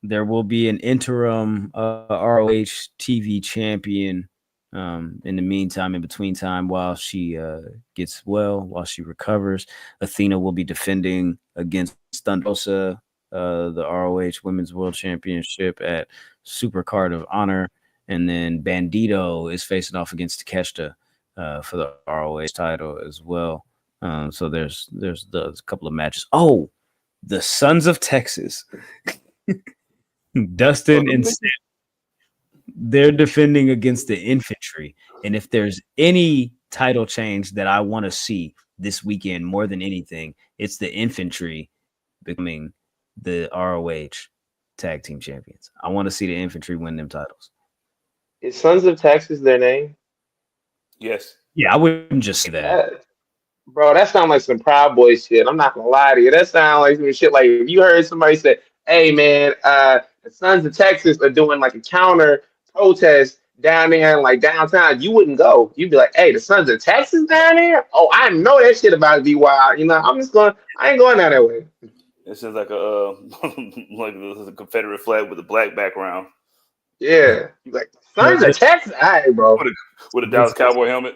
There will be an interim ROH TV champion in the meantime, in between time, while she gets well, while she recovers. Athena will be defending against Thunder Rosa, the ROH Women's World Championship at Supercard of Honor. And then Bandito is facing off against Takeshita for the ROH title as well. So there's a couple of matches. Oh, the Sons of Texas. Dustin and Sam, they're defending against the Infantry. And if there's any title change that I want to see this weekend more than anything, it's the Infantry becoming the ROH tag team champions. I want to see the Infantry win them titles. Is Sons of Texas their name? Yes. Yeah, I wouldn't just say that. Bro, that sounds like some Proud Boy shit. I'm not gonna lie to you. That sounds like some shit like if you heard somebody say, hey man, the Sons of Texas are doing like a counter protest down there in like downtown, you wouldn't go. You'd be like, hey, the Sons of Texas down there? Oh, I know that shit about to be wild. You know, I ain't going down that way. It sounds like a like a Confederate flag with a black background. Yeah. You like Sons of Texas? All right, bro. With a Dallas Cowboy helmet.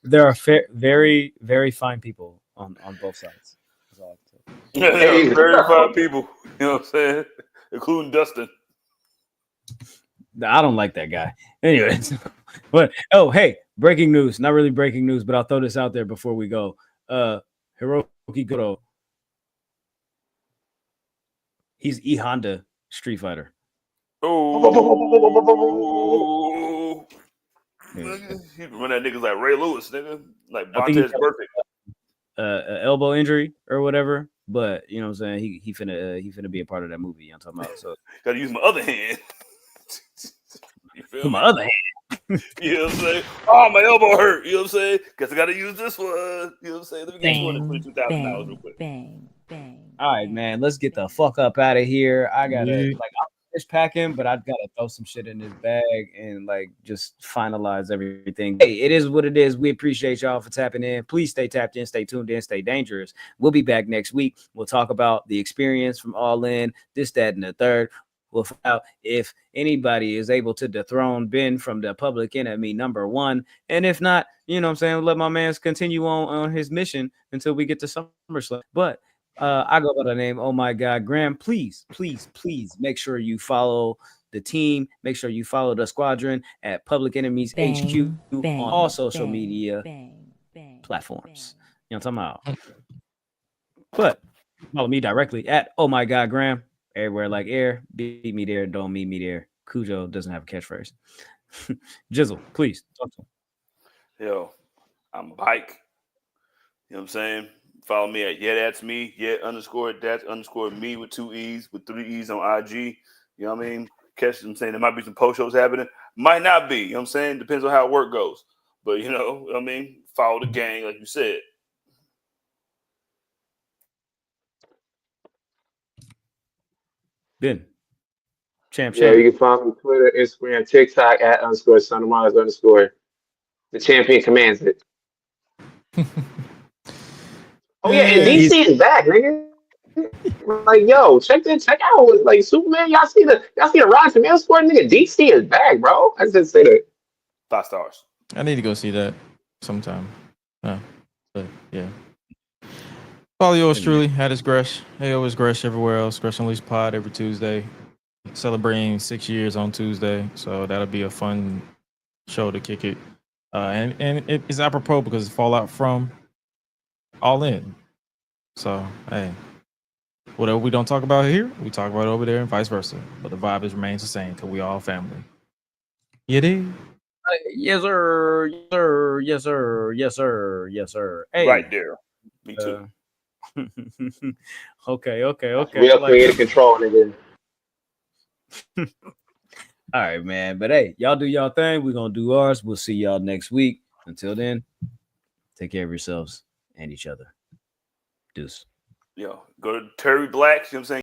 There are very, very fine people on both sides. Hey, very fine people. You know what I'm saying? Including Dustin. I don't like that guy. Anyways, but hey, breaking news. Not really breaking news, but I'll throw this out there before we go. Hiroki Goto. He's E Honda Street Fighter. Oh. He run that niggas like Ray Lewis, nigga. Like Montez Perfect. Elbow injury or whatever. But you know what I'm saying? He finna be a part of that movie. You know what I'm talking about? So gotta use my other hand. You feel my other hand. You know what I'm saying? Oh, my elbow hurt. You know what I'm saying? Guess I gotta use this one. You know what I'm saying? Let me get $22,000 real quick. All right, man. Let's get the fuck up out of here. I gotta I'm fish packing, but I've gotta throw some shit in this bag and like just finalize everything. Hey, it is what it is. We appreciate y'all for tapping in. Please stay tapped in, stay tuned in, stay dangerous. We'll be back next week. We'll talk about the experience from All In, this, that, and the third. We'll find out if anybody is able to dethrone Ben from the Public Enemy #1. And if not, you know what I'm saying, let my man continue on his mission until we get to SummerSlam. But I go by the name, oh my God, Graham. Please make sure you follow the team. Make sure you follow the squadron at Public Enemies HQ on all social media platforms. You know what I'm talking about? But follow me directly at oh my God, Graham. Everywhere like air, beat me there, don't meet me there. Cujo doesn't have a catchphrase. Jizzle, please talk to him. Yo, I'm Bike. You know what I'm saying? Follow me at that's me, _me with 2 E's, with 3 E's on IG. You know what I mean? Catch them saying there might be some post shows happening. Might not be, you know what I'm saying? Depends on how work goes. But you know what I mean? Follow the gang, like you said. Ben. Champ. You can find me on Twitter, Instagram, TikTok at _SonOfMars_. The champion commands it. Oh yeah, and DC is back, nigga. Like, yo, check out like Superman. Y'all see the Rotten Tomatoes score, nigga. DC is back, bro. I just say that. 5 stars. I need to go see that sometime. But yeah. Follow yours truly at his Gresh. AO's Gresh everywhere else. Gresh Unleashed Pod every Tuesday. Celebrating 6 years on Tuesday, so that'll be a fun show to kick it. And it is apropos because it's fallout from All In. So hey, whatever we don't talk about here, we talk about it over there, and vice versa. But the vibe remains the same because we all family. You dig? Yes, sir. Yes, sir. Yes, sir. Yes, sir. Yes, sir. Hey. Right there. Me too. Okay. Real creative control, nigga. All right, man. But hey, y'all do y'all thing. We're gonna do ours. We'll see y'all next week. Until then, take care of yourselves and each other. Deuce. Yo, go to Terry Black. You know what I'm saying?